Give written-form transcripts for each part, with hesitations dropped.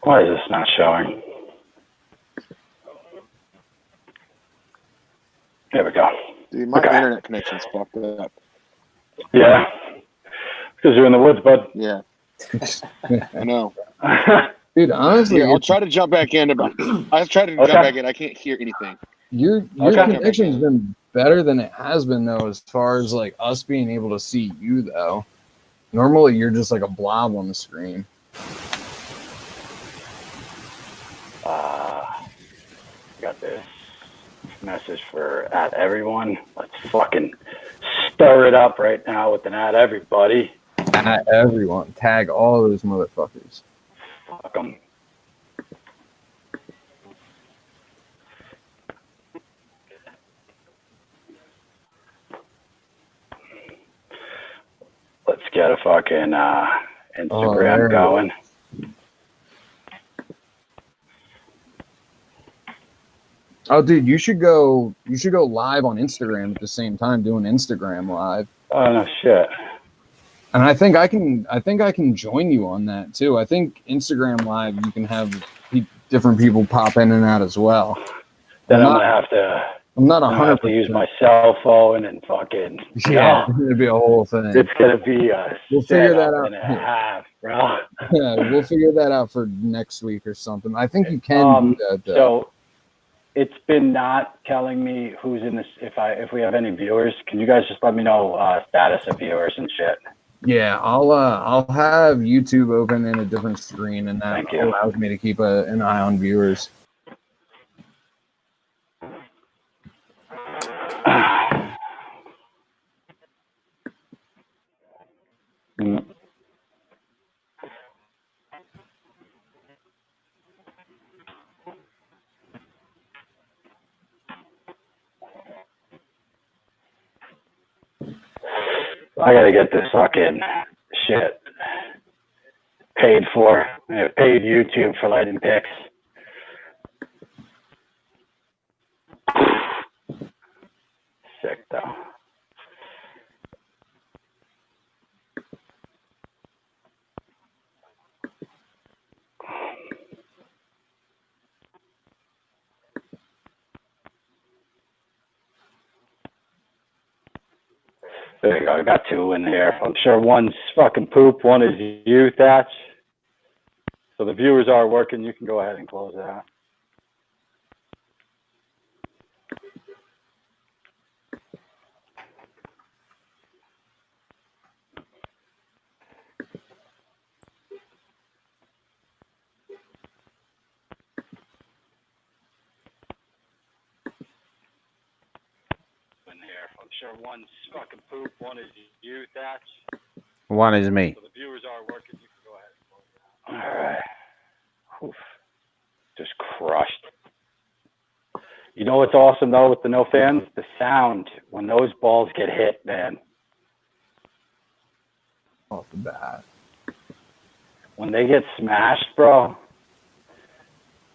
Why is this not showing? There we go. Dude, my internet connection's fucked up. Yeah. Because you're in the woods, bud. Yeah. I know. Dude, honestly, Here, I'll try to jump back in. I tried to jump back in. I can't hear anything. Your connection's been better than it has been, though, as far as like us being able to see you, though. Normally, you're just like a blob on the screen. Got this message for at everyone. Let's fucking stir it up right now with an at everybody. At everyone. Tag all those motherfuckers. Fuck them. Let's get a fucking Instagram going. Oh, dude, you should go live on Instagram at the same time, doing Instagram live. Oh no shit. And I think I can join you on that too. I think Instagram live you can have different people pop in and out as well. Then I'm gonna have to use my cell phone and fucking it's gonna be a whole thing. It's gonna be a we'll figure that out and a half, bro. Yeah, we'll figure that out for next week or something. I think you can do that though. So it's been not telling me who's in this. If we have any viewers, can you guys just let me know status of viewers and shit? Yeah, I'll have YouTube open in a different screen, and that allows me to keep an eye on viewers. I gotta get this fucking shit paid for. I paid YouTube for lighting pics. Sick though. There you go. I got two in there. I'm sure one's fucking poop. One is you, Thatch. So the viewers are working. You can go ahead and close it out. I'm sure one's fucking poop. One is you, Thatch. One is me. So the viewers are working. You can go ahead and close it out. All right. Oof. Just crushed. You know what's awesome though with the no fans? The sound when those balls get hit, man. Off the bat. When they get smashed, bro.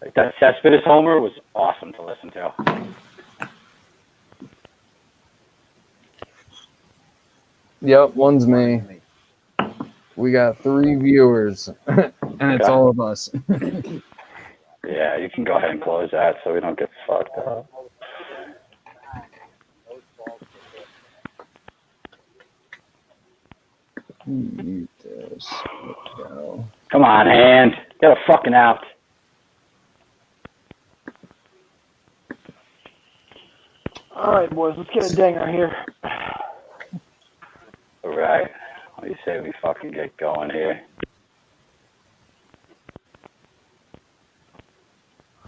Like that Cespedes homer was awesome to listen to. Yep, one's me. We got 3 viewers, and it's all of us. Yeah, you can go ahead and close that so we don't get fucked up. Mute this. Let's go. Come on, hand. Get a fucking out. All right, boys, let's get a dinger here. All right. What do you say we fucking get going here?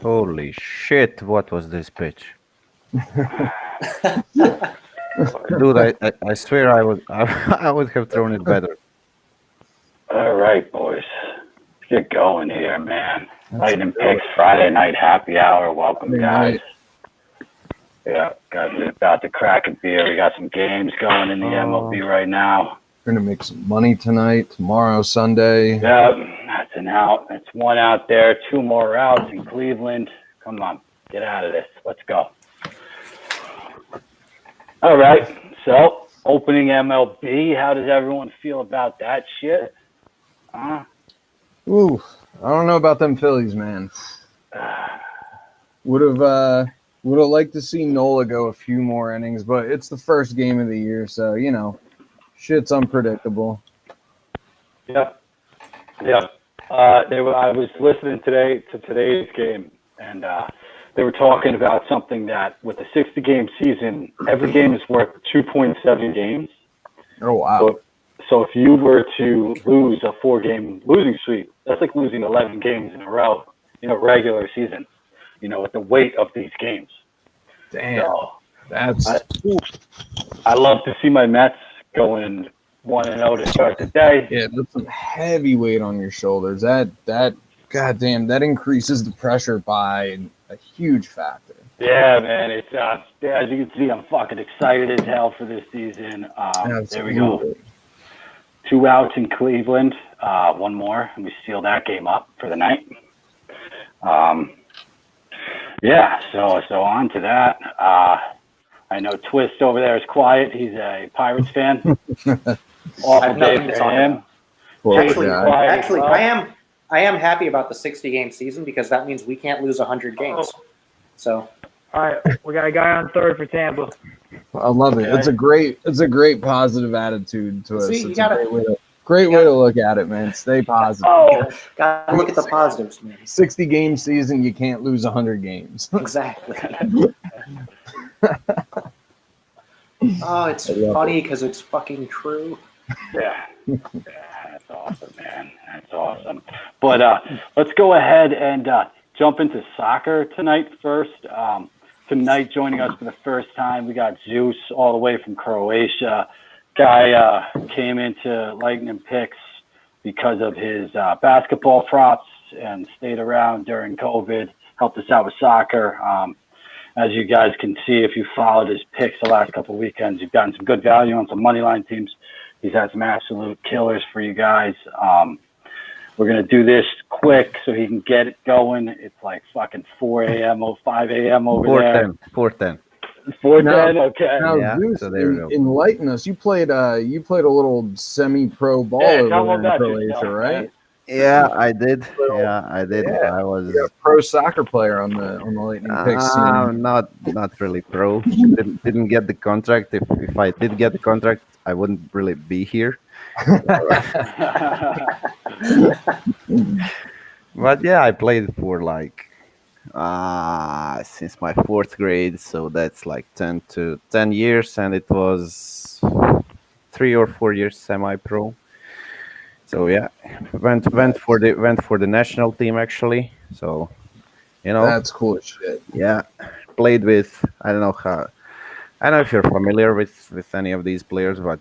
Holy shit, what was this pitch? Dude, I swear I would have thrown it better. All right, boys. Let's get going here, man. Lightning Picks Friday night happy hour. Welcome, guys. Yeah, about to crack a beer. We got some games going in the MLB right now. We're gonna make some money tonight, tomorrow, Sunday. Yep, that's an out. That's one out there. 2 more outs in Cleveland. Come on, get out of this. Let's go. All right, so opening MLB. How does everyone feel about that shit? Ooh, I don't know about them Phillies, man. Would have liked to see Nola go a few more innings, but it's the first game of the year, so shit's unpredictable. Yep. Yep. I was listening today to today's game, and they were talking about something that with a 60-game season, every game is worth 2.7 games. Oh wow! So if you were to lose a 4-game losing streak, that's like losing 11 games in a row in a regular season. With the weight of these games. Damn, so that's. I love to see my Mets going 1-0 to start the day. Yeah, that's some heavy weight on your shoulders. That goddamn, that increases the pressure by a huge factor. Yeah, man. It's as you can see, I'm fucking excited as hell for this season. There we go. 2 outs in Cleveland. 1 more, and we seal that game up for the night. Yeah, so on to that. I know Twist over there is quiet. He's a Pirates fan. Awful day for him. Actually, I am happy about the 60-game season because that means we can't lose 100 games. So, all right, we got a guy on third for Tampa. I love it. It's a great positive attitude to us. See, it's a great way to look at it, man. Stay positive. Gotta look at the positives, man. 60-game season, you can't lose 100 games. Exactly. Oh, it's funny because it's fucking true. Yeah, that's awesome, man. That's awesome. But let's go ahead and jump into soccer tonight first. Tonight, joining us for the first time, we got Zeus all the way from Croatia. Guy came into Lightning Picks because of his basketball props and stayed around during COVID, helped us out with soccer. As you guys can see, if you followed his picks the last couple of weekends, you've gotten some good value on some money line teams. He's had some absolute killers for you guys. We're going to do this quick so he can get it going. It's like fucking 4 a.m. or 5 a.m. over there. 4:10. 4:10, okay. Now, Yeah, Zeus, so there we go. enlighten us. You played a little semi-pro ball over there in Croatia, right? Yeah, I did. I was You're a pro soccer player on the Lightning Picks team. not really pro. Didn't get the contract. If I did get the contract, I wouldn't really be here. But yeah, I played for like since my 4th grade, so that's like 10 years, and it was 3 or 4 years semi-pro. So yeah, went for the national team actually. So That's cool as shit. Yeah, played with I don't know if you're familiar with any of these players, but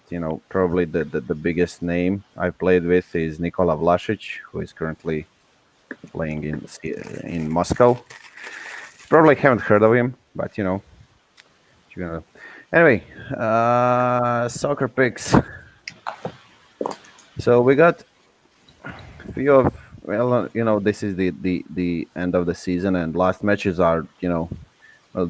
probably the biggest name I played with is Nikola Vlasic, who is currently playing in Moscow. Probably haven't heard of him, but Anyway, soccer picks. So we got a few of this is the end of the season, and last matches are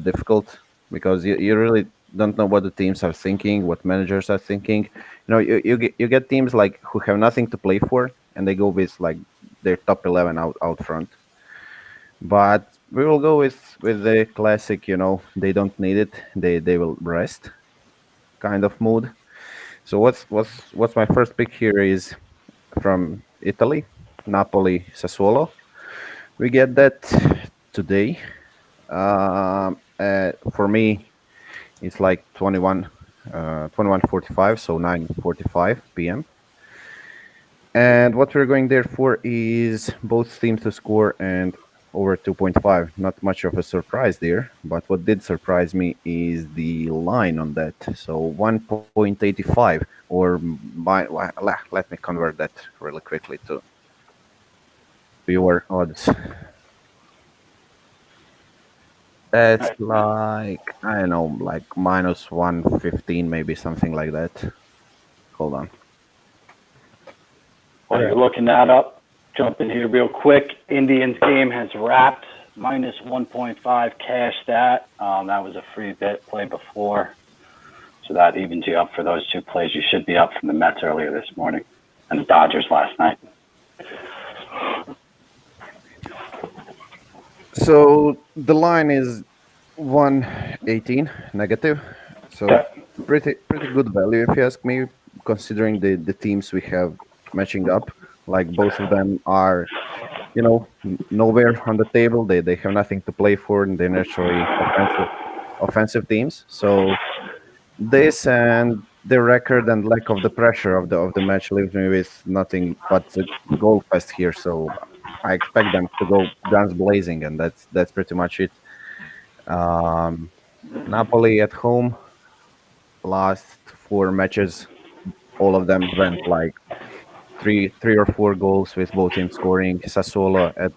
difficult because you really don't know what the teams are thinking, what managers are thinking. You get teams like who have nothing to play for, and they go with like their top 11 out front. But we will go with the classic, they don't need it, they will rest kind of mood. So what's my first pick here is from Italy, Napoli Sassuolo. We get that today. For me, it's like 21:45, so 9:45 p.m. And what we're going there for is both teams to score and over 2.5. Not much of a surprise there, but what did surprise me is the line on that. So 1.85, or let me convert that really quickly to your odds. That's like, I don't know, like minus 115, maybe something like that. Hold on. While you're looking that up, jump in here real quick. Indians game has wrapped. Minus 1.5 cash that. That was a free bet play before. So that evens you up for those two plays. You should be up from the Mets earlier this morning and the Dodgers last night. So the line is 118 negative. So pretty good value if you ask me, considering the teams we have matching up. Like both of them are, nowhere on the table. They have nothing to play for, and they're naturally offensive teams. So this and the record and lack of the pressure of the match leaves me with nothing but the goal fest here. So I expect them to go guns blazing, and that's pretty much it. Um, Napoli at home, last four matches, all of them went like three or four goals with both teams scoring. Sassuolo at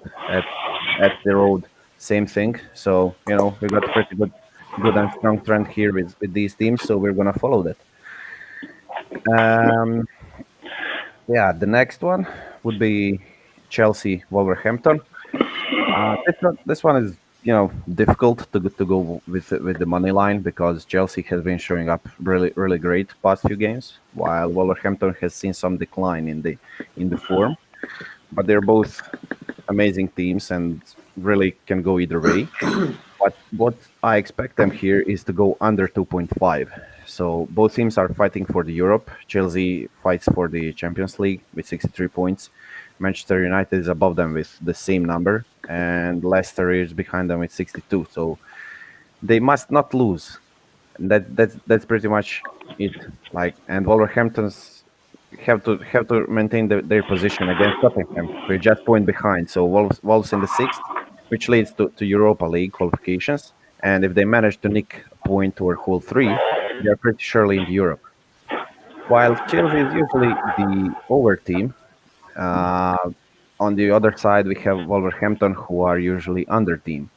the road, same thing. So we got a pretty good and strong trend here with these teams. So we're gonna follow that. Um, yeah, the next one would be Chelsea Wolverhampton. This one is difficult to go with the money line because Chelsea has been showing up really great past few games, while Wolverhampton has seen some decline in the form. But they're both amazing teams and really can go either way. But what I expect them here is to go under 2.5. So both teams are fighting for the Europe. Chelsea fights for the Champions League with 63 points. Manchester United is above them with the same number, and Leicester is behind them with 62. So they must not lose. And that's pretty much it. And Wolverhampton's have to maintain their position against Tottenham. We're just point behind. So Wolves in the sixth, which leads to Europa League qualifications. And if they manage to nick a point or hold three, they're pretty surely in Europe. While Chelsea is usually the over team, on the other side we have Wolverhampton, who are usually under team.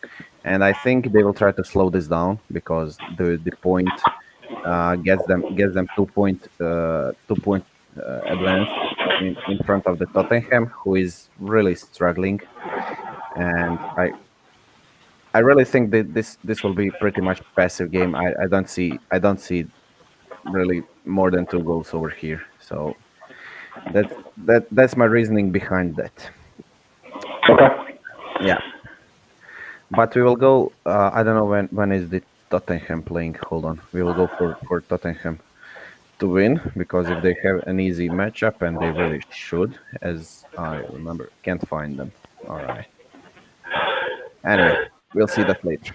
And I think they will try to slow this down because the point gets them 2 point advance in front of the Tottenham, who is really struggling. And I really think that this will be pretty much passive game. I don't see really more than 2 goals over here. So that's my reasoning behind that. Okay. Yeah. But we will go. I don't know when is the Tottenham playing. Hold on. We will go for Tottenham to win, because if they have an easy matchup, and they really should, as I remember, can't find them. All right. Anyway, we'll see that later.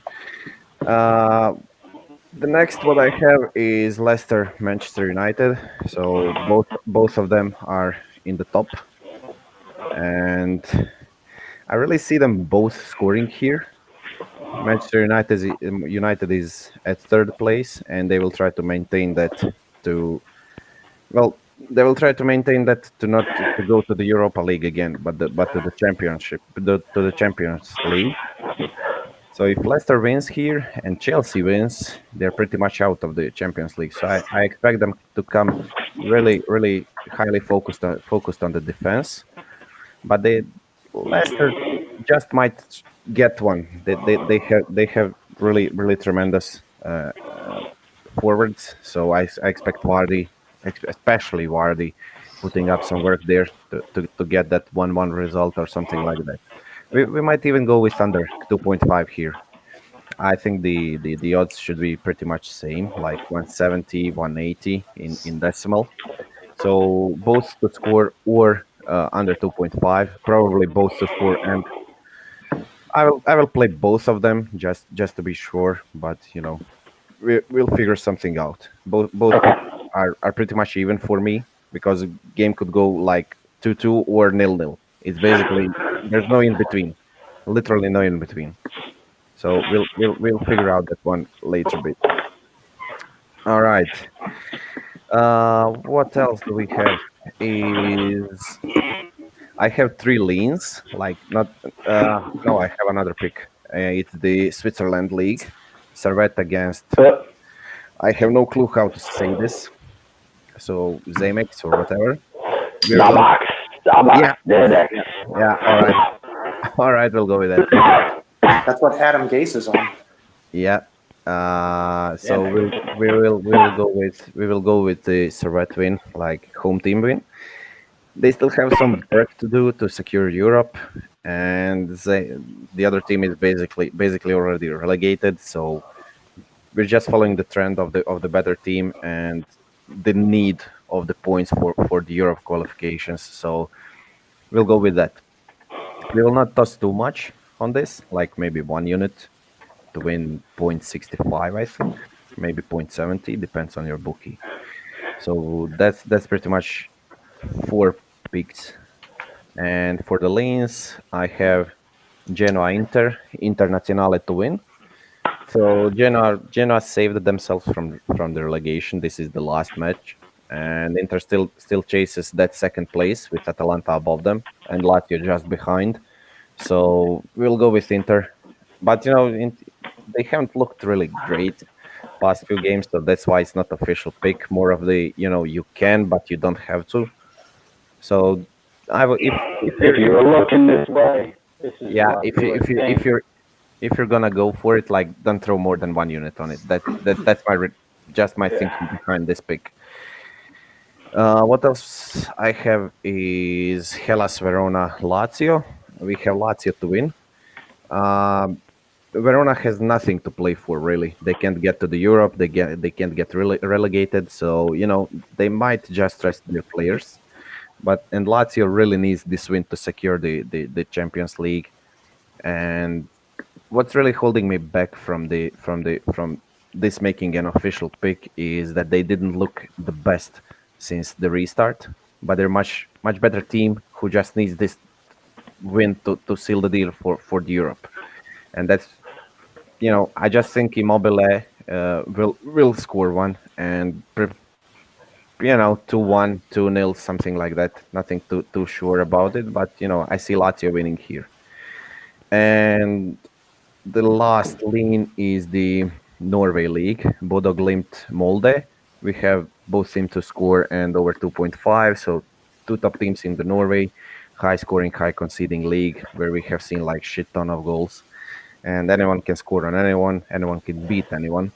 The next what I have is Leicester Manchester United. So both of them are in the top, and I really see them both scoring here. Manchester United is at third place, and they will try to maintain that they will try to maintain that to not to go to the Europa League again, but to the Championship, to the Champions League. So if Leicester wins here and Chelsea wins, they're pretty much out of the Champions League. So I expect them to come really highly focused on the defense, but Leicester just might get one. They have really tremendous forwards. So I expect Vardy, especially Vardy, putting up some work there to get that 1-1 result or something like that. We might even go with under 2.5 here. I think the odds should be pretty much same, like 170, 180 in decimal. So both to score or under 2.5, probably both to score, and I will play both of them just to be sure. But we'll figure something out. Both are pretty much even for me, because the game could go like 2-2 or 0-0. It's basically there's no in between, literally no in between. So we'll figure out that one later bit. All right. What else do we have? Is I have 3 leans. Like not no, I have another pick. It's the Switzerland League, Servette against. I have no clue how to say this. So Zamex or whatever. Zamex. Yeah. All right. All right, we'll go with that. That's what Adam Gase is on. Yeah. So we will go with the Servette win, like home team win. They still have some work to do to secure Europe, and the other team is basically already relegated. So we're just following the trend of the better team and the need of the points for the Europe qualifications. So we'll go with that. We will not toss too much on this, like maybe 1 unit to win 0.65, I think, maybe 0.70, depends on your bookie. So that's pretty much 4 picks. And for the lanes, I have Genoa Internazionale to win. So Genoa saved themselves from the relegation. This is the last match, and Inter still chases that second place with Atalanta above them and Lazio just behind. So we'll go with Inter, but they haven't looked really great past few games, so that's why it's not official pick. More of the you can, but you don't have to. So I will if you were looking this way, this is yeah, what if you you, would if you think. if you're gonna go for it, like don't throw more than 1 unit on it. That's just my thinking behind this pick. What else I have is Hellas Verona Lazio. We have Lazio to win. Um, Verona has nothing to play for really. They can't get to the Europe. They can't get really relegated. So they might just rest their players. And Lazio really needs this win to secure the Champions League. And what's really holding me back from this making an official pick is that they didn't look the best since the restart, but they're much better team who just needs this win to seal the deal for the Europe. And that's I just think Immobile will score one and 2-1, 2-0, something like that. Nothing too sure about it, but I see Lazio winning here. And the last lean is the Norway League, Bodo Glimt Molde. We have both teams to score and over 2.5, so 2 top teams in the Norway, high scoring, high conceding league where we have seen like shit ton of goals. And anyone can score on anyone can beat anyone.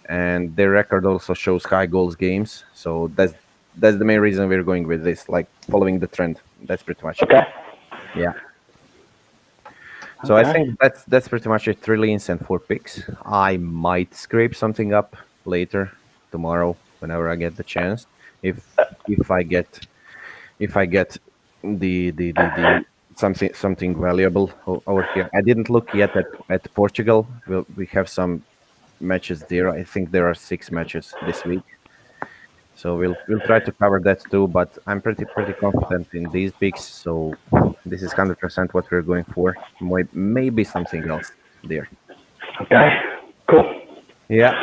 And their record also shows high goals games, so that's the main reason we're going with this, like following the trend. That's pretty much it. Okay. Yeah. So I think that's pretty much it. 3 leans and 4 picks. I might scrape something up later tomorrow whenever I get the chance. If I get the something valuable over here. I didn't look yet at Portugal. We have some matches there. I think there are 6 matches this week. So we'll try to cover that too, but I'm pretty confident in these picks. So this is 100% what we're going for. Maybe something else there. Okay. Cool. Yeah.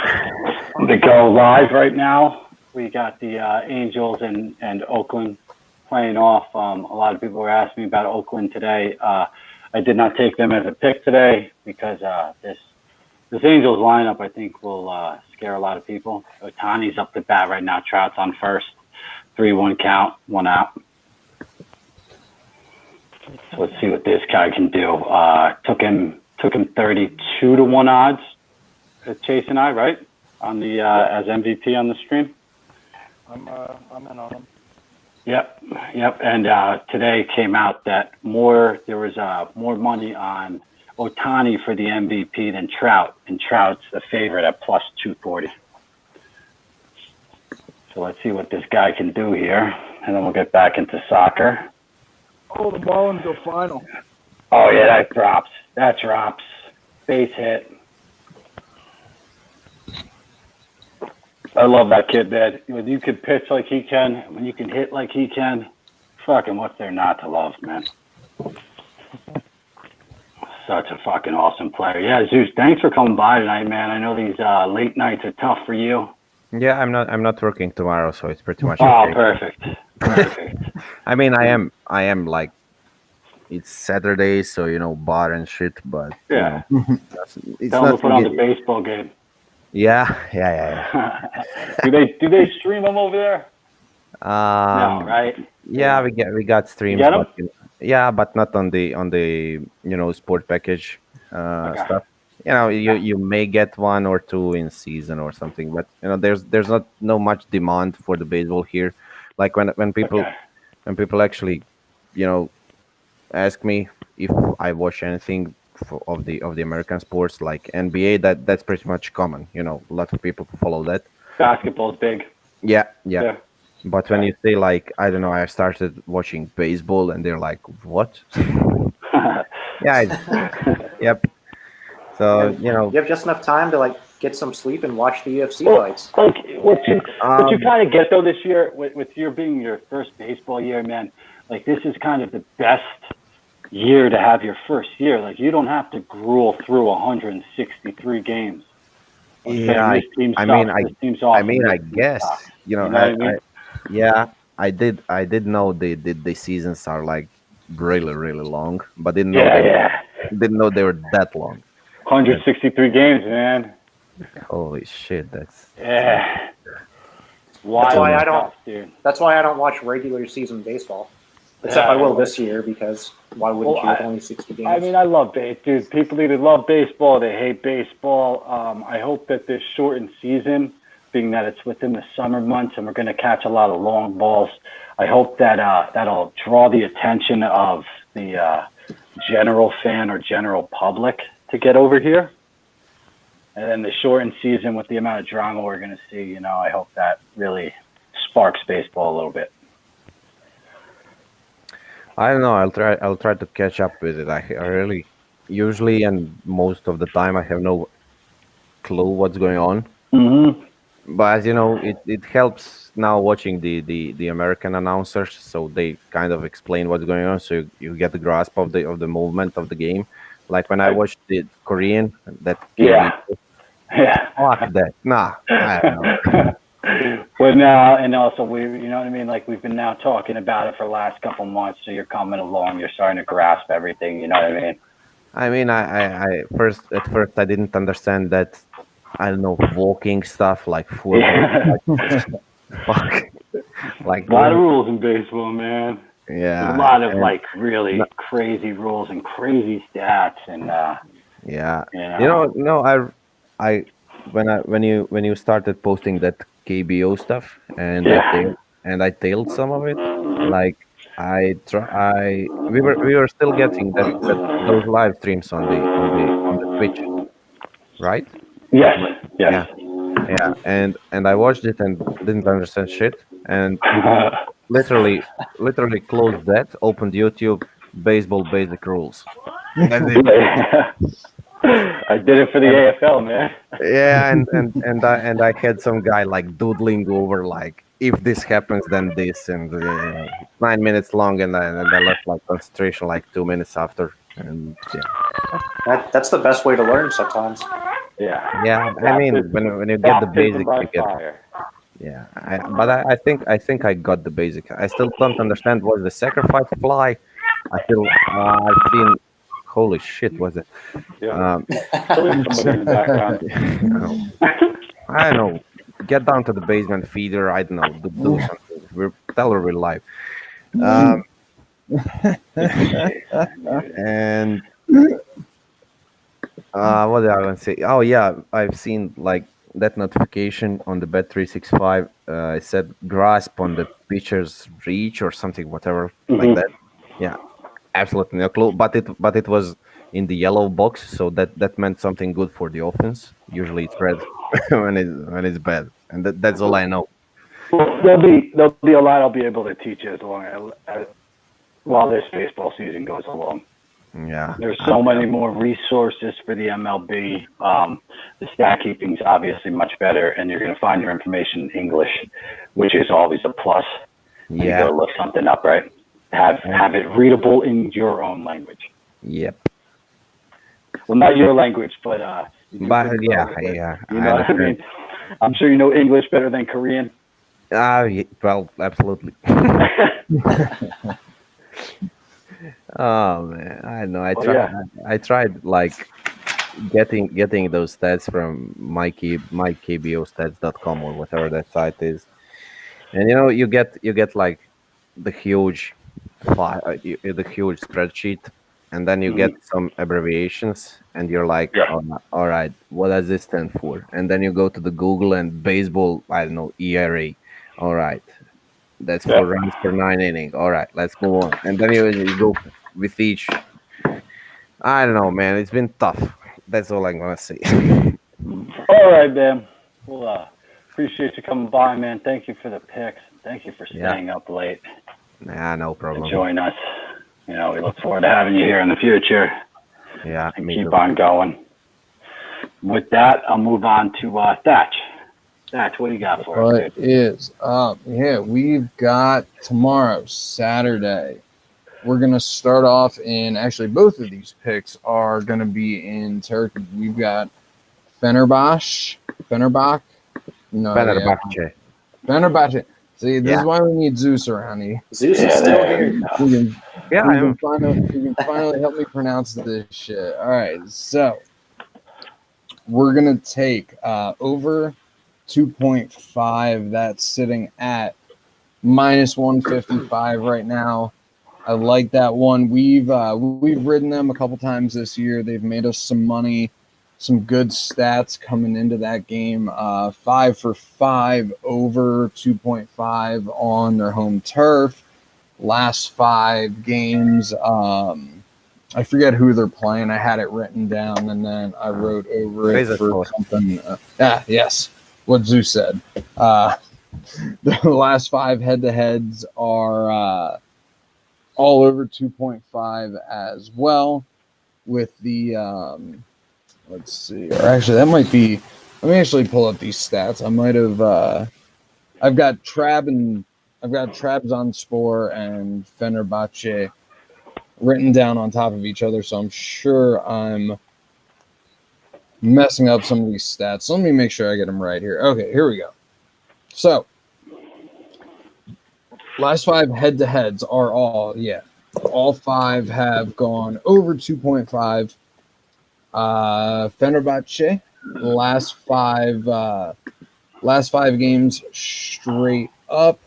I'm gonna go live right now. We got the Angels and Oakland playing off. A lot of people were asking me about Oakland today. I did not take them as a pick today because this Angels lineup, I think, will scare a lot of people. Otani's up to bat right now. Trout's on first. 3-1 count, 1 out. So let's see what this guy can do. Took him 32-1 odds. Chase and I, right? On the as MVP on the stream. I'm in on him. Yep. And today came out that there was more money on Otani for the MVP than Trout, and Trout's the favorite at plus 240. So let's see what this guy can do here, and then we'll get back into soccer. Oh, the Marlins go final. Oh yeah, that drops. Base hit. I love that kid, man. When you can pitch like he can, when you can hit like he can, fucking what's there not to love, man? Such a fucking awesome player. Yeah, Zeus, thanks for coming by tonight, man. I know these late nights are tough for you. Yeah, I'm not working tomorrow, so it's pretty much Oh, okay. Perfect. I mean, I am like, it's Saturday, so bar and shit, but Yeah. it's Tell them not. to put on the baseball game. Yeah. do they stream them over there? No, right? Yeah, we got streams, You get 'em? but but not on the sport package Okay. stuff. You may get 1 or 2 in season or something, but there's not much demand for the baseball here. Like when people Okay. when people actually ask me if I watch anything of the American sports like NBA, that's pretty much common. You know, a lot of people follow that. Basketball's big. Yeah, yeah. Yeah. But when you say like, I don't know, I started watching baseball, and they're like, what? Yeah, yep. So you know, You have just enough time to like get some sleep and watch the UFC Well, fights. like what you Um, kind of get though this year with your being your first baseball year, man. Like this is kind of the best year to have your first year. Like you don't have to gruel through 163 games. Of saying, yeah, this team I sucks, mean, this team's awesome, I this team guess sucks. you know, You know what I mean? yeah, I did know the seasons are like really really long, but Yeah. didn't know they were that long. 163 games, man. Holy shit, that's Yeah. That's Wild why I stuff, don't. dude. That's why I don't watch regular season baseball. Except I will this year because why wouldn't Well, you with only 60 games? I mean, I love dude. People either love baseball, or they hate baseball. I hope that this shortened season, being that it's within the summer months, and we're going to catch a lot of long balls. I hope that that'll draw the attention of the general fan or general public to get over here. And then the shortened season with the amount of drama we're going to see, you know, I hope that really sparks baseball a little bit. I don't know. I'll try to catch up with it. I really usually and most of the time I have no clue what's going on. Mm-hmm. But as you know, it helps now watching the American announcers, so they kind of explain what's going on, so you get the grasp of the movement of the game. Like when I watched the Korean, that Yeah. Yeah. fuck that, nah, I don't know. Well, now, and also you know what I mean? Like we've been now talking about it for the last couple months, so you're coming along, you're starting to grasp everything, you know what I mean? I mean, I at first I didn't understand that. I don't know, walking stuff like football. Yeah. Fuck, like A lot of rules in baseball, man. yeah, There's a lot of and- like really crazy rules and crazy stats, and yeah. you know. No, I when you started posting that KBO stuff, and Yeah. I tailed some of it, like we were still getting those live streams on the Twitch, right? Yes. Yeah, Yes. yeah, and I watched it and didn't understand shit, and literally closed that, opened YouTube, baseball basic rules. That's it. I did it for the AFL, man. Yeah, and I had some guy like doodling over like, if this happens then this, and 9 minutes long, and I left like concentration like 2 minutes after, and yeah, That's the best way to learn sometimes. Yeah. I mean when you get the Baptism basic, by you get. fire. Yeah, but I think I got the basic. I still don't understand what's the sacrifice fly. I've seen. Holy shit, was it? Yeah. Um, Somebody in the background. I don't know. Get down to the basement feeder. I don't know. Do something. Tell her we're live. And what did I want to say? Oh yeah, I've seen like that notification on the Bet365. It said grasp on the pitcher's reach or something, whatever like that. Yeah, absolutely no clue. But it was in the yellow box, so that meant something good for the offense. Usually it's red when it's bad, and that's all I know. Well, there'll be a lot I'll be able to teach you as long as while this baseball season goes along. Yeah, There's so many more resources for the MLB. The stat keeping's obviously much better, and you're going to find your information in English, which is always a plus. You yeah, got to look something up, right? Have it readable in your own language. yep. Well, not your language, but you do But pretty yeah, close with it. yeah, You I know what I understand. mean? I'm sure you know English better than Korean. Well, absolutely. Oh man, I know. Oh, yeah. I tried like getting those stats from mykbostats.com or whatever that site is, and you get like the huge the huge spreadsheet, and then you get some abbreviations, and you're like, Yeah. oh, all right, what does this stand for? And then you go to the Google and baseball, I don't know, ERA. All right, that's Yeah. for runs per 9 inning. All right, let's move on. And then you go with each. I don't know, man. It's been tough. That's all I'm gonna say. All right, man. Well, appreciate you coming by, man. Thank you for the picks. Thank you for staying up late Nah, no problem. and join us. You know, we look forward to having you here in the future Yeah, and me keep too. on going. With that, I'll move on to Thatch. Thatch, what do you got for us, What dude? is up? Yeah, we've got tomorrow, Saturday. We're going to start off in, actually, both of these picks are going to be in Turkey. We've got Fenerbahce. No, yeah. Fenerbahce. Fenerbahce. See, this Yeah. is why we need Zeus around here. Zeus is Yeah, still there here. you go. We can, Yeah, we I am. can finally help me pronounce this shit. All right, so we're going to take over 2.5. That's sitting at minus 155 right now. I like that one. We've ridden them a couple times this year. They've made us some money, some good stats coming into that game. 5 for 5 over 2.5 on their home turf. Last 5 games, I forget who they're playing. I had it written down and then I wrote over it Razor for Sport. something. Yes, what Zeus said. The last 5 head-to-heads are all over 2.5 as well. With the let's see, or actually that might be. Let me actually pull up these stats. I might have. I've got Trabzonspor and Fenerbahce written down on top of each other, so I'm sure I'm messing up some of these stats. So let me make sure I get them right here. Okay, here we go. So, last 5 head-to-heads are all 5 have gone over 2.5. Fenerbahce, last five games straight up,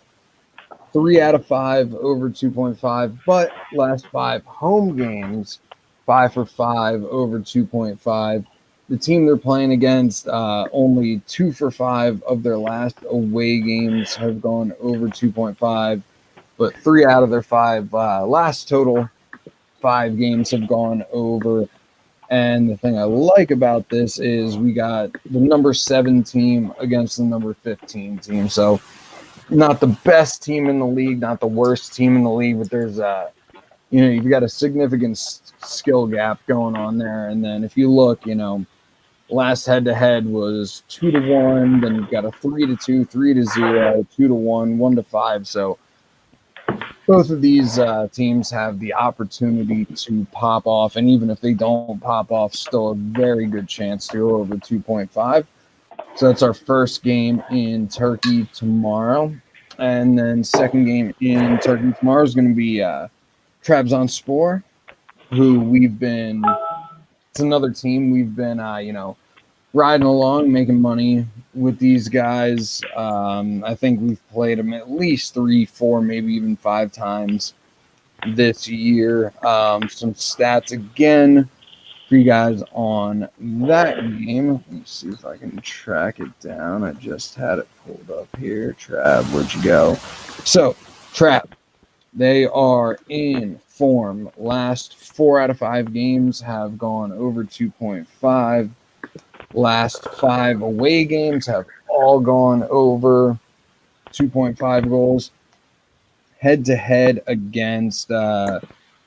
3 out of 5 over 2.5. But last 5 home games, 5 for 5 over 2.5. The team they're playing against, only 2 for 5 of their last away games have gone over 2.5, but 3 out of their 5 last total 5 games have gone over. And the thing I like about this is we got the number 7 team against the number 15 team. So not the best team in the league, not the worst team in the league, but there's you've got a significant skill gap going on there. And then if you look, last head-to-head was 2-1. Then you've got a 3-2, 3-0, 2-1, 1-5. So both of these teams have the opportunity to pop off, and even if they don't pop off, still a very good chance to go over 2.5. So that's our first game in Turkey tomorrow. And then second game in Turkey tomorrow is going to be Trabzonspor, who it's another team we've been, riding along, making money with these guys. I think we've played them at least 3, 4, maybe even 5 times this year. Some stats again for you guys on that game. Let me see if I can track it down. I just had it pulled up here. Trav, where'd you go? So, Trav, they are in form. Last 4 out of 5 games have gone over 2.5. Last 5 away games have all gone over 2.5 goals. Head-to-head against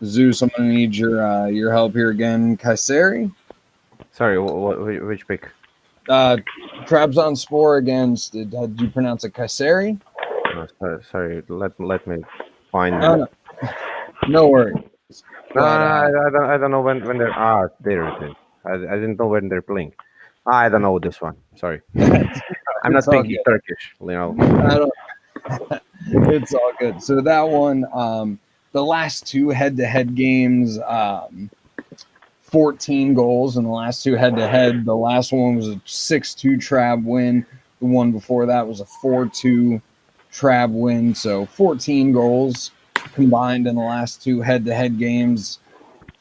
Zeus, I'm going to need your help here again. Kayseri? Sorry, which pick? Trabzonspor against, did you pronounce it Kayseri? Sorry. Let me find. No worries. I don't know when they're. There it is. I didn't know when they're playing. I don't know this one. Sorry. I'm not It's all thinking good. Turkish. It's all good. So that one, the last 2 head-to-head games, 14 goals in the last 2 head-to-head. The last one was a 6-2 Trab win. The one before that was a 4-2 Trab win. So 14 goals combined in the last 2 head-to-head games.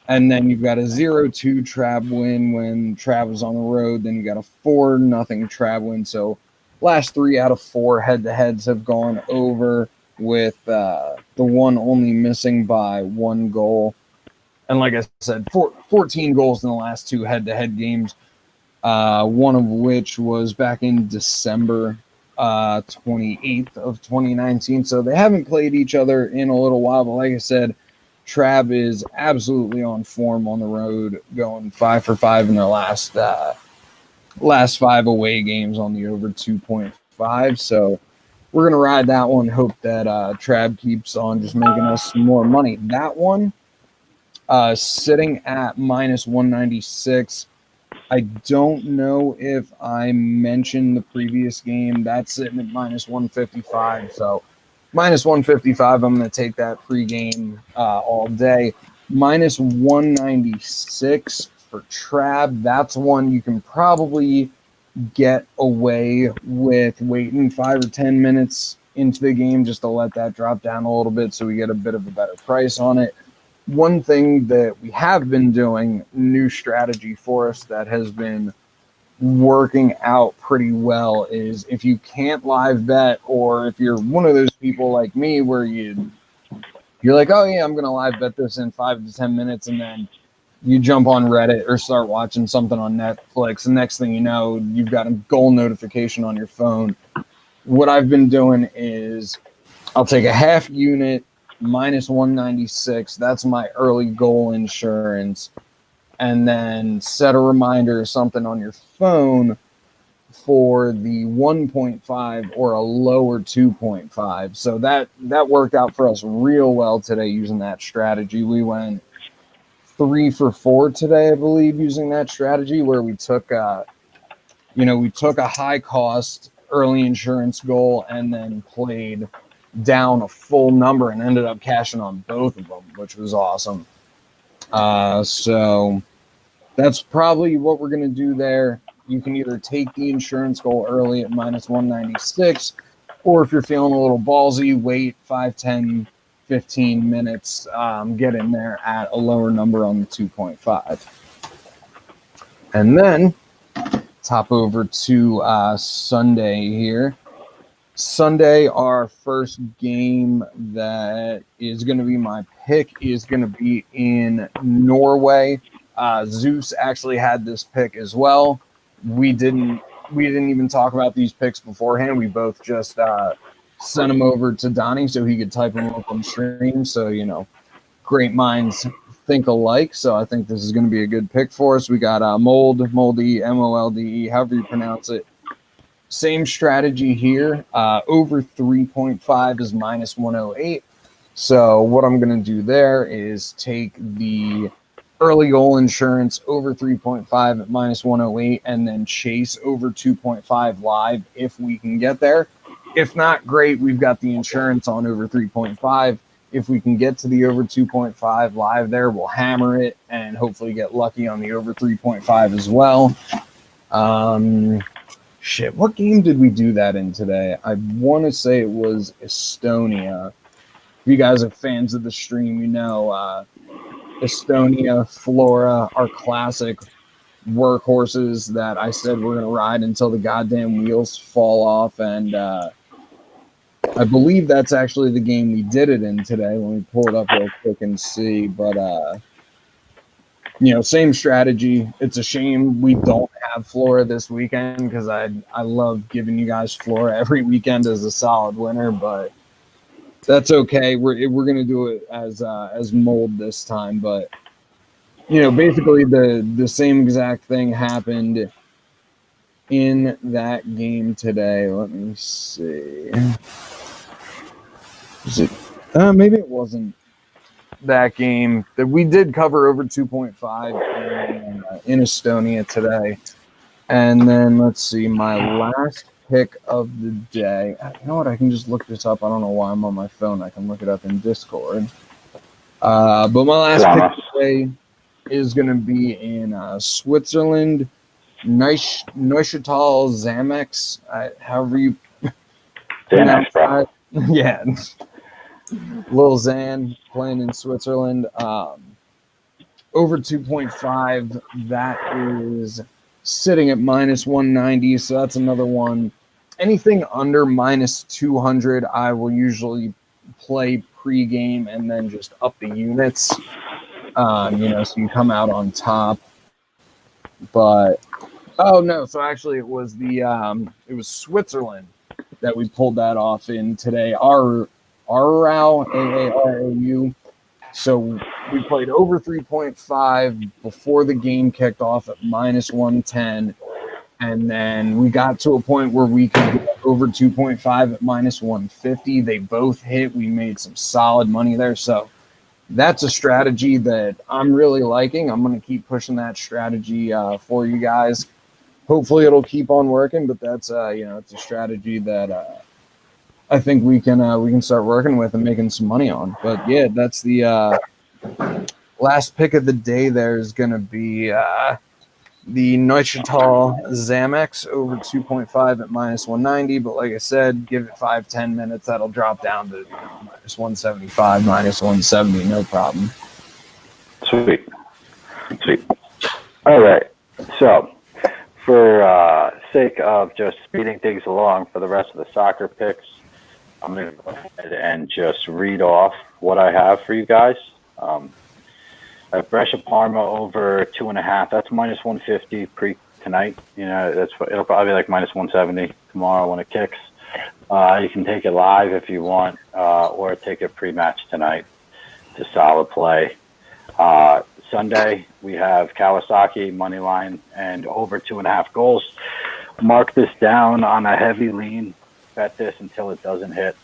And then you've got a 0-2 Trab win when Trab was on the road. Then you got a 4-0 Trab win. So last 3 out of 4 head-to-heads have gone over, with the one only missing by 1 goal. And like I said, 14 goals in the last two head-to-head games, one of which was back in December 28th of 2019. So they haven't played each other in a little while. But like I said, Trav is absolutely on form on the road, going 5 for 5 in their last 5 away games on the over 2.5. So we're going to ride that one. Hope that Trav keeps on just making us some more money. That one sitting at minus 196. I don't know if I mentioned the previous game. That's sitting at minus 155. So minus 155, I'm going to take that pregame all day. Minus 196 for Trav. That's one you can probably get away with waiting 5 or 10 minutes into the game just to let that drop down a little bit so we get a bit of a better price on it. One thing that we have been doing, new strategy for us that has been working out pretty well, is if you can't live bet, or if you're one of those people like me where you're like, oh yeah, I'm going to live bet this in 5 to 10 minutes, and then you jump on Reddit or start watching something on Netflix, the next thing you know, you've got a goal notification on your phone. What I've been doing is I'll take a half unit, minus 196. That's my early goal insurance. And then set a reminder or something on your phone for the 1.5 or a lower 2.5. So that worked out for us real well today using that strategy. We went 3 for 4 today, I believe, using that strategy where we took a high cost early insurance goal and then played down a full number and ended up cashing on both of them, which was awesome. So that's probably what we're going to do there. You can either take the insurance goal early at minus 196, or if you're feeling a little ballsy, wait 5, 10, 15 minutes, get in there at a lower number on the 2.5. And then top over to Sunday here. Sunday, our first game that is going to be my pick is going to be in Norway. Zeus actually had this pick as well. We didn't even talk about these picks beforehand. We both just sent them over to Donnie so he could type them up on stream. So, great minds think alike. So I think this is going to be a good pick for us. We got Molde, Molde, however you pronounce it. Same strategy here. Over 3.5 is minus 108. So what I'm going to do there is take the early goal insurance over 3.5 at minus 108 and then chase over 2.5 live if we can get there. If not, great. We've got the insurance on over 3.5. If we can get to the over 2.5 live there, we'll hammer it and hopefully get lucky on the over 3.5 as well. What game did we do that in today? I want to say it was Estonia. If you guys are fans of the stream, Estonia, Flora, our classic workhorses that I said we're going to ride until the goddamn wheels fall off. And I believe that's actually the game we did it in today. Let me pull it up real quick and see. But, same strategy. It's a shame we don't have Flora this weekend because I love giving you guys Flora every weekend as a solid winner, but that's okay. We're gonna do it as Mold this time. But basically the same exact thing happened in that game today. Let me see. Maybe it wasn't that game that we did cover over 2.5 in Estonia today. And then let's see, my last pick of the day. You know what? I can just look this up. I don't know why I'm on my phone. I can look it up in Discord. But my last pick today is going to be in Switzerland, Neuchâtel Xamax. However you pronounce that. Yeah. Lil Xan playing in Switzerland. Over 2.5, that is sitting at minus 190, so that's another one. Anything under minus 200, I will usually play pregame and then just up the units. So you come out on top. But oh no, so actually it was it was Switzerland that we pulled that off in today. Aarau, AARAU. So we played over 3.5 before the game kicked off at minus 110. And then we got to a point where we could get over 2.5 at minus 150. They both hit. We made some solid money there. So that's a strategy that I'm really liking. I'm going to keep pushing that strategy for you guys. Hopefully it'll keep on working, but that's it's a strategy that I think we can start working with and making some money on. But yeah, that's the last pick of the day. There's going to be the Neuchâtel Zamex over 2.5 at minus 190. But like I said, give it 5-10 minutes. That'll drop down to minus 175, minus 170. No problem. Sweet. All right. So, for sake of just speeding things along for the rest of the soccer picks, I'm going to go ahead and just read off what I have for you guys. I have Brescia Parma over 2.5. That's minus 150 tonight. It'll probably be like minus 170 tomorrow when it kicks. You can take it live if you want, or take it pre-match tonight. It's a solid play. Sunday we have Kawasaki money line and over 2.5 goals. Mark this down on a heavy lean. Bet this until it doesn't hit.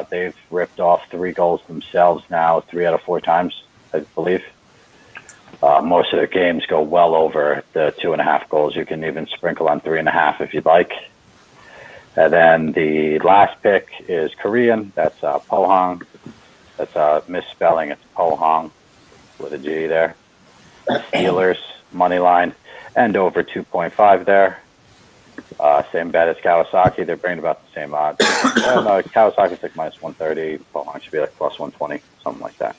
They've ripped off 3 goals themselves now 3 out of 4 times, I believe. Most of the games go well over the 2.5 goals. You can even sprinkle on 3.5 if you'd like. And then the last pick is Korean. That's Pohang. That's a misspelling. It's Pohang with a G there. Steelers money line and over 2.5 there. Same bet as Kawasaki. They're bringing about the same odds. No, Kawasaki's like minus 130. Pohang should be like plus 120, something like that.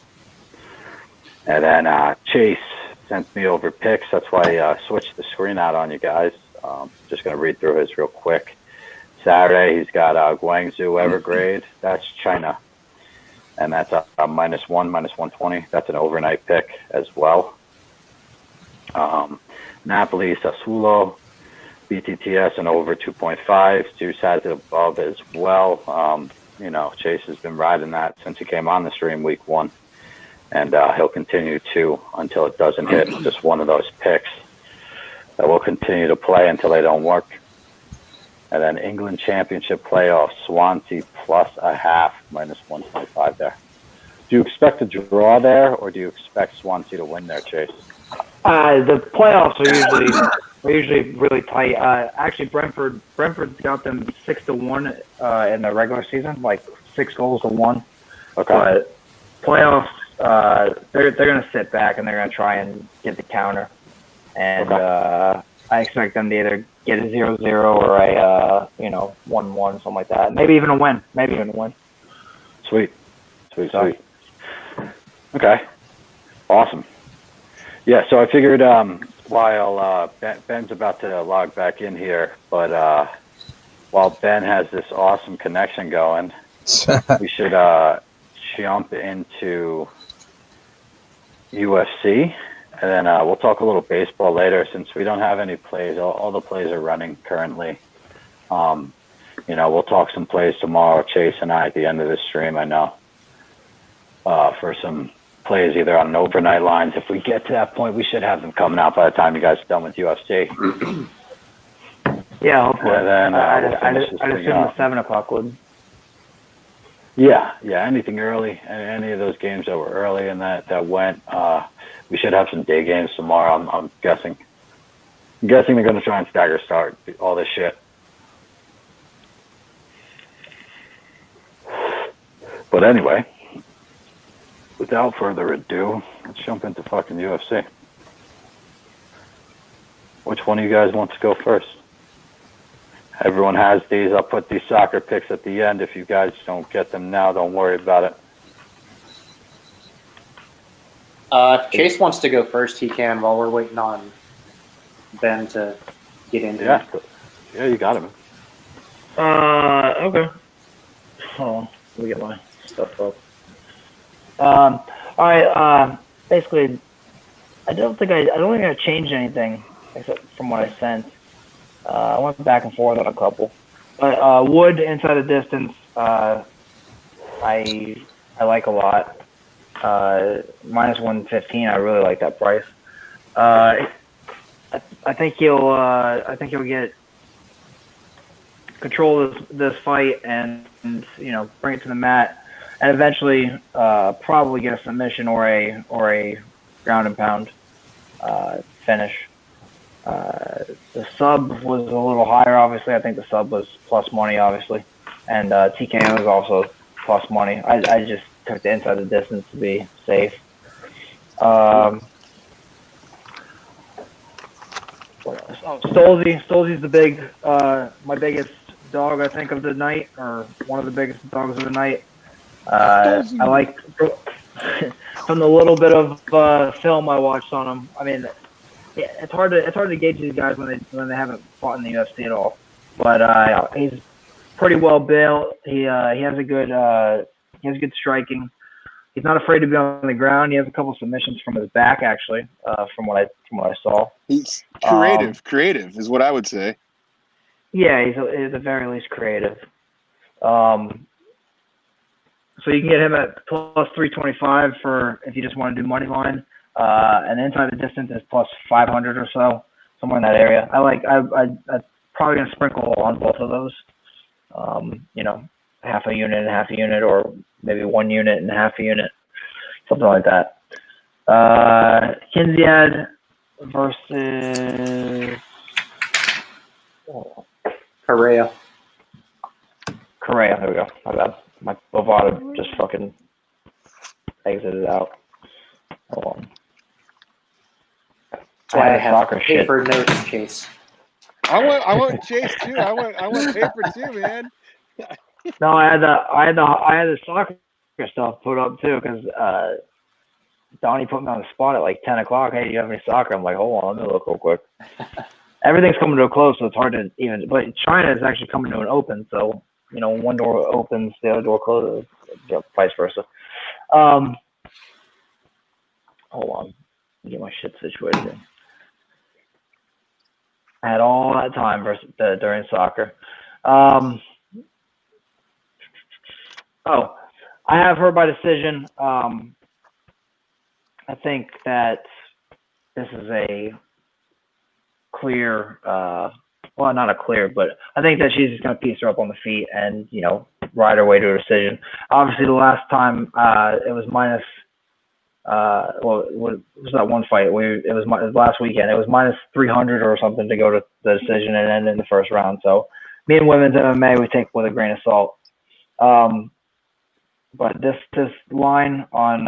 And then Chase sent me over picks. That's why I switched the screen out on you guys. Just going to read through his real quick. Saturday, he's got Guangzhou Evergrade. That's China. And that's a minus 120. That's an overnight pick as well. Napoli, Sassuolo, BTTS, and over 2.5. Stu has it above as well. Chase has been riding that since he came on the stream week 1. And he'll continue to until it doesn't hit. Just one of those picks that will continue to play until they don't work. And then England Championship playoffs, Swansea plus a half, minus 125 there. Do you expect a draw there, or do you expect Swansea to win there, Chase? The playoffs are usually really tight. Actually, Brentford's got them 6-1 in the regular season, like 6 goals to 1. Okay. But playoffs, they're going to sit back and they're going to try and get the counter. And I expect them to either get a 0-0 or a 1-1, something like that. Maybe even a win. Sweet. Okay. Awesome. Yeah, so I figured while Ben's about to log back in here, but while Ben has this awesome connection going, we should jump into UFC, and then we'll talk a little baseball later since we don't have any plays. All the plays are running currently. We'll talk some plays tomorrow, Chase and I, at the end of the stream, I know, for some plays either on overnight lines. If we get to that point, we should have them coming out by the time you guys are done with UFC. Yeah, hopefully. And then I'd assume the 7 o'clock would. Yeah, anything early, any of those games that were early and that went, we should have some day games tomorrow, I'm guessing. I'm guessing they're going to try and stagger start all this shit. But anyway, without further ado, let's jump into fucking UFC. Which one of you guys wants to go first? Everyone has these. I'll put these soccer picks at the end. If you guys don't get them now, don't worry about it. If Chase wants to go first, he can while we're waiting on Ben to get into it. Yeah, you got him. Okay. Hold on. Let me get my stuff up. All right. Basically, I don't think I changed anything except from what I sent. I went back and forth on a couple, but Wood inside the distance, I like a lot. Minus 115, I really like that price. I think he'll get control of this fight and bring it to the mat, and eventually probably get a submission or a ground and pound finish. The sub was a little higher, obviously. I think the sub was plus money, obviously, and TKO was also plus money. I just took the inside the distance to be safe. What else? Oh, Stolze's the big, my biggest dog, I think, of the night, or one of the biggest dogs of the night. I like from the little bit of film I watched on him. I mean, it's hard to gauge these guys when they haven't fought in the UFC at all. But he's pretty well built. He has good striking. He's not afraid to be on the ground. He has a couple submissions from his back, actually, from what I saw. He's creative is what I would say. Yeah, he's at the very least creative. So you can get him at plus 325 for if you just want to do money line, and inside the distance is plus 500 or so, somewhere in that area. I'm probably gonna sprinkle on both of those. Half a unit and half a unit, or maybe 1 unit and half a unit, something like that. Kinziad versus Correa. There we go. My bad. My Bovada just fucking exited out. Hold on. I have paper notes, Chase. I want Chase too. I want paper too, man. No, I had the soccer stuff put up too because Donnie put me on the spot at like 10 o'clock. Hey, do you have any soccer? I'm like, hold on, let me look real quick. Everything's coming to a close, so it's hard to even. But China is actually coming to an open, so when one door opens, the other door closes, vice versa. Hold on, let me get my shit situated here. I had all that time during soccer. I have her by decision. I think that this is a clear, well, not a clear, but I think that she's just going to piece her up on the feet and, ride her way to a decision. Obviously, the last time it was minus, it was that one fight. It was last weekend. It was minus 300 or something to go to the decision and end in the first round. So me and women's MMA, we take with a grain of salt. But this line on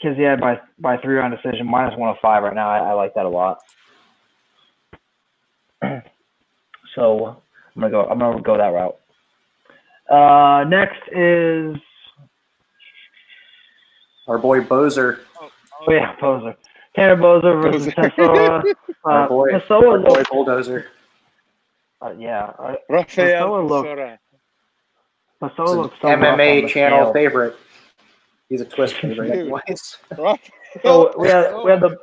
Kinziad by 3-round decision, minus 105 right now, I like that a lot. So I'm gonna go that route. Next is our boy Bozer. Oh yeah, Bozer. Tanner Bozer versus Pessoa. Our boy Bulldozer. Rafael Pessoa. Pessoa looks so MMA channel favorite. He's a twist favorite, anyways. So we had the.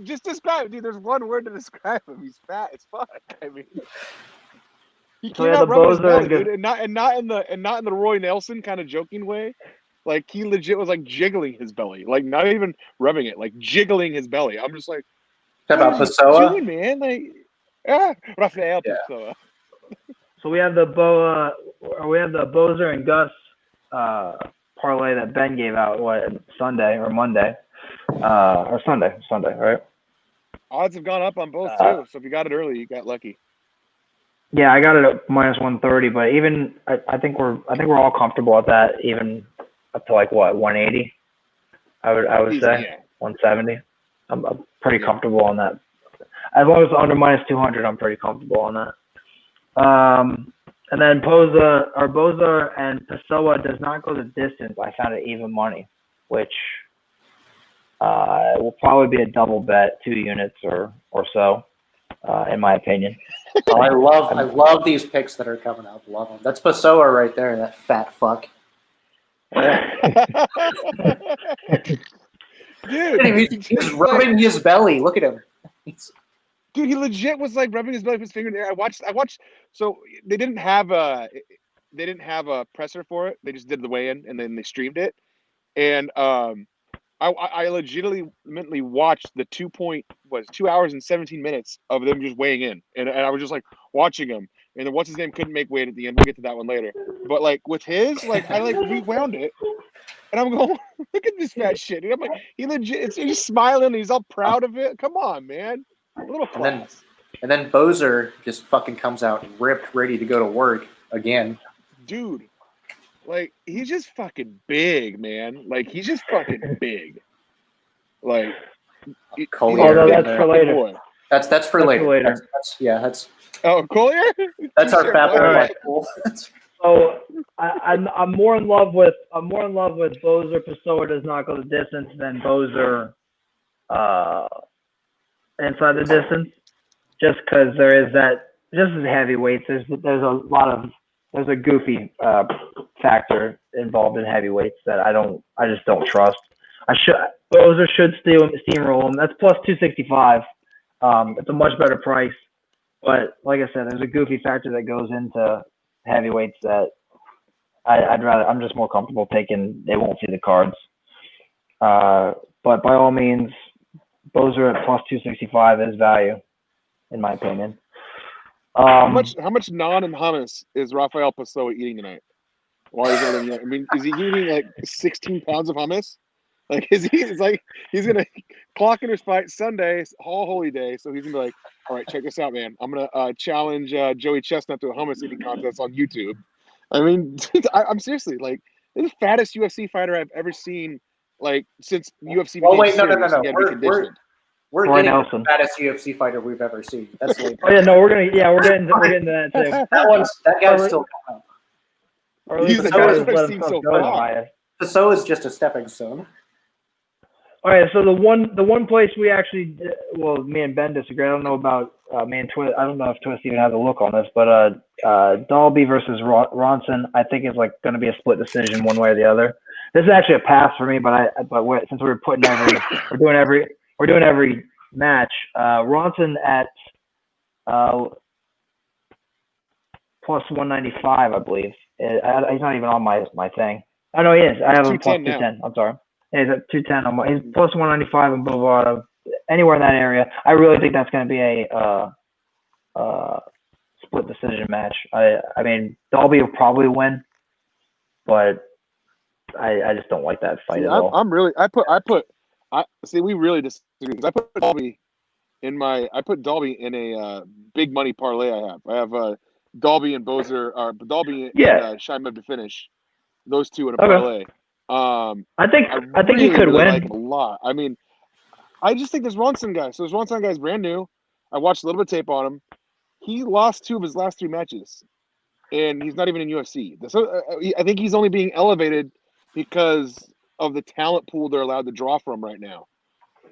Just describe, dude. There's one word to describe him. He's fat as fuck. I mean, he can't rub his belly, dude, and not in the Roy Nelson kind of joking way. Like he legit was like jiggling his belly, like not even rubbing it, like jiggling his belly. I'm just like, what about Pessoa, doing, man? Like, Rafael Pessoa. So we have the Bozer and Gus parlay that Ben gave out Sunday or Monday, or Sunday, right? Odds have gone up on both too. So if you got it early, you got lucky. Yeah, I got it at minus 130, but even I think we're all comfortable at that, even up to like what 180. I would say 170. I'm pretty comfortable on that. As long as it's under minus 200, I'm pretty comfortable on that. And then Boza and Pessoa does not go the distance. I found it even money, which will probably be a double bet, 2 units or so, in my opinion. Oh, I love these picks that are coming up. Love them. That's Pessoa right there, that fat fuck. Dude, he's rubbing his belly. Look at him. Dude, he legit was like rubbing his belly with his finger in the air. I watched. So they didn't have a presser for it. They just did the weigh-in and then they streamed it. And I legitimately watched the 2 hours and 17 minutes of them just weighing in, and I was just like watching them. And then what's his name couldn't make weight at the end. We'll get to that one later. But like with his, like I like rewound it, and I'm going, look at this fat shit. And I'm like, he legit, he's smiling. He's all proud of it. Come on, man, a little class. And then Bozer just fucking comes out ripped, ready to go to work again. Dude, like he's just fucking big, man. Like he's just fucking big. Like, that's for later. That's for later. That's Collier. That's our fat boy. So I'm more in love with Bozer Pessoa does not go the distance than Bozer inside the distance, just because there is that just as heavyweights. There's a goofy factor involved in heavyweights that I just don't trust. Bozer should steamroll him. That's plus 265. It's a much better price, but like I said, there's a goofy factor that goes into heavyweights that I'm just more comfortable taking. They won't see the cards. But by all means, Bozer at plus 265 is value, in my opinion. How much naan and hummus is Rafael Pessoa eating tonight? While he's holding it? I mean, is he eating like 16 pounds of hummus? Like, he's gonna clock in his fight Sunday, all holy day. So he's gonna be like, all right, check this out, man. I'm gonna challenge Joey Chestnut to a hummus eating contest on YouTube. I mean, I'm seriously like, they're the fattest UFC fighter I've ever seen, like since UFC. Oh wait, no. We're Roy getting Nelson. the fattest UFC fighter we've ever seen. That's later. Oh yeah, no, we're getting to that too. That guy's still coming up. Or at least the guy who's let himself go the highest. So is just a stepping stone. All right, so the one place we actually, me and Ben disagree. I don't know about me and Twist. I don't know if Twist even has a look on this, but Dalby versus Ronson, I think is like going to be a split decision one way or the other. This is actually a pass for me, but since we're doing every match, Ronson at plus 195, I believe. He's not even on my thing. Oh no, he is. I have him plus 210. I'm sorry. He's at 210. He's plus 195 in Bovada. Anywhere in that area. I really think that's going to be a split decision match. I mean, Dalby will probably win, but I just don't like that fight at all. We really disagree because I put Dalby in a big money parlay. I have Dalby and Bozer, Dalby and Shaimeb to finish. Those two in a parlay. I think he could win like a lot. I mean, I just think this Ronson guy. So this Ronson guy is brand new. I watched a little bit of tape on him. He lost 2 of his last 3 matches, and he's not even in UFC. So I think he's only being elevated because of the talent pool they're allowed to draw from right now.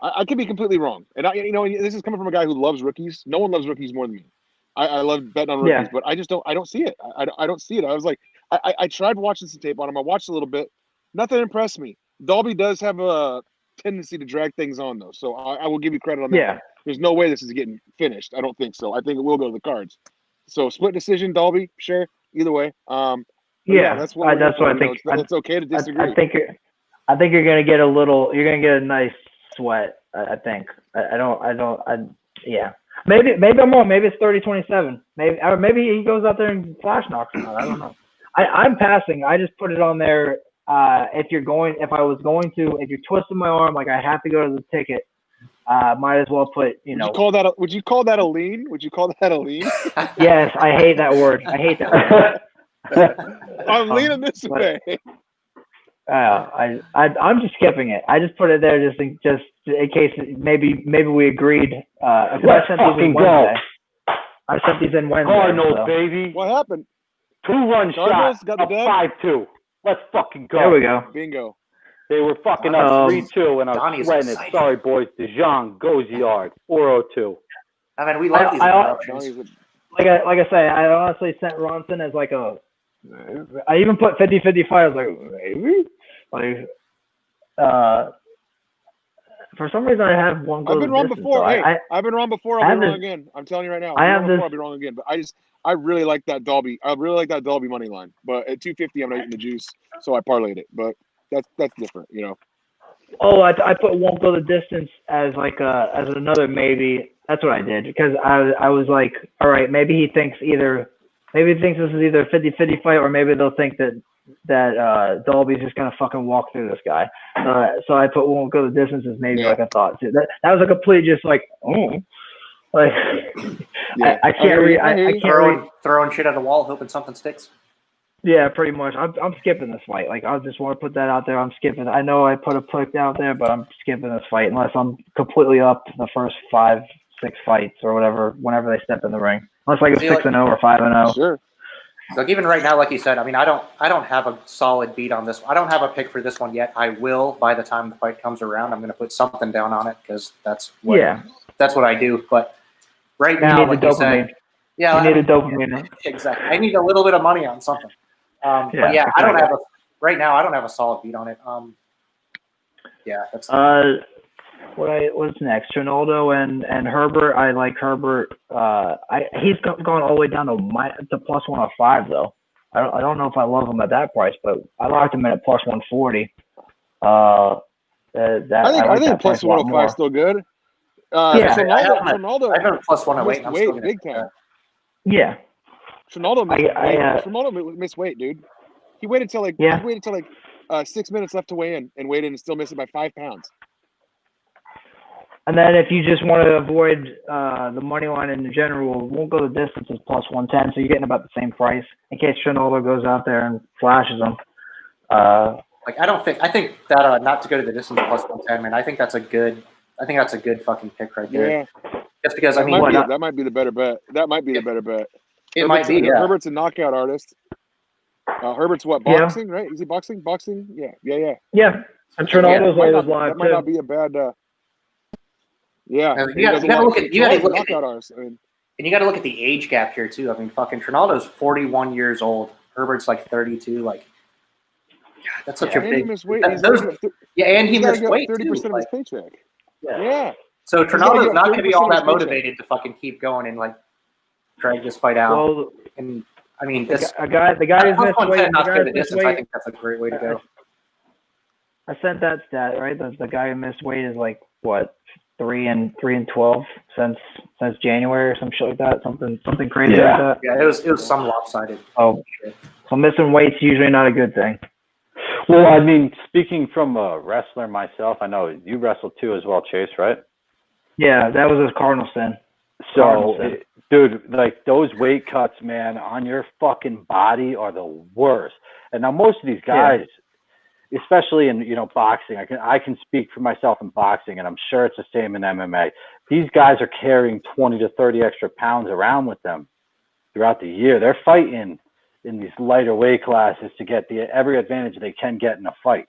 I could be completely wrong, and this is coming from a guy who loves rookies. No one loves rookies more than me. I love betting on rookies, but I just don't. I don't see it. I don't see it. I was like, I tried watching some tape on him. I watched a little bit. Nothing impressed me. Dalby does have a tendency to drag things on, though, so I will give you credit on that. Yeah. There's no way this is getting finished. I don't think so. I think it will go to the cards. So split decision, Dalby, sure. Either way. That's what I think. It's okay to disagree. I think you're gonna get a nice sweat. I think. Maybe I'm wrong. Maybe it's 30-27. Maybe he goes out there and flash knocks him out. I don't know. I'm passing. I just put it on there. If you're twisting my arm, like I have to go to the ticket, might as well put, Would you call that a lean? Would you call that a lean? Yes, I hate that word. I'm leaning this way. I'm just skipping it. I just put it there just in case maybe we agreed. I sent these in Wednesday. I sent these in Wednesday. Cardinals, baby. What happened? 2-1 Cardinals shot. got the Up dub? 5-2. Let's fucking go. There we go. Bingo. They were fucking up 3-2, and I was sweating it. Sorry, boys. DeJong goes yard. 4-0-2. I mean, we love these interruptions. Like I say, I honestly sent Ronson as like I even put 50-55. I was like, maybe? For some reason, I have one go I've been the wrong distance, before. so Hey, I've been wrong before. I'll be wrong again. I'm telling you right now. I'll be wrong again. But I really like that Dolby. I really like that Dolby money line. But at 250, I'm not eating the juice, so I parlayed it. But that's different, you know. Oh, I put won't go the distance as like as another maybe. That's what I did because I was like, all right, maybe he thinks this is either a 50-50 fight, or maybe they'll think that Dolby's just gonna fucking walk through this guy. So I put won't go the distance as maybe like I thought too. That was a complete just like like yeah. I can't read throwing shit at the wall, hoping something sticks. Yeah, pretty much. I'm skipping this fight. Like, I just want to put that out there. I'm skipping. I know I put a pick out there, but I'm skipping this fight unless I'm completely up the first 5-6 fights or whatever. Whenever they step in the ring, unless I go 6-0 or 5-0. Sure. Like even right now, like you said, I mean, I don't have a solid beat on this. I don't have a pick for this one yet. I will by the time the fight comes around. I'm going to put something down on it because that's what I do. But right now, you need the dopamine. Yeah, you need a dopamine. Exactly. I need a little bit of money on something. But yeah, I don't have right now. I don't have a solid beat on it. Yeah, that's. What's next? Ronaldo and Herbert. I like Herbert. He's gone all the way down to plus 105 though. I don't know if I love him at that price, but I liked him at plus 140. I think plus 105 is still good. Ronaldo. I have plus 108. Weight big time. Yeah. Ronaldo missed weight, dude. He waited till 6 minutes left to weigh in and waited and still missed it by 5 pounds. And then if you just want to avoid the money line in general, won't go the distance is plus 110, so you're getting about the same price in case Ronaldo goes out there and flashes them. I think that not to go to the distance plus 110, man. I think that's a good fucking pick right there. Yeah. Just because that might be the better bet. That might be the better bet. It might be. Yeah. Herbert's a knockout artist. Herbert's what, boxing, right? Is he boxing? Boxing? Yeah. Yeah. And Ronaldo's always live too. That might not be a bad. Yeah. You got to look at knockout artists. And you got to look at the age gap here too. I mean, fucking Ronaldo's 41 years old. Herbert's like 32. Like, God, that's such a big. He missed weight. And he missed weight 30% of his paycheck. Yeah. So Ronaldo's not going to be all that motivated to fucking keep going and like drag this fight out. Well, and I mean, the guy who's missed weight. I think that's a great way to go. I sent that stat right. The guy who missed weight is like what 3-12 since January or some shit like that. Something crazy like that. Yeah, it was some lopsided. Oh, so missing weight's usually not a good thing. Well, I mean, speaking from a wrestler myself, I know you wrestled too as well, Chase, right? Yeah, that was his cardinal sin. So, dude, like those weight cuts, man, on your fucking body are the worst. And now most of these guys, especially in boxing, I can speak for myself in boxing, and I'm sure it's the same in MMA. These guys are carrying 20 to 30 extra pounds around with them throughout the year. They're fighting in these lighter weight classes to get every advantage they can get in a fight.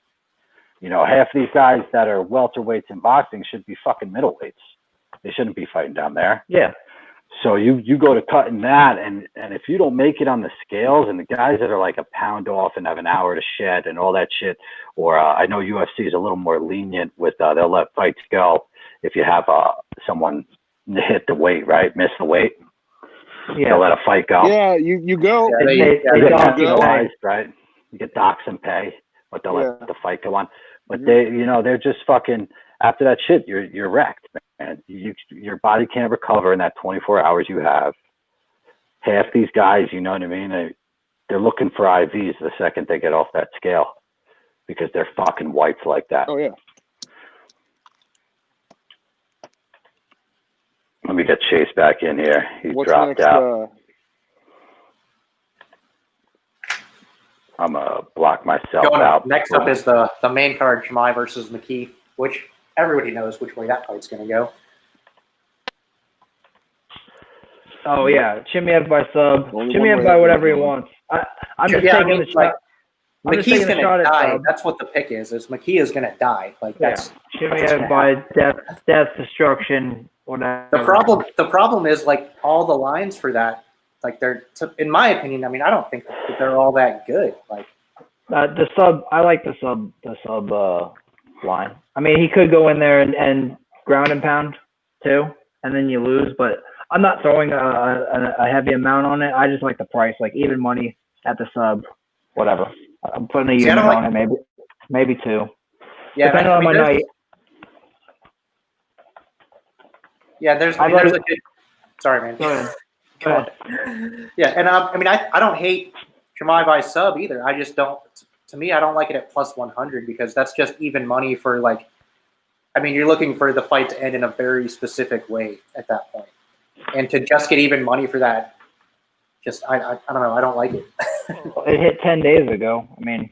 Half of these guys that are welterweights in boxing should be fucking middleweights. They shouldn't be fighting down there. Yeah. So you go to cutting that, and if you don't make it on the scales, and the guys that are like a pound off and have an hour to shed and all that shit, or I know UFC is a little more lenient with they'll let fights go if you have someone hit the weight, right? Miss the weight. Yeah. They'll let a fight go. Yeah, you go. They get penalized, right? You get docs and pay, but they'll let the fight go on. But they're just fucking. After that shit, you're wrecked, man. Your body can't recover in that 24 hours you have. Half these guys, you know what I mean? They're looking for IVs the second they get off that scale because they're fucking wiped like that. Oh, yeah. Let me get Chase back in here. He dropped out. I'm going to block myself out. Next up is the main card, Chimaev versus McKee, which everybody knows which way that fight's going to go. Oh, yeah. Chimaev by sub. Chimaev by whatever he wants. I'm just taking the shot. McKee's going to die. That's what the pick is McKee is going to die. Like that's Chimaev by death, destruction, whatever. The problem is like all the lines for that, like they're, in my opinion, I mean, I don't think that they're all that good. Like the sub, I like the sub line. I mean, he could go in there and ground and pound too, and then you lose. But I'm not throwing a heavy amount on it. I just like the price, like even money at the sub, whatever. I'm putting a unit on it, maybe two. Yeah, depending on my night. Yeah, there's a good. Sorry, man. Go ahead. Yeah, and I don't hate Shimai by sub either. I just don't. To me, I don't like it at plus 100 because that's just even money for like. I mean, you're looking for the fight to end in a very specific way at that point, and to just get even money for that, just I don't know. I don't like it. It hit 10 days ago. I mean,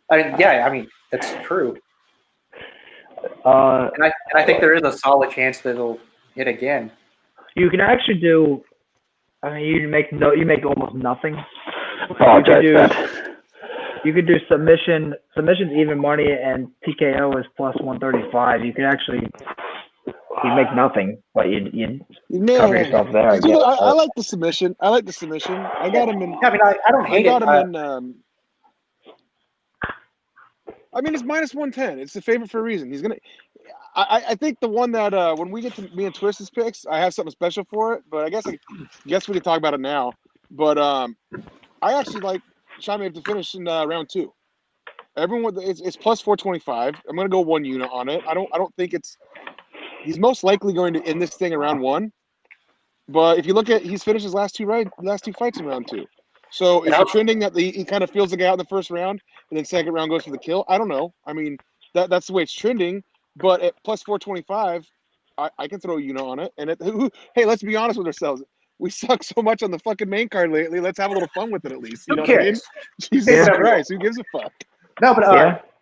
that's true. And I think there is a solid chance that it'll hit again. You can actually do. I mean, you make almost nothing. You could do submission's even money, and TKO is plus 135. You could actually make nothing, but you cover yourself there. I like the submission. I got him in. Yeah, I mean, I don't hate it. I got him in. I mean, it's minus 110. It's the favorite for a reason. He's gonna. I think the one that when we get to me and Twist's picks, I have something special for it. But I guess we can talk about it now. But I actually like Shimai to finish in round 2. Everyone, it's plus 425. I'm gonna go 1 unit on it. I don't think he's most likely going to end this thing in round 1. But if you look at, he's finished his last two fights in round 2. So is it trending that he kind of feels the guy out in the first round and then second round goes for the kill? I don't know. I mean, that's the way it's trending. But at plus 425, I can throw a unit on it. And hey, let's be honest with ourselves. We suck so much on the fucking main card lately. Let's have a little fun with it at least. You know what I mean? Jesus Christ, who gives a fuck? No, but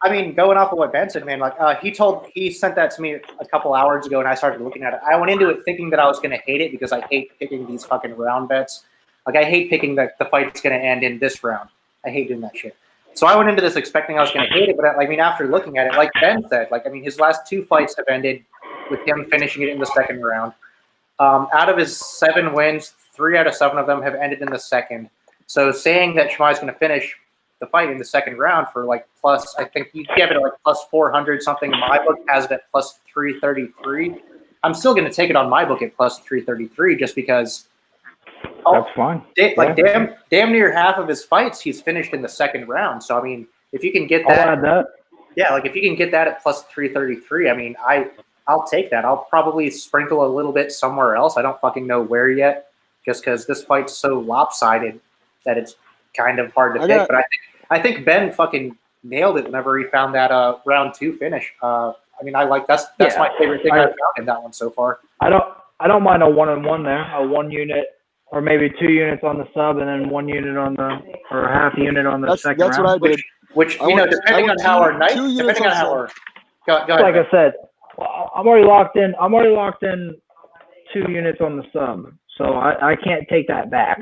I mean, going off of what Ben said, man, like he sent that to me a couple hours ago, and I started looking at it. I went into it thinking that I was going to hate it because I hate picking these fucking round bets. Like I hate picking that the fight's going to end in this round. I hate doing that shit. So I went into this expecting I was going to hate it, but I mean, after looking at it, like Ben said, his last 2 fights have ended with him finishing it in the second round. Out of his 7 wins, 3 out of 7 of them have ended in the second. So saying that Shimai's going to finish the fight in the second round for plus, I think you give it plus 400 something. My book has it at plus 333. I'm still going to take it on my book at plus 333 just because. That's fine. Damn near half of his fights he's finished in the second round. So I mean, if you can get that, I'll add that. Yeah, if you can get that at plus 333, I mean, I'll take that. I'll probably sprinkle a little bit somewhere else. I don't fucking know where yet, just because this fight's so lopsided that it's kind of hard to pick. But I think Ben fucking nailed it whenever he found that round 2 finish. I mean, that's my favorite thing I've found in that one so far. I don't mind a 1-on-1 there, a 1 unit. Or maybe 2 units on the sub and then 1 unit or a half unit on the second round. That's what I did. Which depending on how our night, depending on how our. Go ahead. Like I said, I'm already locked in. 2 units on the sub, so I can't take that back.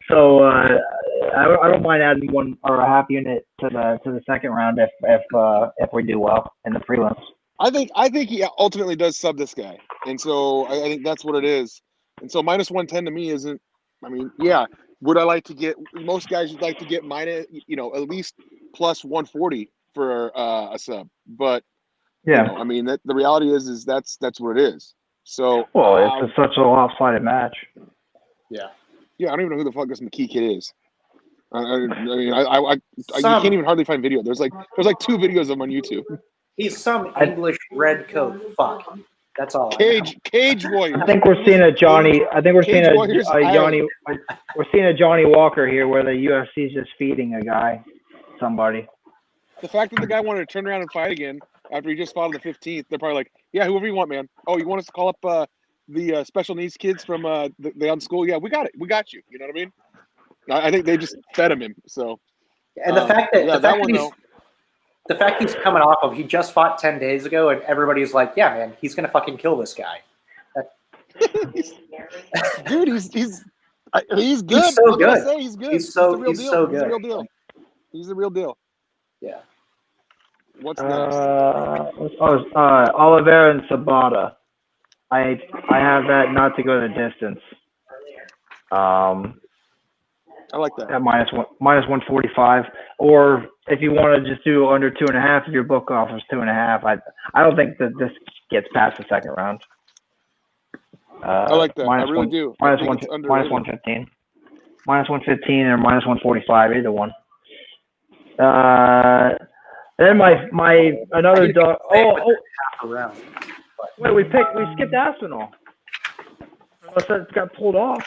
so I don't mind adding 1 or a half unit to the second round if we do well in the prelims. I think he ultimately does sub this guy, and so I think that's what it is. And so minus 110 to me isn't. I mean, yeah. Would I like to get? Most guys would like to get minus, at least plus 140 for a sub. But yeah, I mean, the reality is that's what it is. So it's such a lopsided match. Yeah. Yeah, I don't even know who the fuck this McKee kid is. I mean, you can't even hardly find video. There's 2 videos of him on YouTube. He's some English red coat fuck. That's all. Cage Warriors. I think we're seeing a Johnny. We're seeing a Johnny Walker here, where the UFC is just feeding a guy, somebody. The fact that the guy wanted to turn around and fight again after he just fought on the 15th, they're probably like, "Yeah, whoever you want, man. Oh, you want us to call up the special needs kids from the on school? Yeah, we got it. We got you. You know what I mean? I think they just fed him. So, and the fact the fact he's coming off of, he just fought 10 days ago, and everybody's like, yeah, man, he's going to fucking kill this guy. Dude, he's good. He's so good. He's good. He's so good. He's the real deal. He's the real deal. Yeah. What's next? Oliveira and Sabata. I have that not to go the distance. I I like that. At minus 145. Or if you want to just do under 2.5, if your book offers 2.5, I don't think that this gets past the second round. I like that. I really do. Minus 115. Minus 115 or minus 145, either one. Then my another dog. Half a round. Wait, we skipped Aspinall. Unless that got pulled off.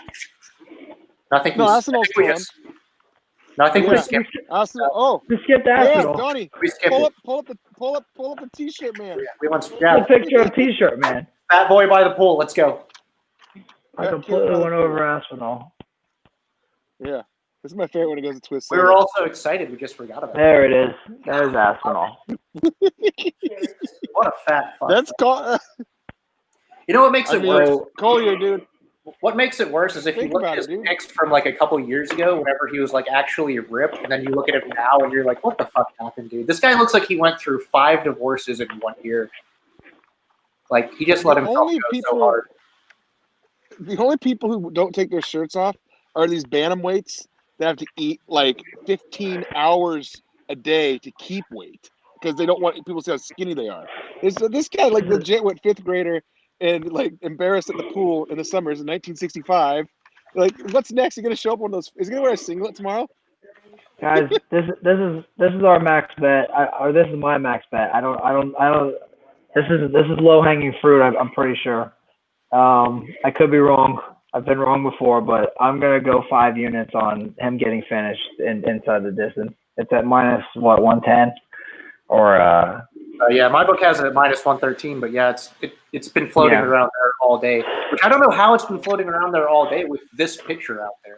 I think No, Aspinall's we still just. No, I think we Yeah. skipped. We skipped yeah, Aspinall. Donnie, We skipped pull it. up the T-shirt, man. We went. The Yeah. picture of T-shirt, man. Fat boy by the pool. Let's go. I completely went over Aspinall. Yeah, this is my favorite when it goes to twist. We were all so excited, we just forgot about it. There it is. There's Aspinall. What a fat fuck. That's called. You know what makes it worse? Collier, dude. What makes it worse is if you Think look about at his it, dude. pics from like a couple years ago, whenever he was like actually ripped, and then you look at him now and you're like, what the fuck happened, dude? This guy looks like he went through 5 divorces in 1 year. Like, he just let himself go so hard. The only people who don't take their shirts off are these bantamweights that have to eat like 15 hours a day to keep weight because they don't want people to see how skinny they are. This guy like legit went 5th grader and like embarrassed at the pool in the summers in 1965. Like, what's next? He's gonna show up one of those. Is he gonna wear a singlet tomorrow? Guys, this is our max bet, or this is my max bet. I don't. This is low hanging fruit. I'm pretty sure. I could be wrong. I've been wrong before, but I'm gonna go 5 units on him getting finished inside the distance. It's at minus 110, or Yeah, my book has it at minus 113, but yeah, it's been floating around there all day. Which I don't know how it's been floating around there all day with this picture out there.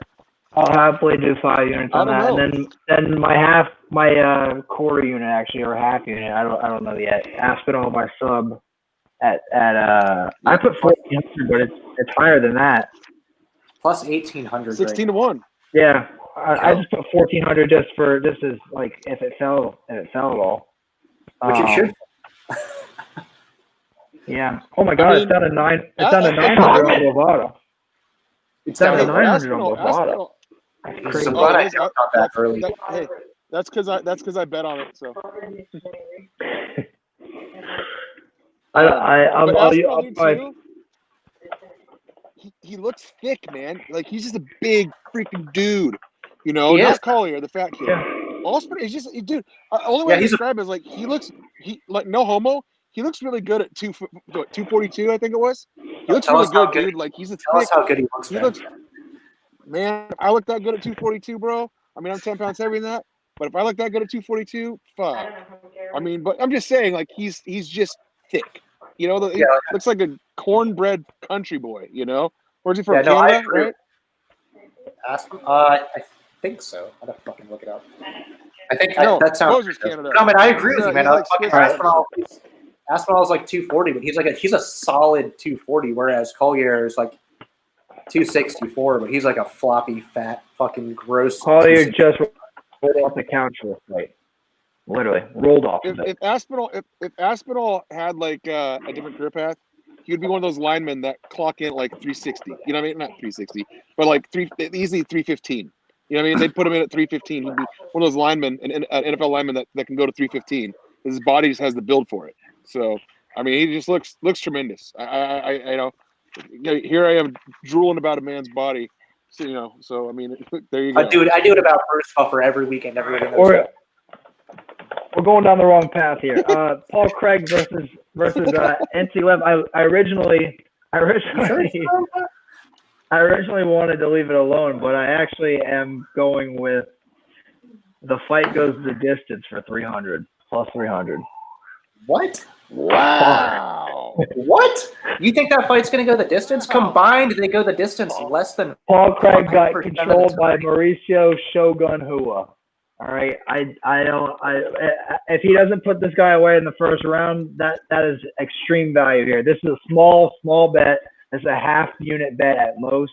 I'll happily do 5 units on that, and then my quarter unit actually, or half unit. I don't know yet. Aspinall my sub at I put 1,400, but it's higher than that. Plus 1,800. 16 to 1. Yeah, I just put 1,400 just as like if it fell at all. Which it should. Yeah. Oh my God, it's down to 9. It's down to 900 on Bovada. It's down to 900 on Bovada. Crazy. I'm glad I jumped on that early. Hey, that's because I bet on it. So. He looks thick, man. Like, he's just a big freaking dude. You know, not Collier, the fat kid. Yeah. Osprey is just, dude. Only way I describe it is like he like no homo. He looks really good at 242. I think it was. He looks really good, dude. Like he's a. Tell us how good he looks. Man, I look that good at 242, bro. I mean, I'm 10 pounds heavier than that. But if I look that good at 242, fuck. I mean, but I'm just saying, like he's just thick. You know, he looks like a cornbread country boy. You know, where's he from? Canada, right? I think so. I'd have to fucking look it up. I think that sounds. Canada. No, man, I agree with you, man. Aspinall is like 240, but he's a solid 240, whereas Collier is like 264, but he's like a floppy, fat, fucking gross. Collier just rolled off the couch for a fight. Literally rolled off. If Aspinall had like a different career path, he would be one of those linemen that clock in like 360. You know what I mean? Not 360, but like easily 315. You know what I mean? They'd put him in at 315. He'd be one of those linemen, an NFL lineman that can go to 315. His body just has the build for it. So, I mean, he just looks tremendous. I know. Here I am drooling about a man's body. So, you know. So I mean, there you go. I do it about Bruce Buffer every weekend. We're going down the wrong path here. Paul Craig versus NC Lev. I originally wanted to leave it alone, but I actually am going with the fight goes the distance for 300 plus 300. What? Wow. What? You think that fight's going to go the distance? Combined, they go the distance less than. Paul Craig got controlled by Mauricio Shogun Hua. All right, if he doesn't put this guy away in the first round, that is extreme value here. This is a small bet. It's a half unit bet at most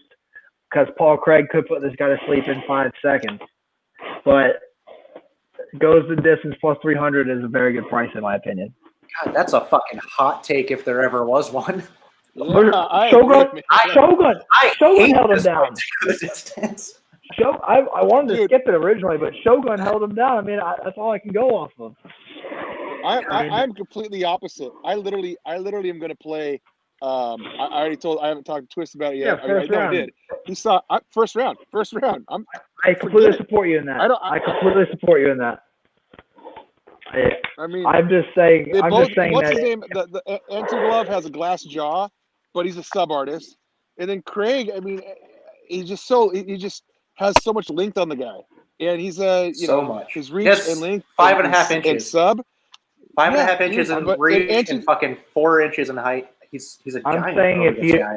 because Paul Craig could put this guy to sleep in 5 seconds. But goes the distance plus 300 is a very good price in my opinion. God, that's a fucking hot take if there ever was one. Yeah, Shogun held him down. I wanted to Dude. skip it originally, but Shogun held him down. I mean, that's all I can go off of. I'm completely opposite. I literally am going to play. I haven't talked to Twist about it yet. Yeah, first round. I did. He saw first round. I completely support you in that. I completely support you in that. I mean, I'm just saying. what's that his name? The Anti-Glove has a glass jaw, but he's a sub artist. And then Craig, I mean, he just has so much length on the guy, and he's much. His reach Yes, and length, 5.5 inches, and sub, 5.5 inches in but reach and fucking 4 inches in height. He's a giant.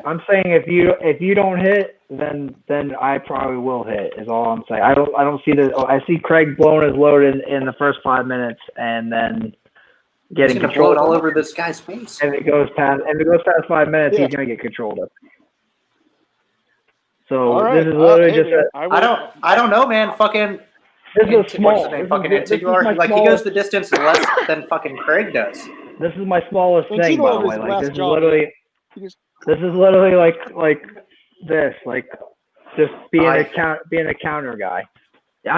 I'm saying if you don't hit, then I probably will hit. Is all I'm saying. I don't see the. I see Craig blowing his load in the first 5 minutes, and then getting he's gonna controlled blow it all over this guy's face. If it goes past 5 minutes, he's gonna get controlled of. So right. this is literally I don't know, man. Fucking. This is small. Fucking Antiglar, like he goes the distance less than fucking Craig does. This is my smallest thing, by the way. Like this is literally like this, like just being a counter guy.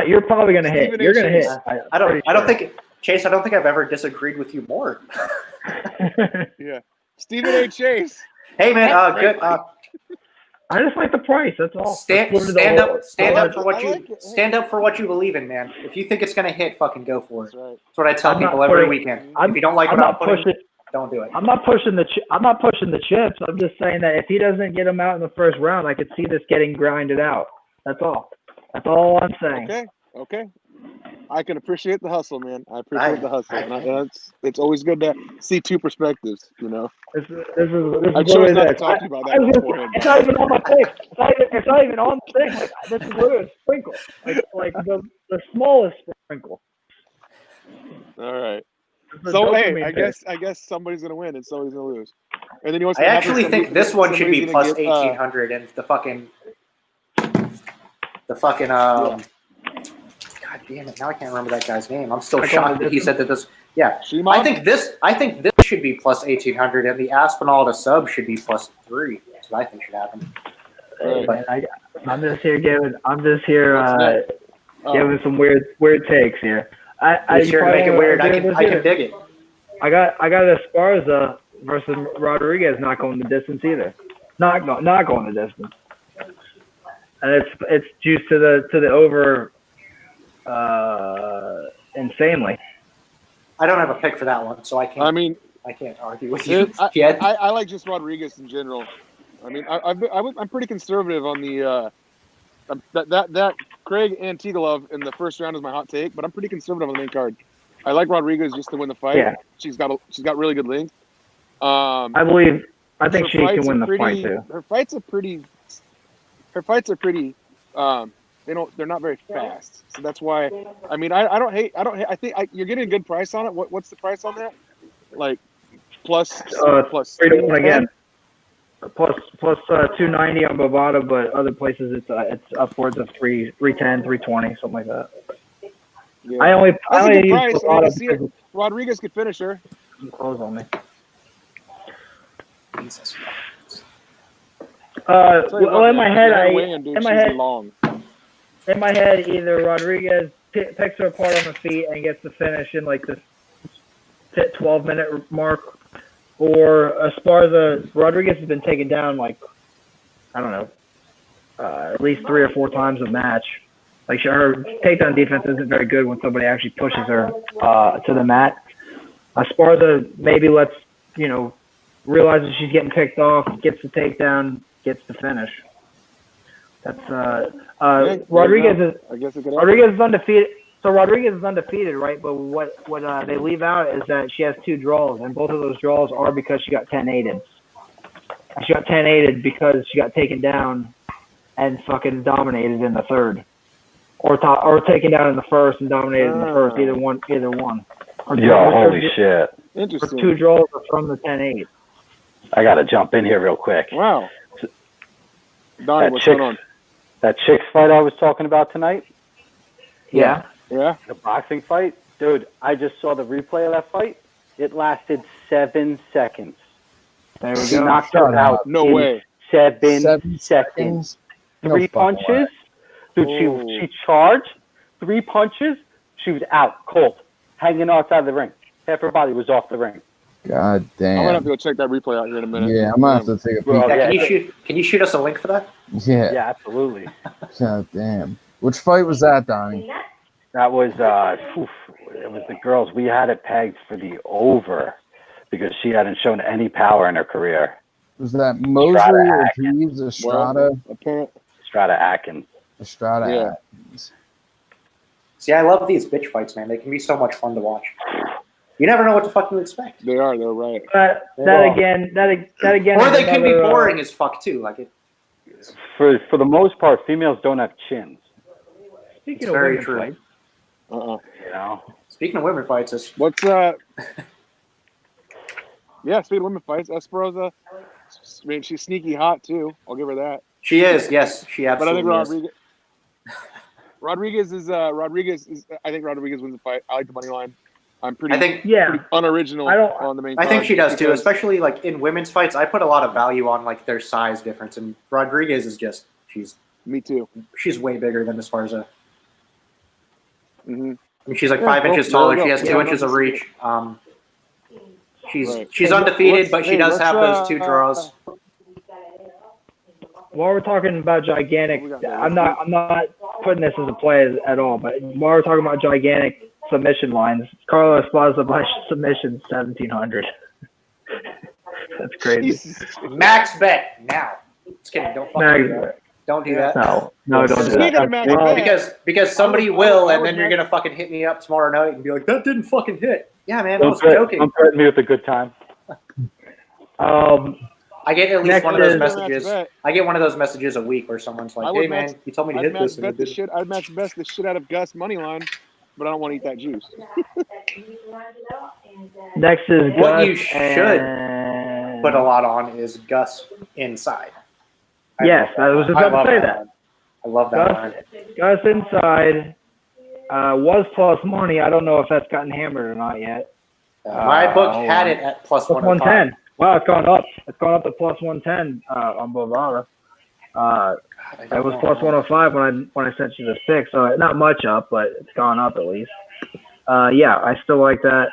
You're probably gonna hit. You're gonna hit. I don't think Chase. I don't think I've ever disagreed with you more. Yeah, Stephen A. Chase. Hey man, good. I just like the price. That's all. Stand up for what you believe in, man. If you think it's gonna hit, fucking go for it. That's what I tell people every weekend. If you don't like what I'm putting, don't do it. I'm not pushing the chips. I'm just saying that if he doesn't get him out in the first round, I could see this getting grinded out. That's all. That's all I'm saying. Okay. I can appreciate the hustle, man. I appreciate the hustle. And it's always good to see two perspectives, you know. This is I chose not to talk to you about that beforehand. It's not even on my thing. It's not even on the thing. Like, this is literally a sprinkle. Like the smallest sprinkle. All right. So hey, I guess somebody's gonna win and somebody's gonna lose. And then you want I actually think this one should be plus 1,800, and the fucking God damn it! Now I can't remember that guy's name. I'm still shocked that he said that this. Yeah, I think this should be plus 1,800, and the Aspinall to sub should be plus 3. That's what I think should happen. But I'm just here giving some weird takes here. I sure make it weird. I can dig it. I got Esparza versus Rodriguez not going the distance either. Not going the distance. And it's juiced to the over insanely. I don't have a pick for that one, so I can't. I can't argue with you. I like just Rodriguez in general. I mean, I'm pretty conservative on the that Craig Antigulov in the first round is my hot take, but I'm pretty conservative on the main card. I like Rodriguez just to win the fight. Yeah. She's got really good length. I think she can win the fight too. Her fights are pretty. They're not very fast, so that's why. I mean, I don't hate. I think you're getting a good price on it. What's the price on that? Like plus 3-1 again. Plus 290 on Bovada, but other places it's upwards of 310, 320, something like that. Yeah. I only use Bovada. Rodriguez could finish her. Close on me. Jesus. In my head, either Rodriguez picks her apart on the feet and gets the finish in like this 12-minute mark, or Esparza. Rodriguez has been taken down like, I don't know, at least 3 or 4 times a match. Like her takedown defense isn't very good when somebody actually pushes her to the mat. Esparza maybe realizes she's getting picked off, gets the takedown, gets the finish. That's Rodriguez is undefeated. So Rodriguez is undefeated, right? But what they leave out is that she has 2 draws, and both of those draws are because she got 10-8'd. She got 10-8'd because she got taken down and fucking dominated in the third, or taken down in the first and dominated in the first. Either one. Holy shit! Interesting. 2 draws are from the 10-8. I gotta jump in here real quick. Wow. Donnie, what's going on? That Chicks fight I was talking about tonight? Yeah. Yeah. The boxing fight? Dude, I just saw the replay of that fight. It lasted 7 seconds. There we He go. knocked her out. No way. 7 seconds. 3 punches. Dude, she charged 3 punches. She was out cold, hanging outside the ring. Half her body was off the ring. God damn. I'm gonna have to go check that replay out here in a minute. Yeah, I'm gonna have to take a peek. Yeah, can you shoot us a link for that? Yeah. Yeah, absolutely. God damn. Which fight was that, Donnie? That was it was the girls. We had it pegged for the over because she hadn't shown any power in her career. Was that Mosley, Ortiz, Estrada? Estrada Atkins. Estrada Atkins. See, I love these bitch fights, man. They can be so much fun to watch. You never know what to fucking expect. They're right. That again. Or they can be boring as fuck too. Like it. For the most part, females don't have chins. Speaking It's of very women true. fights, You know. Speaking of women fights, it's What's Yeah, speaking of women fights, Esperoza. I mean, she's sneaky hot too. I'll give her that. she is. Yes, she But I think absolutely is. Rodriguez is. I think Rodriguez wins the fight. I like the money line. I'm pretty. I think pretty unoriginal on the main. I think card she does too, because- especially like in women's fights. I put a lot of value on like their size difference, and Rodriguez is just Me too. she's way bigger than as far as a. Mm-hmm. I mean, she's like Yeah, 5 inches taller. She has 2 yeah, inches of reach. She's Right. she's Hey, undefeated, but she hey, does let's, have those 2 draws. while we're talking about gigantic, I'm not putting this as a play at all. But while we're talking about gigantic submission lines, Carlos Plaza by submission 1,700. That's crazy. Jesus. Max bet now. Just kidding. Don't fucking do that. Don't do that. No, don't do Speaking of that. max bet, Because somebody I would- will, I and would then you're max- gonna fucking hit me up tomorrow night and be like, "That didn't fucking hit." Yeah, man, I Don't was joking. threaten me with a good time. I get at least Next one of those is- messages. Max bet. I get one of those messages a week where someone's I like, would "Hey, man, max- you told me to I'd hit max this." and bet it the didn't." shit. I'd max bet the shit out of Gus money line, but I don't want to eat that juice. Next is What Gus you should and- Put a lot on is Gus inside. Yes, I was just I about love to say that that. line. I love that line. Gus inside was plus money. I don't know if that's gotten hammered or not yet. My book hold had on. it at plus Plus 105. 110. Wow, it's gone up. It's gone up to plus 110 on Bovada. It was plus 105 when I sent you the pick, so not much up, but it's gone up at least. Yeah, I still like that.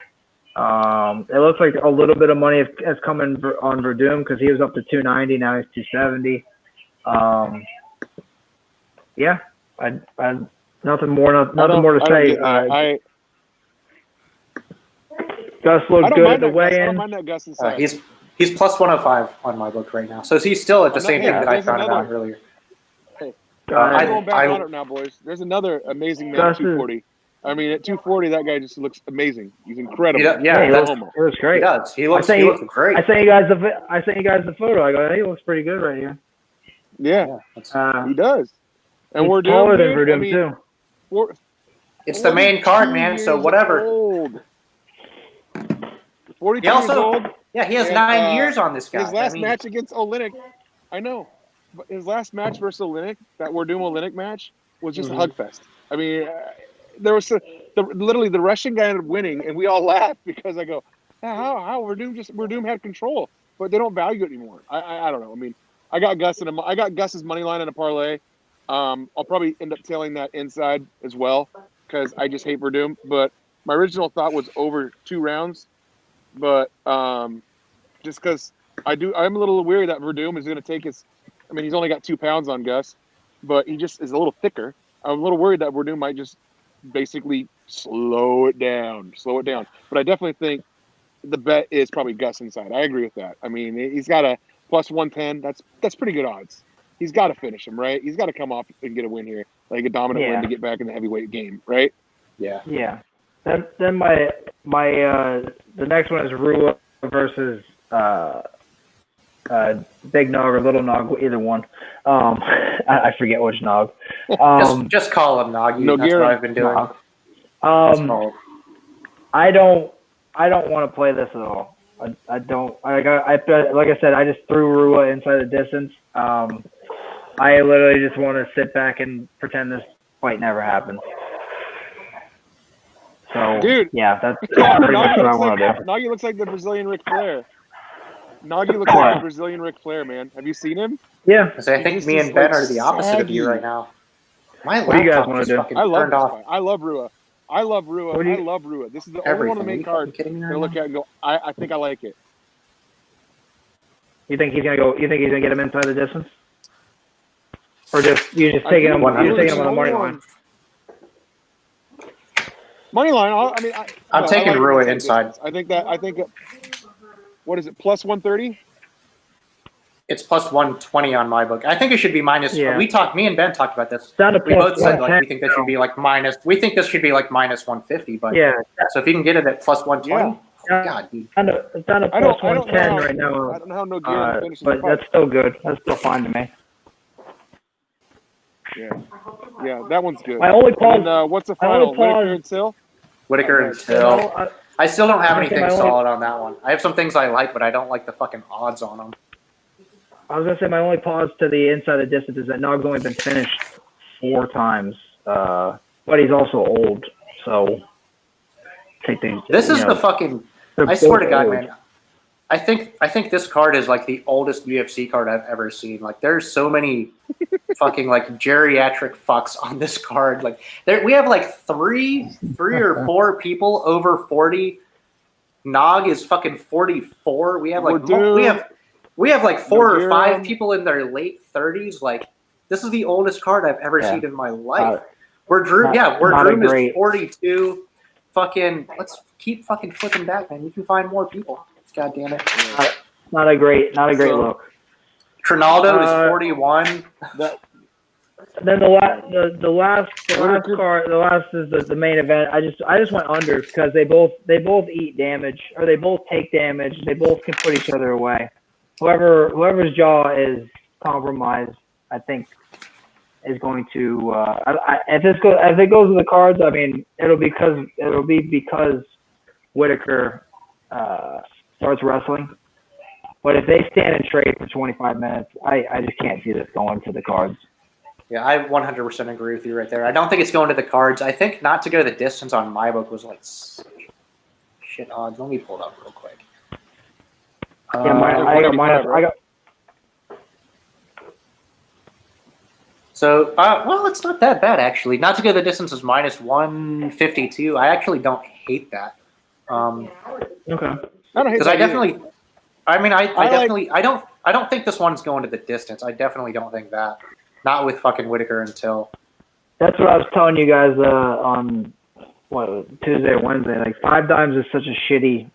It looks like a little bit of money has come in on Verdum because he was up to 290, now he's 270. Yeah, I nothing more to say. Gus looked good at the I don't weigh-in. mind that Gus inside. He's plus 105 on my book right now. So he's still at the same thing that I found out earlier. I'm I- going back I- on it now, boys. There's another amazing man Gus at 240. I mean, at 240, that guy just looks amazing. He's incredible. Yeah, he that's- looks, it was great. He does. He looks great. I sent you guys the photo. I go, hey, he looks pretty good right here. Yeah, that's- he does. And he's we're taller doing than Verdum too. It's the main card, man. So whatever. 42 He also- years old. Yeah, he has and, 9 years on this guy. His last I mean, match against Olynyk, I know, but his last match versus Olynyk, that Werdum Olynyk match, was just a hug fest. I mean, there was literally the Russian guy ended up winning, and we all laughed because I go, how Werdum had control, but they don't value it anymore. I don't know. I mean, I got Gus's money line in a parlay. I'll probably end up tailing that inside as well because I just hate Werdum. But my original thought was over 2 rounds. But just because I'm a little weary that Werdum is going to take his. I mean, he's only got 2 pounds on Gus, but he just is a little thicker. I'm a little worried that Werdum might just basically slow it down. But I definitely think the bet is probably Gus inside. I agree with that. I mean, he's got a plus 110. That's pretty good odds. He's got to finish him, right? He's got to come off and get a win here, like a dominant win to get back in the heavyweight game, right? Yeah. Yeah. Then my the next one is Rua versus Big Nog or Little Nog, either one. I forget which Nog. Just call him Nagi. No, That's what I've been doing. I don't want to play this at all. I don't. Like I said, I just threw Rua inside the distance. I literally just want to sit back and pretend this fight never happened. So, Dude, yeah, that's pretty much what I want to do. Nagi looks like the Brazilian Ric Flair. Nagi looks like the Brazilian Ric Flair, man. Have you seen him? Yeah. So I think me and Ben are the opposite of you right now. My What do you guys laptop wanna just do? fucking I love turned this off fight. I love Rua. I love Rua. What do you- I love Rua. This is the only one of the everything. Are main you cards fucking kidding me I'm right gonna look now? at and go, I think I like it. You think he's gonna go? You think he's gonna get him inside the distance, or you just I taking think him? You're just taking him on the Rua's money the line. Money line. I'm taking like him Rua inside inside. distance. I think. What is it? Plus 130. It's plus 120 on my book. I think it should be minus. Yeah. Me and Ben talked about this. Down to We plus both said like 110. we think this should be like minus. We think this should be like minus 150. But Yeah, so if you can get it at plus 120, Yeah. God, dude. it's down to I don't- plus I don't know 110 how- right now. I don't know how Nogueira finishes the But fight. that's still good. That's still fine to me. Yeah, that one's good. My only And pause. then, what's the my only final? Whitaker pause- and Sill? Whitaker and Okay. Till. I still don't have I think anything my only- solid on that one. I have some things I like, but I don't like the fucking odds on them. I was gonna say my only pause to the inside the distance is that Nog's only been finished 4 times, but he's also old, so take things. This is you know, the fucking. they're I swear to both God, old. man. I think this card is like the oldest UFC card I've ever seen. Like, there's so many fucking like geriatric fucks on this card. Like, we have like three or four people over 40. Nog is fucking 44. We have like we have like 4 or 5 people in their late 30s. Like, this is the oldest card I've ever seen in my life. Drew is 42. Fucking, let's keep fucking flipping back, man. You can find more people. God damn it. Not a great look. Trinaldo is 41. Then the last card, the last is the main event. I just went under because they both eat damage, or they both take damage. They both can put each other away. Whoever's jaw is compromised, I think, is going to. If it goes to the cards, I mean, it'll be because Whitaker starts wrestling. But if they stand and trade for 25 minutes, I just can't see this going to the cards. Yeah, I 100% agree with you right there. I don't think it's going to the cards. I think not to go the distance on my book was like shit odds. Let me pull it up real quick. I got. So, well, it's not that bad actually. Not to go the distance is minus 152. I actually don't hate that. Okay. Because I definitely, I don't think this one's going to the distance. I definitely don't think that. Not with fucking Whitaker and Till. That's what I was telling you guys on Tuesday or Wednesday. Like 5 Dimes is such a shitty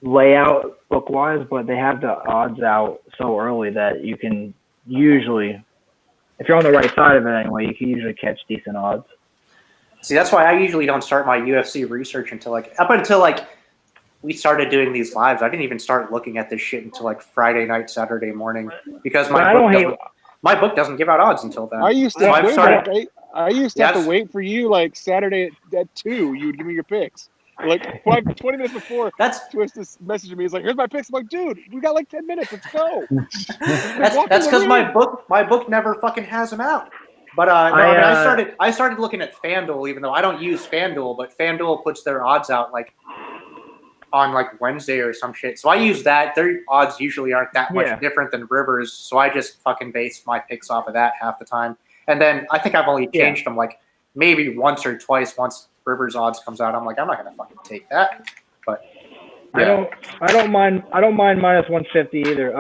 layout book wise, but they have the odds out so early that you can usually, if you're on the right side of it anyway, you can usually catch decent odds. See, that's why I usually don't start my UFC research until up until we started doing these lives. I didn't even start looking at this shit until Friday night, Saturday morning, because my book doesn't give out odds until then. I used to have to wait for you Saturday at 2. You would give me your picks. 20 minutes before. Twist this message to me. He's like, "Here's my picks." I'm like, "Dude, we got 10 minutes. Let's go." That's because my book never fucking has them out. But I started looking at FanDuel, even though I don't use FanDuel, but FanDuel puts their odds out on Wednesday or some shit. So I use that. Their odds usually aren't that much different than Rivers, so I just fucking base my picks off of that half the time. And then I think I've only changed them maybe once or twice. Once Rivers odds comes out, I'm like, I'm not gonna fucking take that. But yeah. I don't mind minus 150 either.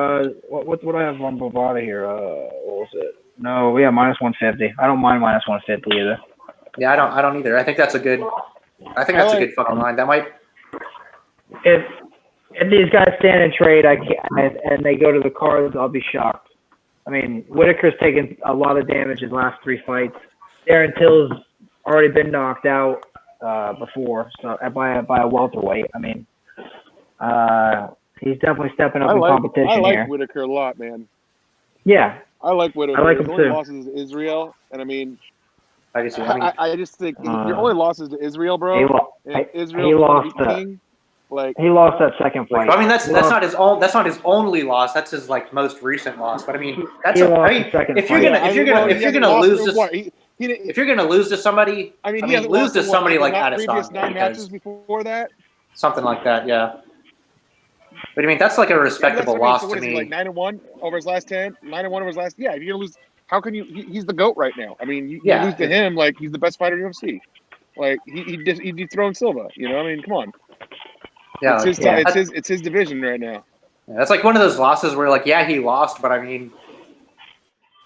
What do I have on Bovada here? What was it? No, yeah, minus 150. I don't mind minus 150 either. Yeah, I don't either. I think that's a good a good fucking line. That might. If these guys stand and trade, and they go to the cards, I'll be shocked. I mean, Whitaker's taken a lot of damage his last 3 fights. Darren Till's already been knocked out before, so by a welterweight. I mean, he's definitely stepping up in competition here. I like Whitaker a lot, man. Yeah, I like Whitaker. I like him his only too. losses is Israel, and I mean, I just think your only losses to Israel, bro. He lost that second fight. I mean, that's not his own. That's not his only loss. That's his most recent loss. But I mean, if you're gonna lose to somebody, lose to somebody like Adesanya. 9 matches before that. Something like that, yeah. But I mean, that's a respectable loss to me. 9-1 over his last 10. 9-1 over his last. Yeah, if you're gonna lose, how can you? He's the GOAT right now. I mean, you Yeah. lose to him, like he's the best fighter in UFC. Like he dethroned Silva. You know, I mean, come on. Yeah, It's his division right now. Yeah, that's like one of those losses where, like, yeah, he lost, but I mean,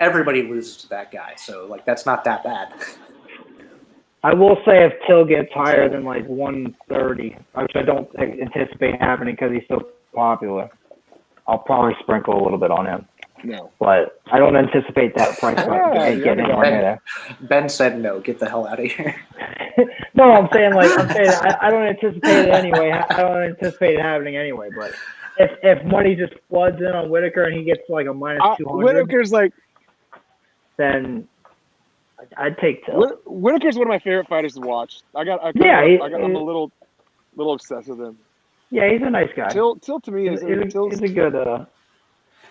everybody loses to that guy, so like that's not that bad. I will say if Till gets higher than like 130, which I don't anticipate happening because he's so popular, I'll probably sprinkle a little bit on him. No, but I don't anticipate that price getting anywhere near there. Ben said no. Get the hell out of here. No, I'm saying I don't anticipate it anyway. I don't anticipate it happening anyway. But if money just floods in on Whitaker and he gets like a minus 200, Whitaker's like, then I'd take Till. Whitaker's one of my favorite fighters to watch. I'm a little obsessed with him. Yeah, he's a nice guy. Till to me is he's a good.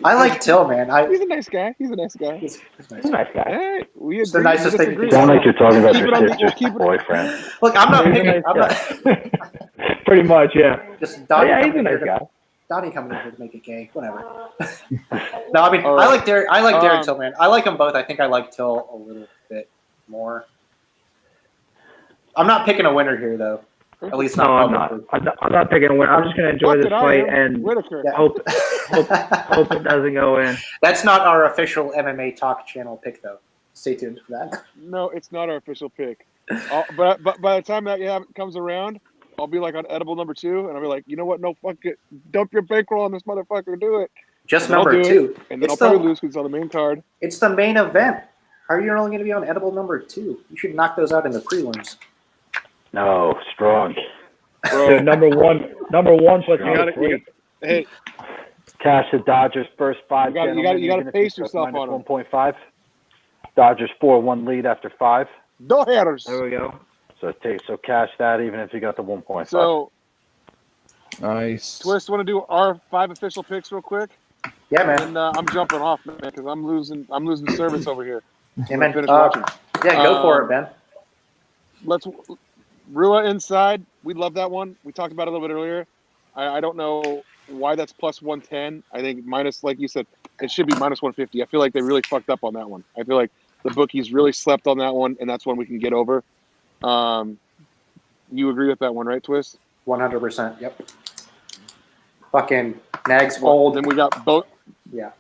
I like Till, man. He's a nice guy. He's a nice guy. He's a nice guy. Hey, it's the nicest thing. You sound like you're talking about your sister's boyfriend. Look, I'm not picking. Pretty much, yeah. Just Donnie. Yeah, he's a nice guy. Donnie coming in here to make it gay. Whatever. No, I mean, I like Darren Till, man. I like them both. I think I like Till a little bit more. I'm not picking a winner here, though. At least not. No, I'm not picking a winner. I'm just going to enjoy this fight and hope it doesn't go in. That's not our official MMA Talk channel pick, though. Stay tuned for that. No, it's not our official pick. But by the time that comes around, I'll be like on edible number 2, and I'll be like, you know what? No, fuck it. Dump your bankroll on this motherfucker. Do it. Just number 2. And then I'll probably lose because it's on the main card. It's the main event. How are you only going to be on edible number 2? You should knock those out in the prelims. No, strong. Bro, number one puts hey, Cash the Dodgers first 5. You got to pace yourself on them. 1.5. Dodgers 4-1 lead after 5. No hitters. There we go. So cash that even if you got the 1.5. So nice. Twist, want to do our 5 official picks real quick? Yeah, man. And I'm jumping off, man, because I'm losing service over here. Yeah, man. Yeah, go for it, Ben. Let's Rua inside. We love that one. We talked about it a little bit earlier. I don't know why that's plus 110. I think minus, like you said, it should be minus 150. I feel like they really fucked up on that one. I feel like the bookies really slept on that one, and that's one we can get over. You agree with that one, right, Twist? 100%. Yep. Fucking Nags old. Then we got both. Yeah.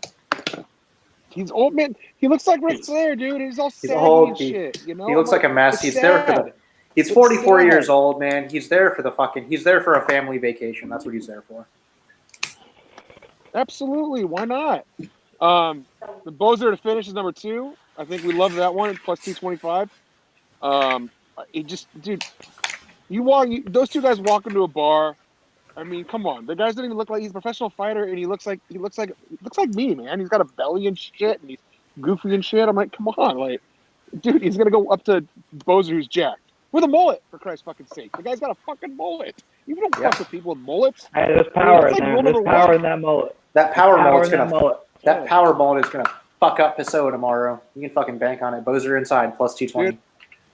He's old, man. He looks like Ric Flair, dude. He's all saggy and shit. You know, he looks like a mess. He's there for the. He's 44 years old, man. He's there for he's there for a family vacation. That's what he's there for. Absolutely. Why not? The Bozer to finish is number 2. I think we love that one. Plus 225. It just, dude, those two guys walk into a bar. I mean, come on. The guy doesn't even look like he's a professional fighter, and he looks like me, man. He's got a belly and shit, and he's goofy and shit. I'm like, come on, like, dude, he's gonna go up to Bozer who's jacked with a mullet, for Christ's fucking sake. The guy's got a fucking mullet. You don't fuck with people with mullets. Hey, there's power in there. There's power in that mullet. That power mullet's that power mullet is gonna fuck up Pessoa tomorrow. You can fucking bank on it. Bozer inside plus 220. Dude,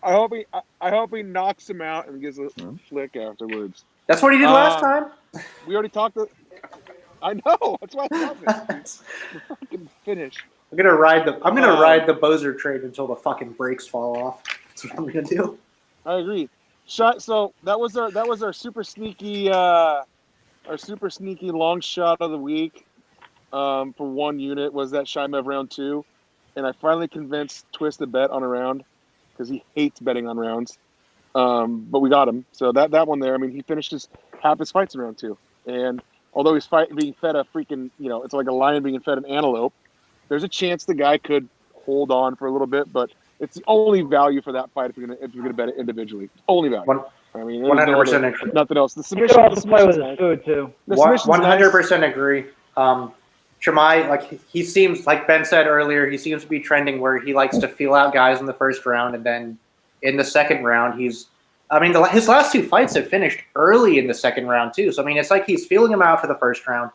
I hope he knocks him out and gives a flick afterwards. That's what he did last time. We already talked. I know. That's why I love this. Fucking finish. I'm gonna ride the Bozer trade until the fucking brakes fall off. That's what I'm gonna do. I agree. So that was our super sneaky long shot of the week. For one unit was that Shimev round 2, and I finally convinced Twist to bet on a round because he hates betting on rounds. But we got him. So that one there. I mean, he finished half his fights in round 2, and although he's being fed a freaking, it's like a lion being fed an antelope. There's a chance the guy could hold on for a little bit, but it's the only value for that fight if you're gonna bet it individually. Only value. I mean, 100% agree. Nothing else. The submission. You can also play with his food too. 100% agree. Shamai, like he seems, like Ben said earlier, he seems to be trending where he likes to feel out guys in the first round, and then in the second round, his last 2 fights have finished early in the second round too. So I mean, it's like he's feeling them out for the first round,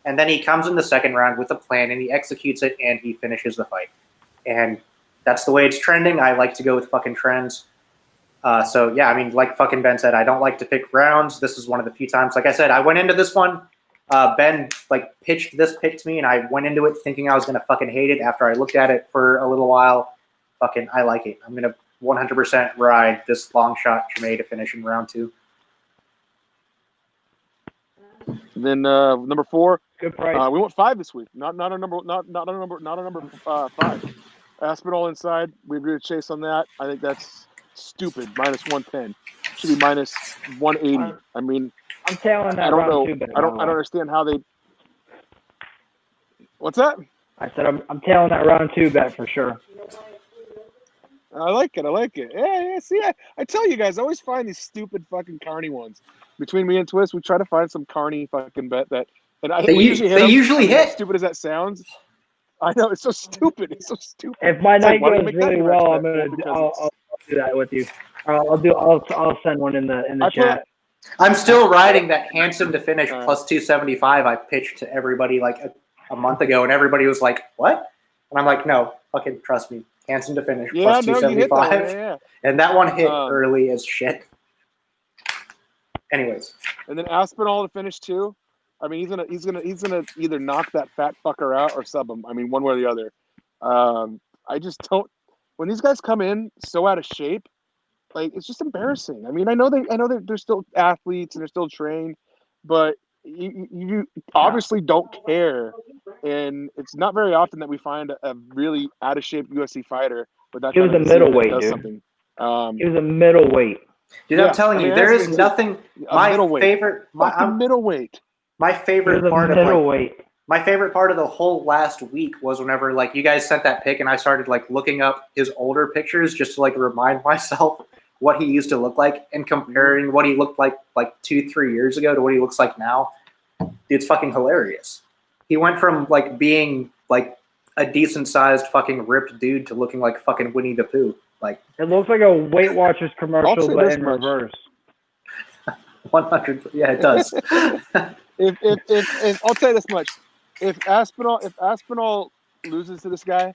and then he comes in the second round with a plan and he executes it and he finishes the fight. And that's the way it's trending. I like to go with fucking trends. So yeah, I mean, like fucking Ben said, I don't like to pick rounds. This is one of the few times, like I said, I went into this one Ben pitched this pick to me, and I went into it thinking I was gonna fucking hate it. After I looked at it for a little while, I like it. I'm gonna 100% ride this long shot Tremaine to finish in round 2. And then number 4. Good price. We went 5 this week. Not a number 5. Aspinall inside. We agree with Chase on that. I think that's stupid. -110. Should be -180. I mean, I'm tailing that I don't round know. 2 bet. I don't understand how they. What's that? I said I'm tailing that round 2 bet for sure. I like it. Yeah. See, I tell you guys, I always find these stupid fucking carny ones. Between me and Twist, we try to find some carny fucking bet that, and They usually hit. As stupid as that sounds, I know it's so stupid. It's so stupid. If my It's like, night why don't goes you make that really direct well, bet? I'll do that with you. I'll send one in the chat. I'm still riding that Hanson to finish plus 275 I pitched to everybody a month ago, and everybody was like, what? And I'm like, no, fucking trust me. Hanson to finish plus 275. Yeah. And that one hit early as shit. Anyways. And then Aspinall to finish 2. I mean, he's gonna either knock that fat fucker out or sub him. I mean, one way or the other. I just don't. When these guys come in so out of shape, it's just embarrassing. I mean, I know they're still athletes and they're still trained, but you obviously don't care. And it's not very often that we find a really out of shape UFC fighter. But that he was a middleweight, dude. He was a middleweight. Dude, I'm telling you, there is nothing. My favorite middleweight. My favorite part of the whole last week was whenever you guys sent that pic and I started looking up his older pictures just to remind myself what he used to look like and comparing what he looked like 2-3 years ago to what he looks like now. It's fucking hilarious. He went from being a decent sized fucking ripped dude to looking like fucking Winnie the Pooh. It looks like a Weight Watchers commercial, but in reverse. 100. Yeah, it does. If I'll tell you this much, if Aspinall loses to this guy,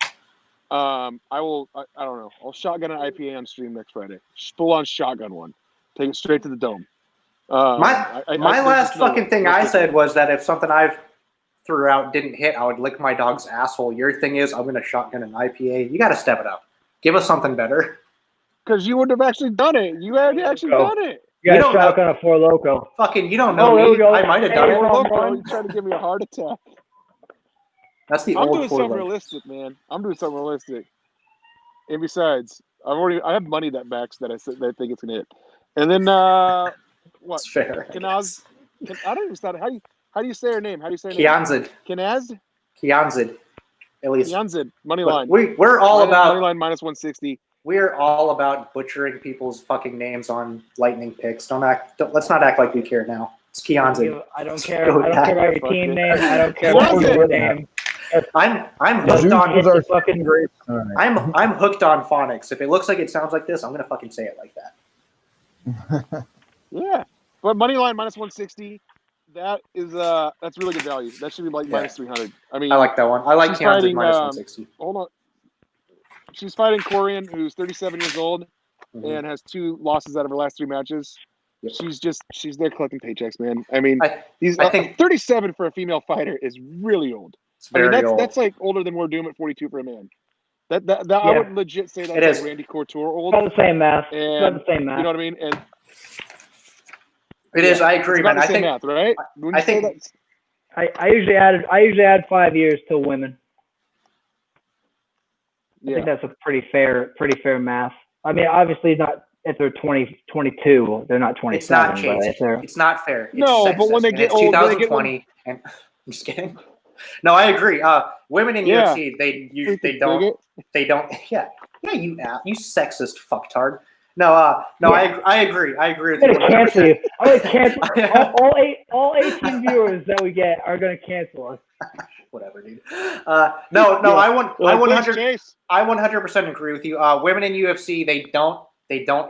I don't know. I'll shotgun an IPA on stream next Friday. Full on shotgun one. Take it straight to the dome. My last fucking thing I said was that if something I've threw out didn't hit, I would lick my dog's asshole. Your thing is I'm gonna shotgun an IPA. You gotta step it up. Give us something better. Because you would have actually done it. You had actually done it. You got shotgun a Four Loko. Fucking, you don't know me. I might have done it. You're trying to give me a heart attack. That's the I'm old doing Four something Loko. realistic, man. I'm doing something realistic. And besides, I have money that backs that I think it's gonna hit. And then what? It's fair. Kenaz. I don't even start. How do you say her name? How do you say her name? Kianzid. Kenaz. Kianzid. At least. Kianzid. Money line. We're all about money line -160. We're all about butchering people's fucking names on lightning picks. Let's not act like we care now. It's Kianzid. I don't care. I don't care about your team name. I don't care about your name. I'm hooked on fucking great. I'm hooked on phonics. If it looks like it sounds like this, I'm gonna fucking say it like that. Yeah, but money line -160. That is that's really good value. That should be -300. I mean, I like that one. I like Kianzid -160. Hold on. She's fighting Corian, who's 37 years old and has 2 losses out of her last 3 matches. Yep. She's there collecting paychecks, man. I mean, I think 37 for a female fighter is really old. Old. That's older than we're doing at 42 for a man. I would legit say that's Randy Couture old. It's not the same math. And, it's not the same math. You know what I mean? And it is. I agree, man. I think math, right? I think I usually add 5 years to women. I think that's a pretty fair math. I mean, obviously not if they're 22, they're not 27. It's not changing. It's not fair. It's sexist. But when they get old, 2020, and I'm just kidding. No, I agree. Women in UFC, they don't. Yeah, you sexist fucktard. No, I agree. I agree with I'm you. gonna cancel you. I'm gonna cancel all 18 viewers that we get are gonna cancel us. Whatever, dude. I 100% agree with you. Women in UFC, they don't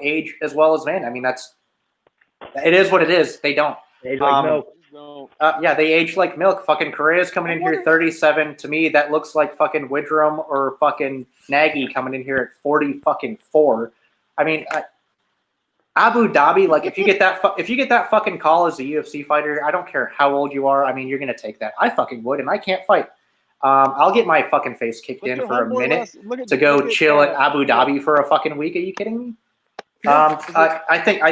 age as well as men. I mean, it is what it is. They don't. They age like milk. Yeah, they age like milk. Fucking Correa's coming in here 37. To me, that looks like fucking Widrum or fucking Nagy coming in here at 40 fucking 4. I mean, Abu Dhabi, like if you get that fucking call as a UFC fighter, I don't care how old you are. I mean, you're gonna take that. I fucking would, and I can't fight. I'll get my fucking face kicked in for a minute to go chill at Abu Dhabi for a fucking week. Are you kidding me? I think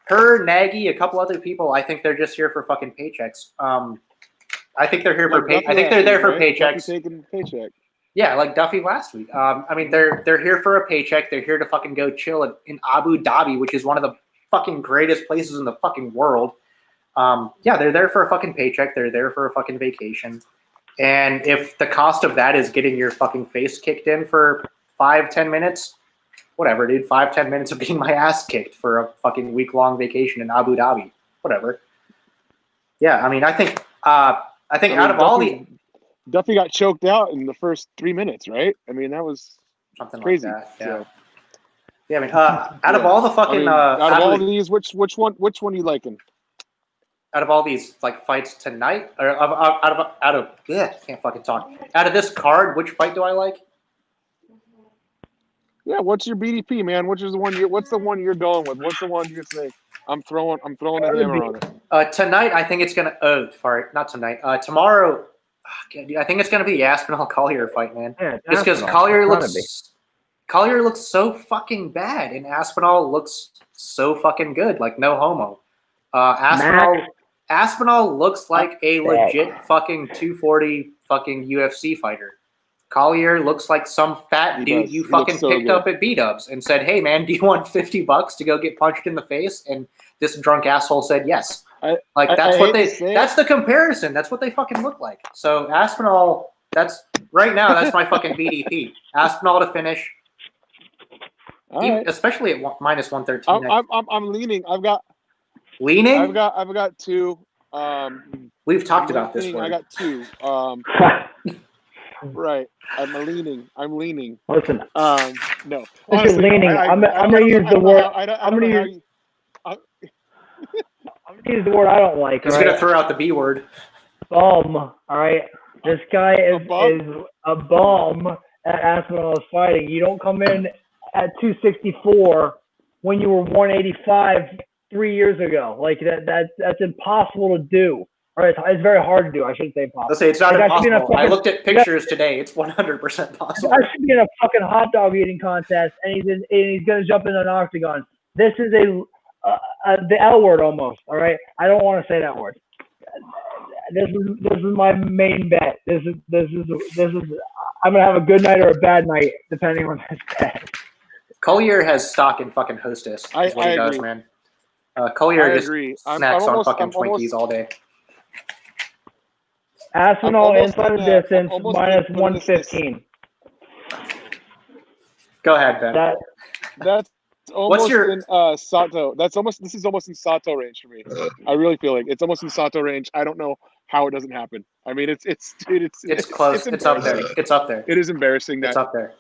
her, Nagy, a couple other people. I think they're just here for fucking paychecks. I think they're here for I think they're there for paychecks. Taking paycheck. Yeah, like Duffy last week. I mean, they're here for a paycheck. They're here to fucking go chill in Abu Dhabi, which is one of the fucking greatest places in the fucking world. Yeah, they're there for a fucking paycheck. They're there for a fucking vacation. And if the cost of that is getting your fucking face kicked in for 5-10 minutes, whatever, dude. 5-10 minutes of getting my ass kicked for a fucking week-long vacation in Abu Dhabi. Whatever. Yeah, I mean, I think out of all the... Duffy got choked out in the first 3 minutes, right? I mean, that was something crazy. Like that, yeah. So. Yeah, I mean, out of all the fucking... out of all these, which one are you liking? Out of all these like fights tonight, or out of can't fucking talk. Out of this card, which fight do I like? Yeah, what's your BDP, man? What's the one you're going with? What's the one you say? I'm throwing a hammer on it. Tonight, I think it's gonna. Oh, sorry, not tonight. Tomorrow, I think it's gonna be the Aspinall Collier fight, man. Yeah, just because Collier looks so fucking bad, and looks so fucking good. Like no homo. Aspinall looks like a legit fucking 240 fucking UFC fighter. Collier looks like some fat dude you fucking picked up at B-Dubs and said, "Hey man, do you want $50 to go get punched in the face?" And this drunk asshole said yes. That's the comparison. That's what they fucking look like. So Aspinall, that's my fucking BDP. Aspinall to finish. Especially at minus 113. I'm leaning. I've got two. We've talked about this one. I got two. Right. I'm leaning. Listen. No. Honestly, leaning. I'm gonna use the word. I'm gonna use the word I don't like. He's gonna throw out the B word. Bum. All right. This guy is a bum at Aspinall fighting. You don't come in at 264 when you were 185 3 years ago. Like that's impossible to do. All right, it's very hard to do. I shouldn't say impossible. Let's say it's not impossible. I looked at pictures today. It's 100% possible. I should be in a fucking hot dog eating contest, and he's gonna jump in an octagon. This is the L word almost. All right, I don't want to say that word. This is my main bet. This is. I'm gonna have a good night or a bad night depending on this bet. Collier has stock in fucking Hostess. Is what he does, man. Collier just snacks on fucking Twinkies all day. Aspinall inside the distance, minus 115. Go ahead, Ben. That's almost in Sato. This is almost in Sato range for me. I really feel like it's almost in Sato range. I don't know how it doesn't happen. I mean, it's close. It's up there. It's up there. It is embarrassing that it's up there.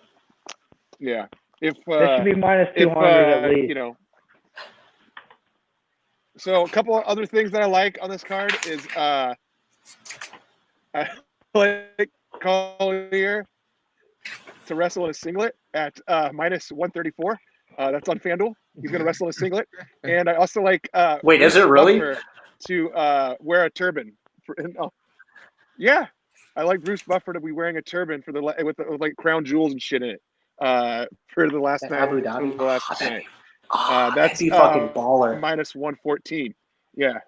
Yeah. If this should be minus 200 at least. You know. So a couple of other things that I like on this card is I like Collier to wrestle in a singlet at minus 134. That's on FanDuel. He's going to wrestle in a singlet. And I also like wait, is it really? To wear a turban. Yeah. I like Bruce Buffer to be wearing a turban with like crown jewels and shit in it. For the last night. Abu Dhabi. The last night. That's fucking baller. Minus 114. Yeah.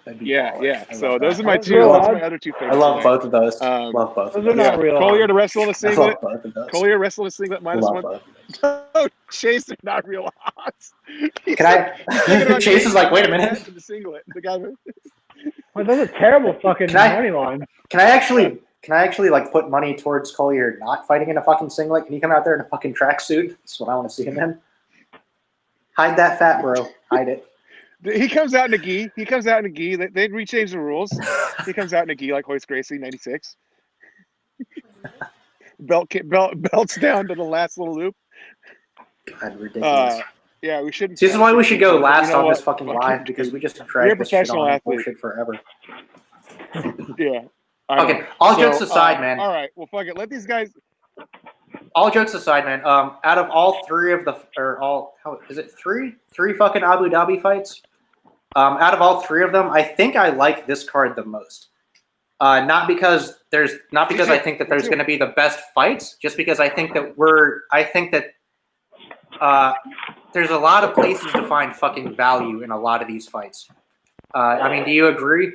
Baller. Yeah. So those are my two. Those are my other two favorites. I love both of those. Love both. Those are not real. Collier to wrestle in a singlet. Collier wrestle in a singlet minus 1. Oh, Chase are not real odds. Chase is like, wait a minute. The singlet. The guy. Well, that's a terrible fucking money line. Can I actually like put money towards Collier not fighting in a fucking singlet? Can he come out there in a fucking tracksuit? That's what I want to see him in. Hide that fat, bro. Hide it. He comes out in a gi. They rechange the rules. He comes out in a gi like Hoist Gracie, 96. Belts down to the last little loop. God, ridiculous. Yeah, we shouldn't. See, this is why we should go last on this fucking live, because we just drag this shit on bullshit forever. Yeah. Okay, all jokes aside, man. All right, well, fuck it. Let these guys. all jokes aside, man. Out of all three of the how is it three fucking Abu Dhabi fights? Out of all three of them, I think I like this card the most. Not because I think that there's going to be the best fights, just because I think that there's a lot of places to find fucking value in a lot of these fights. I mean, do you agree?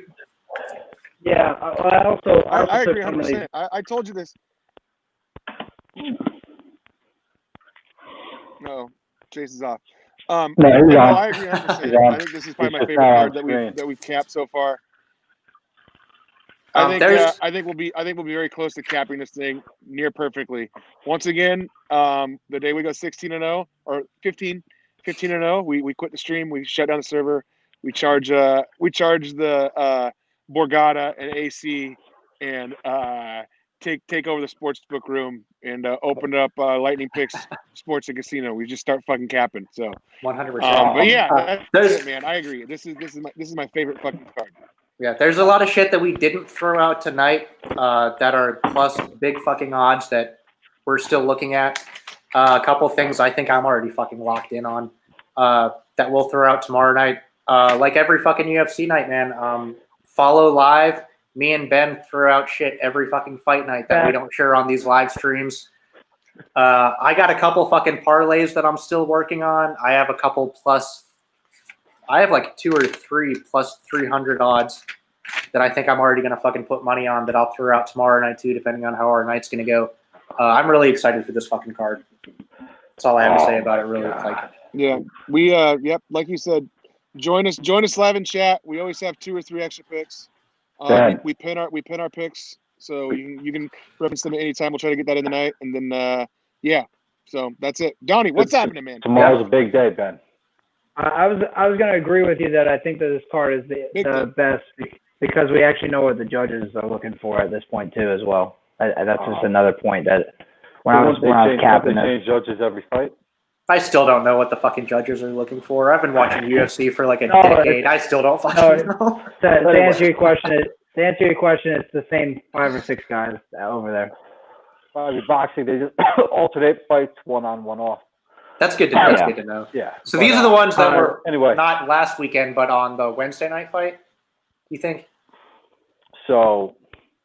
Yeah, I agree 100%. I told you this. No, Chase is off. No, he's on. I agree 100%. I think this is probably my favorite card that we've capped so far. I think we'll be very close to capping this thing near perfectly. Once again, the day we go 16-0 or 15-0, we quit the stream, we shut down the server, we charge the Borgata and AC and take over the sportsbook room and open up Lightning Picks Sports and Casino. We just start fucking capping. So 100%. But yeah, that's it, man. I agree. This is my favorite fucking card. Yeah, there's a lot of shit that we didn't throw out tonight that are plus big fucking odds that we're still looking at. A couple things I think I'm already fucking locked in on that we'll throw out tomorrow night. Like every fucking UFC night, man. Follow live. Me and Ben throw out shit every fucking fight night that we don't share on these live streams. I got a couple fucking parlays that I'm still working on. I have a couple plus. I have like 2 or 3 plus 300 odds that I think I'm already going to fucking put money on that I'll throw out tomorrow night too, depending on how our night's going to go. I'm really excited for this fucking card. That's all I have to say about it. Really, we yep, like you said, join us live in chat. We always have 2 or 3 extra picks. We pin our picks, so you can reference them at any time. We'll try to get that in the night, and then so that's it. Donnie, what's happening, man? Tomorrow's a big day, Ben. I was going to agree with you that I think that this card is the best because we actually know what the judges are looking for at this point too, as well. That's just another point that when I was capping it. Change judges every fight. I still don't know what the fucking judges are looking for. I've been watching UFC for like a decade. I still don't fucking know. To answer your question, it's the same 5 or 6 guys over there. Boxing, they just alternate fights, one on, one off. That's good to know. Yeah. So these are the ones that were not last weekend, but on the Wednesday night fight, you think? So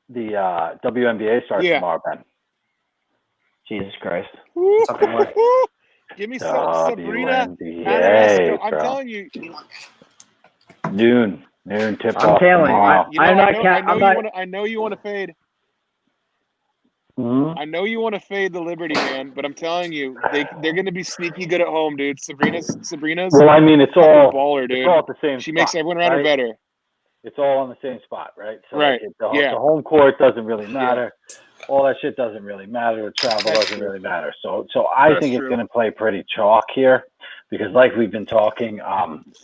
the WNBA starts tomorrow, Ben. Jesus Christ. Something like Give me some Sabrina. WNBA, I'm telling you. Noon tip off. I'm telling you. I know you want to fade. Mm-hmm. I know you want to fade the Liberty, man, but I'm telling you, they're going to be sneaky good at home, dude. Sabrina's. Well, I mean, it's all baller, dude. It's all at the same. She makes everyone around her better. It's all on the same spot, right? So right. The home court doesn't really matter. Yeah. All that shit doesn't really matter. The travel doesn't really matter. So I think it's going to play pretty chalk here because, like we've been talking,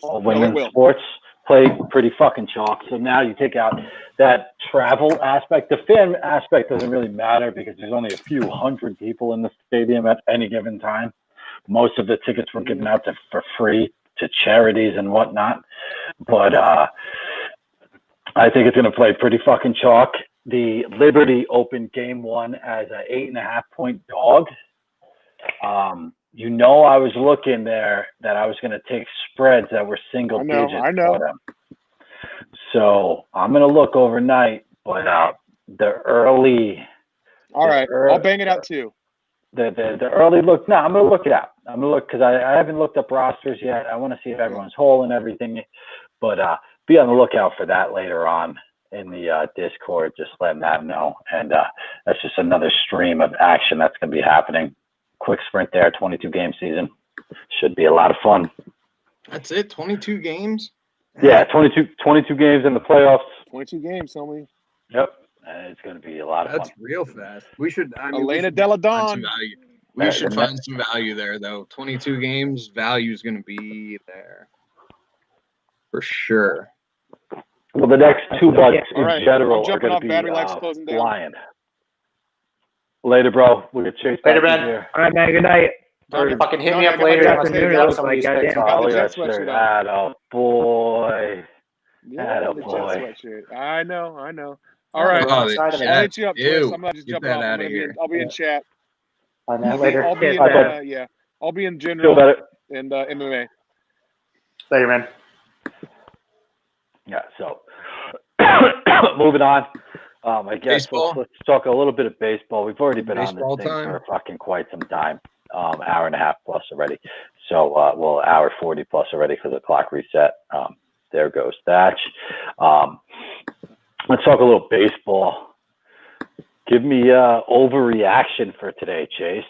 women's sports play pretty fucking chalk. So now you take out that travel aspect. The fan aspect doesn't really matter because there's only a few hundred people in the stadium at any given time. Most of the tickets were given out for free to charities and whatnot. But I think it's going to play pretty fucking chalk. The Liberty opened game 1 as a 8.5-point dog. I was looking there that I was going to take spreads that were single digits. I know. For them. So I'm going to look overnight, but the early. All right, I'll bang it out too. The early look. No, I'm going to look it out. I'm going to look because I haven't looked up rosters yet. I want to see if everyone's whole and everything. But be on the lookout for that later on in the Discord. Just letting that know. And that's just another stream of action that's going to be happening. Quick sprint there, 22-game season. Should be a lot of fun. That's it, 22 games? Yeah, 22 games in the playoffs. 22 games, homie. Yep. It's going to be a lot of fun. That's real fast. We should. Elena Della Don. We should find some value there, though. 22 games, value is going to be there. For sure. Well, the next 2 months in general are going to be flying. Later, bro. We'll get chased later, back Ben. here. All right, man. Good night. Fucking hit me up later. Atta boy. I know. All right. I'll hit you up, Chris. I'm going to just jump off. I'll be in chat. on that later. I'll be in, Yeah. I'll be in Feel general better. and MMA. Later, man. Yeah. So moving on. I guess let's talk a little bit of baseball. We've already been on this thing for fucking quite some time. Hour and a half plus already. So hour 40 plus already for the clock reset. There goes Thatch. Let's talk a little baseball. Give me overreaction for today, Chase.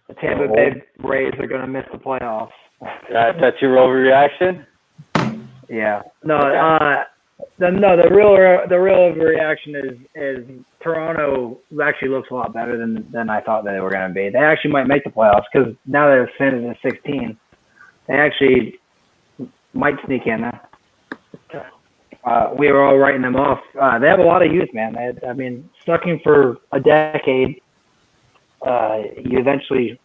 The Tampa Bay Rays are going to miss the playoffs. That's your overreaction? Yeah. No. The real overreaction is Toronto actually looks a lot better than I thought they were going to be. They actually might make the playoffs because now they're extended to 16. They actually might sneak in there. We were all writing them off. They have a lot of youth, man. Sucking for a decade, you eventually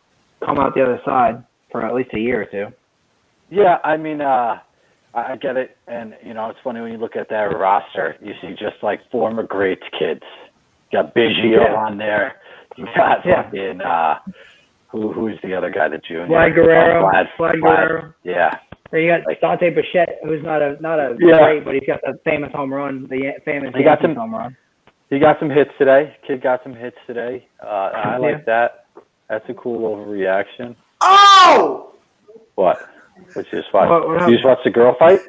come out the other side for at least a year or two. Yeah, I get it. And, it's funny when you look at that roster, you see just like former greats kids. You got Biggio on there. You got fucking, who's the other guy, the junior? Vlad Guerrero. Yeah. Then you got Dante Bichette, who's not a great, but he's got the famous home run, home run. He got some hits today. Kid got some hits today. I like that. That's a cool overreaction. Oh! What? You just watch the girl fight?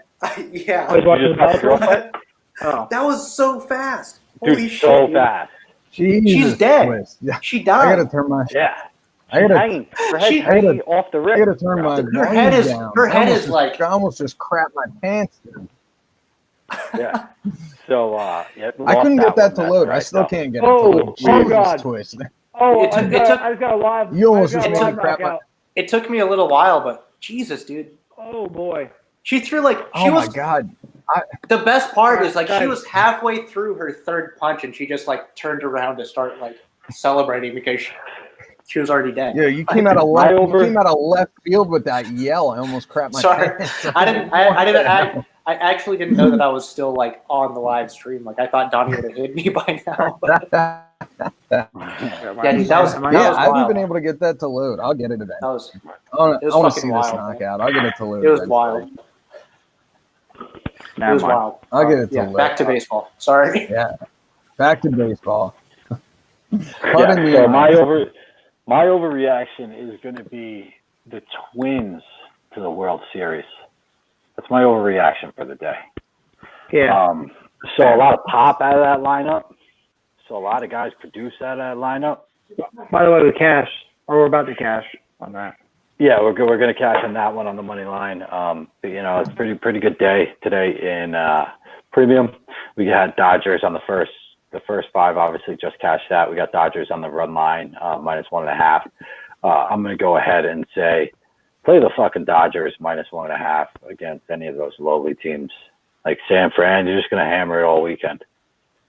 Yeah. I was watching the girl fight. Oh. That was so fast. Dude, Holy so shit, fast. She's dead. She died. I gotta turn my. Yeah. Her head's hanging off the rip. I gotta turn my. Her head is. Down. Her head is like. I almost just crapped my pants. Dude. Yeah. So I couldn't get that to load. I still can't get it to load. Oh God. Twist. Oh, I just got a live. You almost just made me crap my. It took me a little while, but Jesus, dude. Oh boy. She threw like. My God. The best part is like she was halfway through her third punch and she just like turned around to start like celebrating because she was already dead. Yeah, you came out of left. You came out of left field with that yell. I almost crapped my pants. I actually didn't know that I was still like on the live stream. Like I thought Donnie would have hit me by now. But... yeah, dude, I haven't been able to get that to load. I'll get it today. I want to see this knockout. I'll get it to load. It was wild. It was wild. I'll get it to load. Back to baseball. Sorry. Yeah. Back to baseball. So my overreaction is going to be the Twins to the World Series. That's my overreaction for the day. Yeah. So a lot of pop out of that lineup. So a lot of guys produce out of that lineup. By the way, we cashed, or we're about to cash on that. Yeah, we're going to cash on that one on the money line. It's pretty good day today in premium. We had Dodgers on the first five. Obviously, just cashed that. We got Dodgers on the run line -1.5. I'm going to go ahead and say play the fucking Dodgers -1.5 against any of those lowly teams like San Fran. You're just going to hammer it all weekend.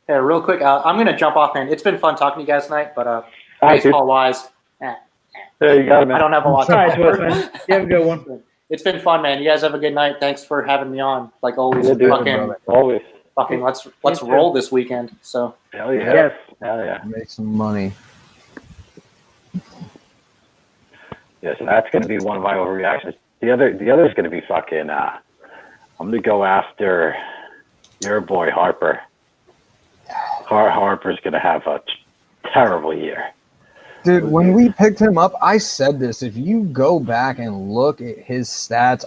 Yeah, real quick. I'm going to jump off, man. It's been fun talking to you guys tonight, but baseball wise. There you go, man. I don't have a lot to offer. Man. You have a good one. It's been fun, man. You guys have a good night. Thanks for having me on. Like always, always. Fucking let's roll this weekend. So hell yeah. Yes. Hell yeah. Make some money. Yes, that's going to be one of my overreactions. The other is going to be fucking. I'm going to go after your boy Harper. Harper's going to have a terrible year. Dude, when we picked him up, I said this. If you go back and look at his stats,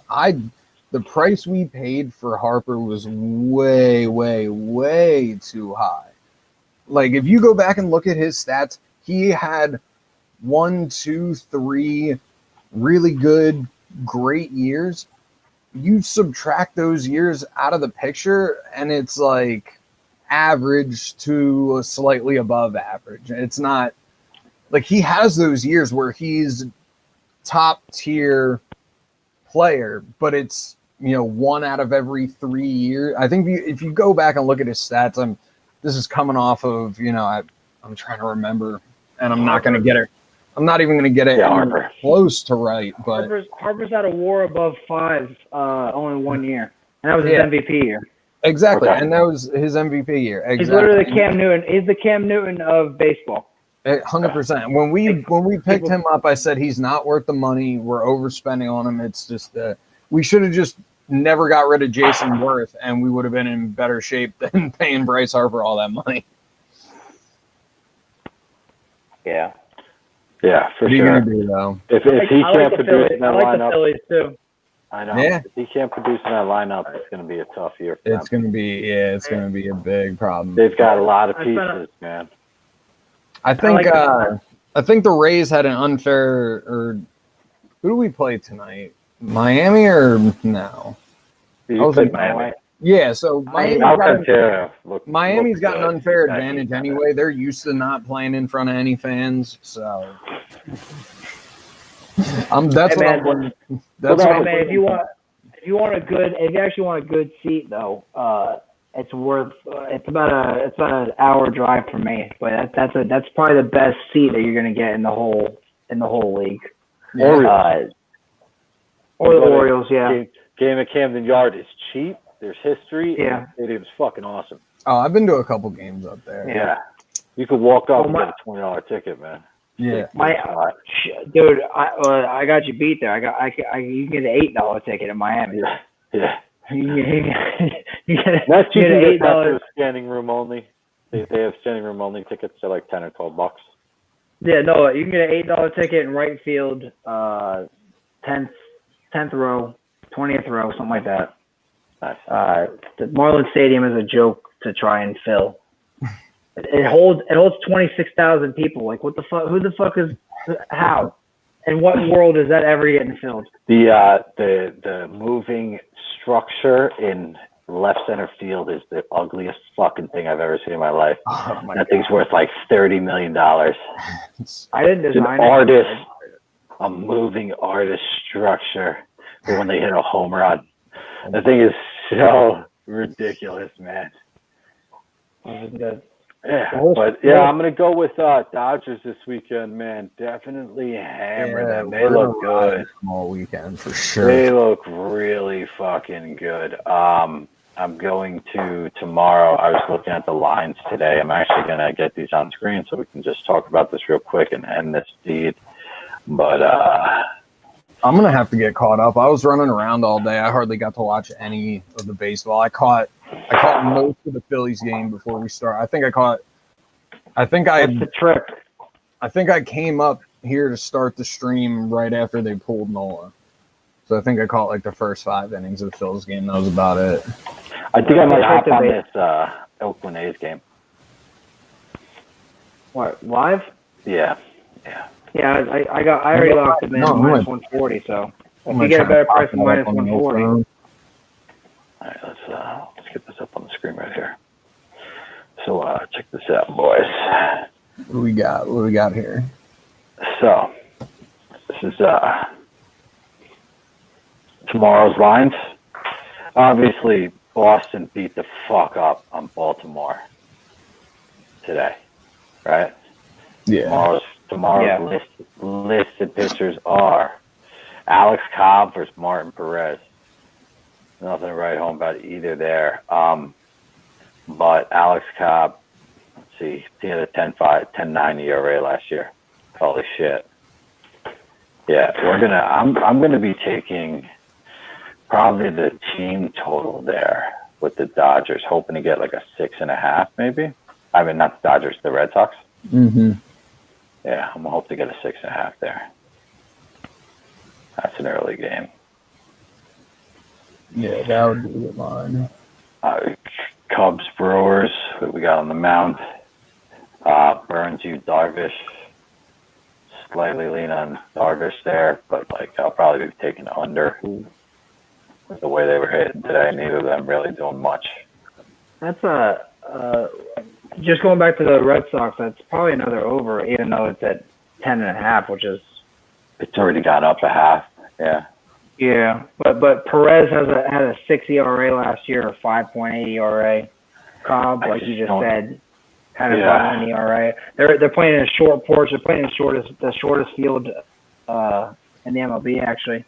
the price we paid for Harper was way, way, way too high. Like, if you go back and look at his stats, he had 1, 2, 3 really good, great years. You subtract those years out of the picture, and it's like average to slightly above average. It's not like he has those years where he's top tier player, but it's, 1 out of every 3 years. I think if you go back and look at his stats, this is coming off of, I'm trying to remember, and I'm not going to get it. I'm not even going to get it close to right. But Harper's had a WAR above 5 only 1 year, and that was his MVP year. Exactly, and that was his MVP year. Exactly. He's literally Cam Newton. He's the Cam Newton of baseball. 100%. When we picked him up, I said he's not worth the money. We're overspending on him. It's just we should have just never got rid of Jason Worth, and we would have been in better shape than paying Bryce Harper all that money. Yeah. Yeah, for What are you sure. gonna do though? If he can't produce in I that like the lineup, Phillies too. I know. Yeah. If he can't produce in that lineup, it's going to be a tough year for It's them. gonna be a big problem. They've got a lot of I spent pieces, man. I think like I think the Rays had an unfair. Or who do we play tonight? Miami or no? You was played like, Miami. Yeah, so Miami's got an unfair advantage anyway. They're used to not playing in front of any fans, so that's what I'm putting. That's what I'm If you actually want a good seat though, it's worth. It's about an hour drive for me, but that's probably the best seat that you're gonna get in the whole league. Yeah. Or the Orioles, yeah. Game at Camden Yard is cheap. There's history. Yeah. And it was fucking awesome. Oh, I've been to a couple games up there. Yeah. You could walk up and get a $20 ticket, man. Yeah. Dude, I got you beat there. You can get an $8 ticket in Miami. Yeah. You get That's you get an $8. standing room only. They have standing room only tickets. They're like $10 or $12. Yeah, no, you can get an $8 ticket in right field, 10th row, 20th row, something like that. Nice. The Marlins Stadium is a joke to try and fill. It holds 26,000 people. Like, what the fuck? Who the fuck is how? In what world is that ever getting filled? The moving structure in left center field is the ugliest fucking thing I've ever seen in my life. That thing's worth like $30 million. I didn't design it. A moving artist structure for when they hit a home run. The thing is so ridiculous, man. Yeah, but yeah, I'm gonna go with Dodgers this weekend, man. Definitely hammer them. They look good all weekend for sure. They look really fucking good. I'm going to tomorrow. I was looking at the lines today. I'm actually gonna get these on screen so we can just talk about this real quick and end this feed. But I'm gonna have to get caught up. I was running around all day. I hardly got to watch any of the baseball. I caught most of the Phillies game before we start. That's the trick. I think I came up here to start the stream right after they pulled Nola. So I think I caught like the first 5 innings of the Phillies game. That was about it. I think I might hop on this Oakland A's game. What, live? Yeah. Yeah, I already locked them in minus 140. So if you get a better price than minus 140. All right, let's get this up on the screen right here. So check this out, boys. What do we got here? So this is tomorrow's lines. Obviously, Boston beat the fuck up on Baltimore today, right? Yeah. Tomorrow's listed pitchers are Alex Cobb versus Martin Perez. Nothing to write home about either there. But Alex Cobb, let's see, he had a 10.9 ERA last year. Holy shit. Yeah, I'm gonna be taking probably the team total there with the Dodgers, hoping to get like a 6.5 maybe. I mean, not the Dodgers, the Red Sox. Mm-hmm. Yeah, I'm gonna hope to get a 6.5 there. That's an early game. Yeah, that would be a good line. Cubs, Brewers, who we got on the mound. Burns, Darvish. Slightly lean on Darvish there, but like I'll probably be taking under with the way they were hitting today. Neither of them really doing much. That's just going back to the Red Sox. That's probably another over, even though it's at 10.5, which is. It's already got up a half. Yeah. Yeah, but Perez had a 6 ERA last year, a 5.8 ERA. Cobb, like you just said, had a 5.1 ERA. They're playing in a short porch. They're playing in the shortest field in the MLB, actually.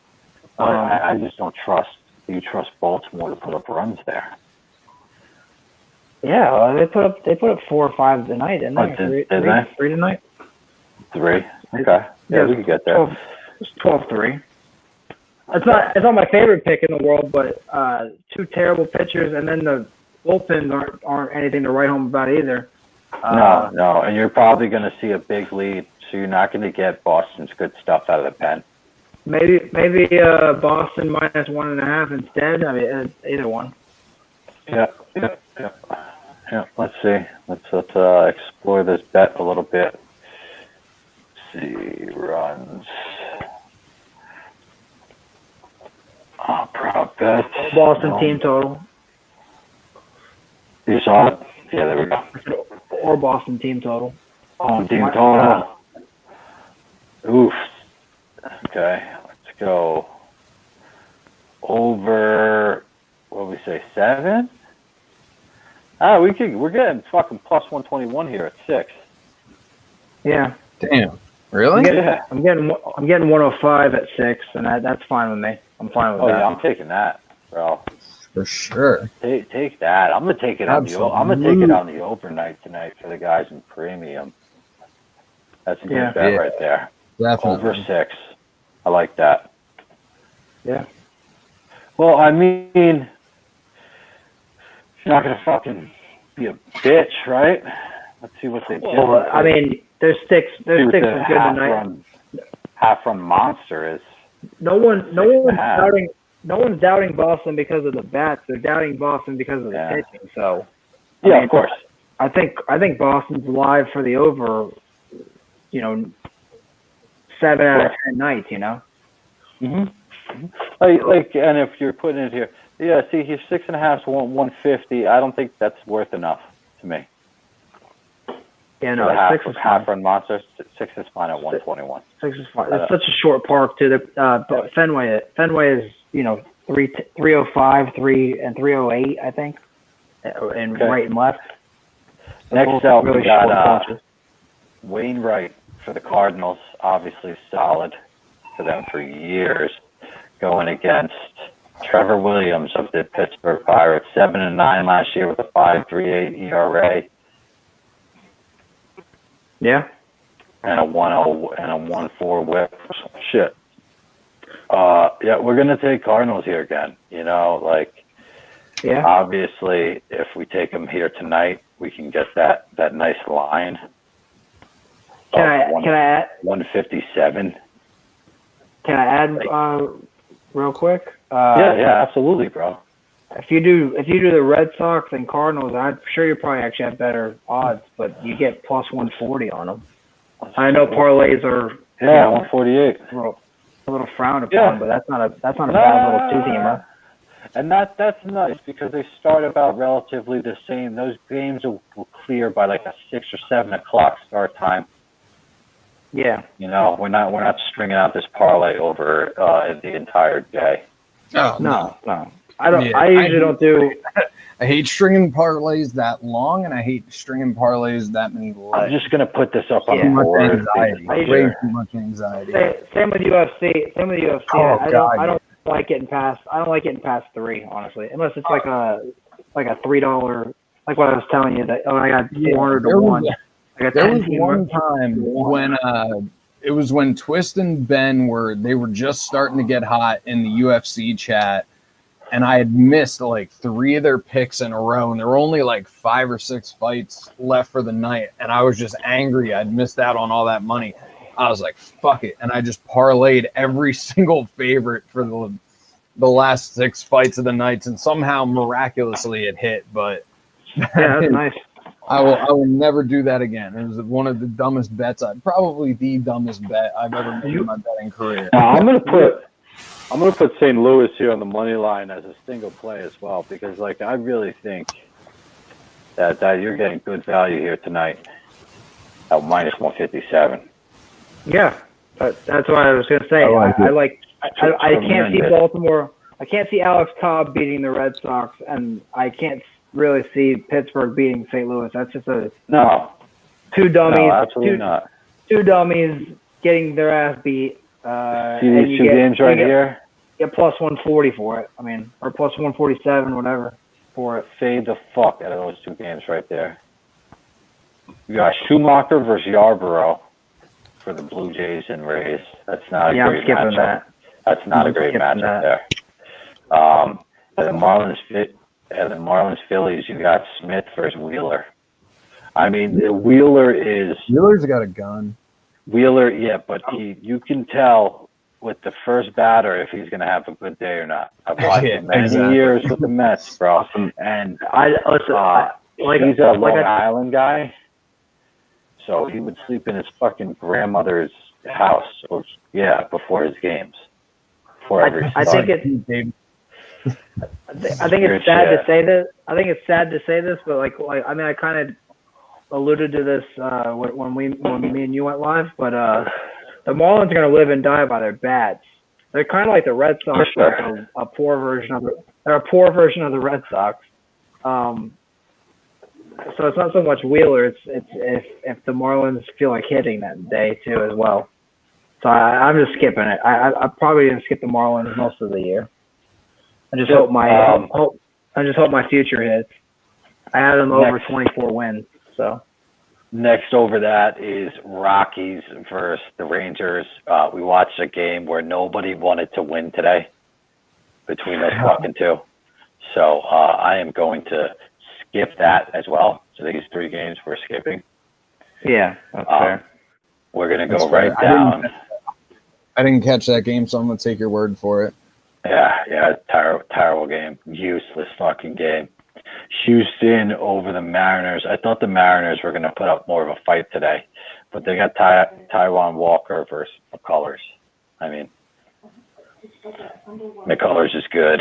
I just don't trust. Do you trust Baltimore to put up runs there? Yeah, they put up 4 or 5 tonight, didn't they? Did they? 3 tonight. 12-3. Okay. Yeah, we could get there. It's 12-3. It's not my favorite pick in the world, but two terrible pitchers, and then the bullpens aren't anything to write home about either. No, and you're probably going to see a big lead, so you're not going to get Boston's good stuff out of the pen. Maybe Boston minus 1.5 instead. I mean, either one. Yeah. Let's see. Let's explore this bet a little bit. Let's see, runs. Oh, prop bet. Boston team total. You saw it? Yeah, there we go. Or Boston team total. Oh, team total. Oof. Okay, let's go over. What did we say? 7? We're getting fucking plus 121 here at 6. Yeah. Damn. Really? I'm getting 105 at 6, and that's fine with me. I'm fine with that. Oh yeah, I'm taking that, bro. For sure. Take that. I'm gonna take it on the overnight tonight for the guys in premium. That's a good bet right there. Definitely. Over 6. I like that. Yeah. Well, I mean, you're not gonna fucking be a bitch, right? Let's see what they do. Well, I mean, their sticks are good tonight. Half-run monster is. No one's doubting Boston because of the bats. They're doubting Boston because of the pitching. So, I mean, of course. I think Boston's live for the over. 7 out of 10 nights. Like, and if you're putting it here, see, he's 6.5 to 150. I don't think that's worth enough to me. Yeah, no, 6 is half-run monster. 6 is fine at 121. 6 is fine. It's such a short park too. The Fenway is 305, 3 and 308, I think, and right and left. Next up, we got Wainwright for the Cardinals. Obviously solid for them for years, going against Trevor Williams of the Pittsburgh Pirates. 7-9 last year with a 5.38 ERA. Yeah. And a 1.0 and a 1.4 whip. Shit. We're gonna take Cardinals here again. Obviously, if we take them here tonight, we can get that nice line. Can I add 157? Can I add real quick? Yeah, absolutely, bro. If you do the Red Sox and Cardinals, I'm sure you probably actually have better odds, but you get plus 140 on them. I know parlays are 148. A little frowned upon, but that's not a bad little two-teamer. And that's nice because they start about relatively the same. Those games will clear by like a 6 or 7 o'clock start time. Yeah. We're not stringing out this parlay over the entire day. Oh, no. I don't. Yeah, I usually don't do. I hate stringing parlays that long, and I hate stringing parlays that many legs. I'm just gonna put this up on the board. Way too much anxiety. Same with UFC. Oh, I don't like getting past. I don't like getting past 3, honestly, unless it's like a $3. Like what I was telling you that I got 400 to 1. I got there was one time when it was when Twist and Ben were just starting to get hot in the UFC chat. And I had missed like 3 of their picks in a row, and there were only like 5 or 6 fights left for the night. And I was just angry. I'd missed out on all that money. I was like, fuck it. And I just parlayed every single favorite for the last 6 fights of the nights. And somehow miraculously it hit. But yeah, that's nice. I will never do that again. It was one of the dumbest bets. Probably the dumbest bet I've ever made in my betting career. I'm gonna put St. Louis here on the money line as a single play as well, because I really think that you're getting good value here tonight at minus 157. Yeah, that's what I was going to say. I can't see Baltimore. I can't see Alex Cobb beating the Red Sox, and I can't really see Pittsburgh beating St. Louis. That's just two dummies. No, absolutely not. 2 dummies getting their ass beat. See these 2 games right here? Get plus 140 for it. I mean, or plus 147, whatever, for it. Fade the fuck out of those 2 games right there. You got Schumacher versus Yarborough. for the Blue Jays and Rays. That's not a Yeah, I'm great skipping matchup. that. That's not a I'm great skipping matchup that. there. And the Marlins Phillies, you got Smith versus Wheeler. I mean, Wheeler's got a gun. Wheeler, yeah, but you can tell with the first batter if he's going to have a good day or not. I've watched him many years with the Mets, bro, and he's a Long Island guy, so he would sleep in his fucking grandmother's house, before his games. I think it's sad to say this. I think it's sad to say this, but I mean, I kind of alluded to this when me and you went live. But the Marlins are going to live and die by their bats. They're kind of like the Red Sox, like a poor version of the Red Sox. So it's not so much Wheeler. It's if the Marlins feel like hitting that day too as well. So I'm just skipping it. I'm probably gonna skip the Marlins most of the year. I just hope my future hits. I had them over 24 wins. So next over that is Rockies versus the Rangers. We watched a game where nobody wanted to win today between those fucking two. So I am going to skip that as well. So these 3 games we're skipping. Yeah, that's fair. We're gonna go down. I didn't catch that game, so I'm gonna take your word for it. Yeah, terrible game. Useless fucking game. Houston over the Mariners. I thought the Mariners were going to put up more of a fight today, but they got Taijuan Walker versus McCullers. I mean, McCullers is good.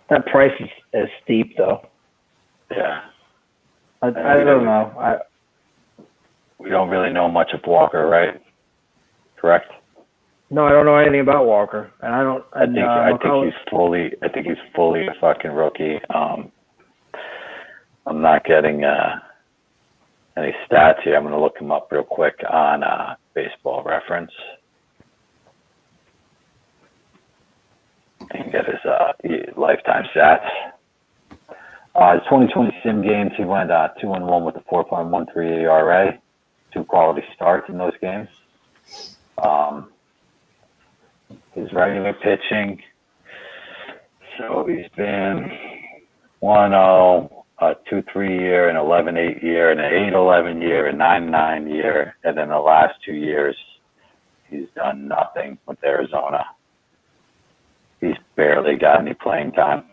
That price is steep, though. Yeah. I don't know. We don't really know much of Walker, right? Correct? No, I don't know anything about Walker, and I don't. I think he's fully a fucking rookie. I'm not getting any stats here. I'm going to look him up real quick on Baseball Reference and get his lifetime stats. His 2020 sim games, he went 2-1 with a 4.13 ERA, 2 quality starts in those games. His regular pitching, so he's been 1-0, a 2-3 year, an 11-8 year, an 8-11 year, a 9-9 year, and then the last 2 years, he's done nothing with Arizona. He's barely got any playing time.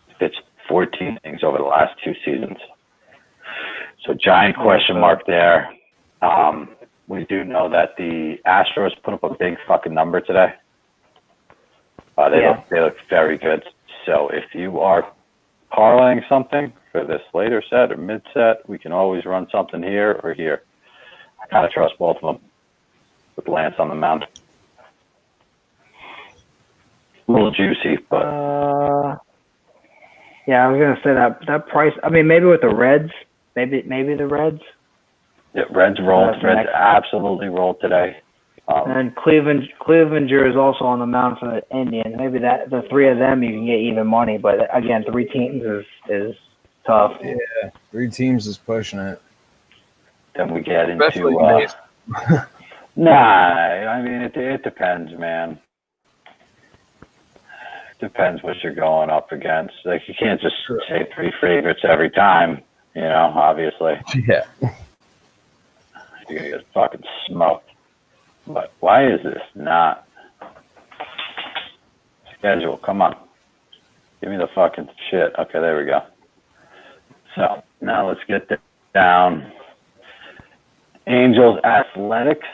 He's pitched 14 innings over the last 2 seasons. So giant question mark there. We do know that the Astros put up a big fucking number today. They look very good. So if you are parlaying something for this later set or mid set, we can always run something here or here. I kind of trust both of them with Lance on the mound. A little juicy, but yeah, I was gonna say that price. I mean, maybe with the Reds, maybe the Reds. Yeah, Reds rolled. Reds absolutely rolled today. And Clevenger is also on the mound for the Indians. Maybe the 3 of them you can get even money, but again, 3 teams is tough. Yeah, 3 teams is pushing it. Then we get into nah. I mean, it depends, man. It depends what you're going up against. Like you can't just say 3 favorites every time. You know, obviously. Yeah. You're gonna get fucking smoked. But why is this not schedule? Come on. Give me the fucking shit. Okay, there we go. So now let's get down. Angels Athletics.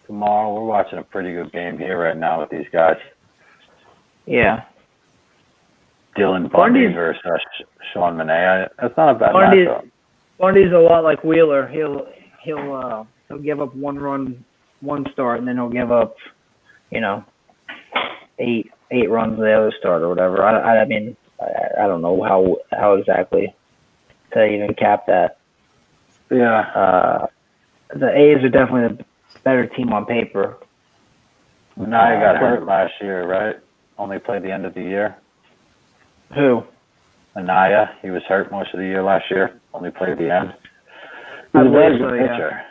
Tomorrow we're watching a pretty good game here right now with these guys. Yeah. Dylan Bundy versus Sean Manaea. That's not a bad matchup. Bundy's a lot like Wheeler. He'll give up 1 run, 1 start, and then he'll give up, 8 runs the other start or whatever. I mean, I don't know how exactly to even cap that. Yeah. The A's are definitely the better team on paper. Manaea got hurt last year, right? Only played the end of the year. Who? Manaea. He was hurt most of the year last year. Only played the end. He's a very good pitcher.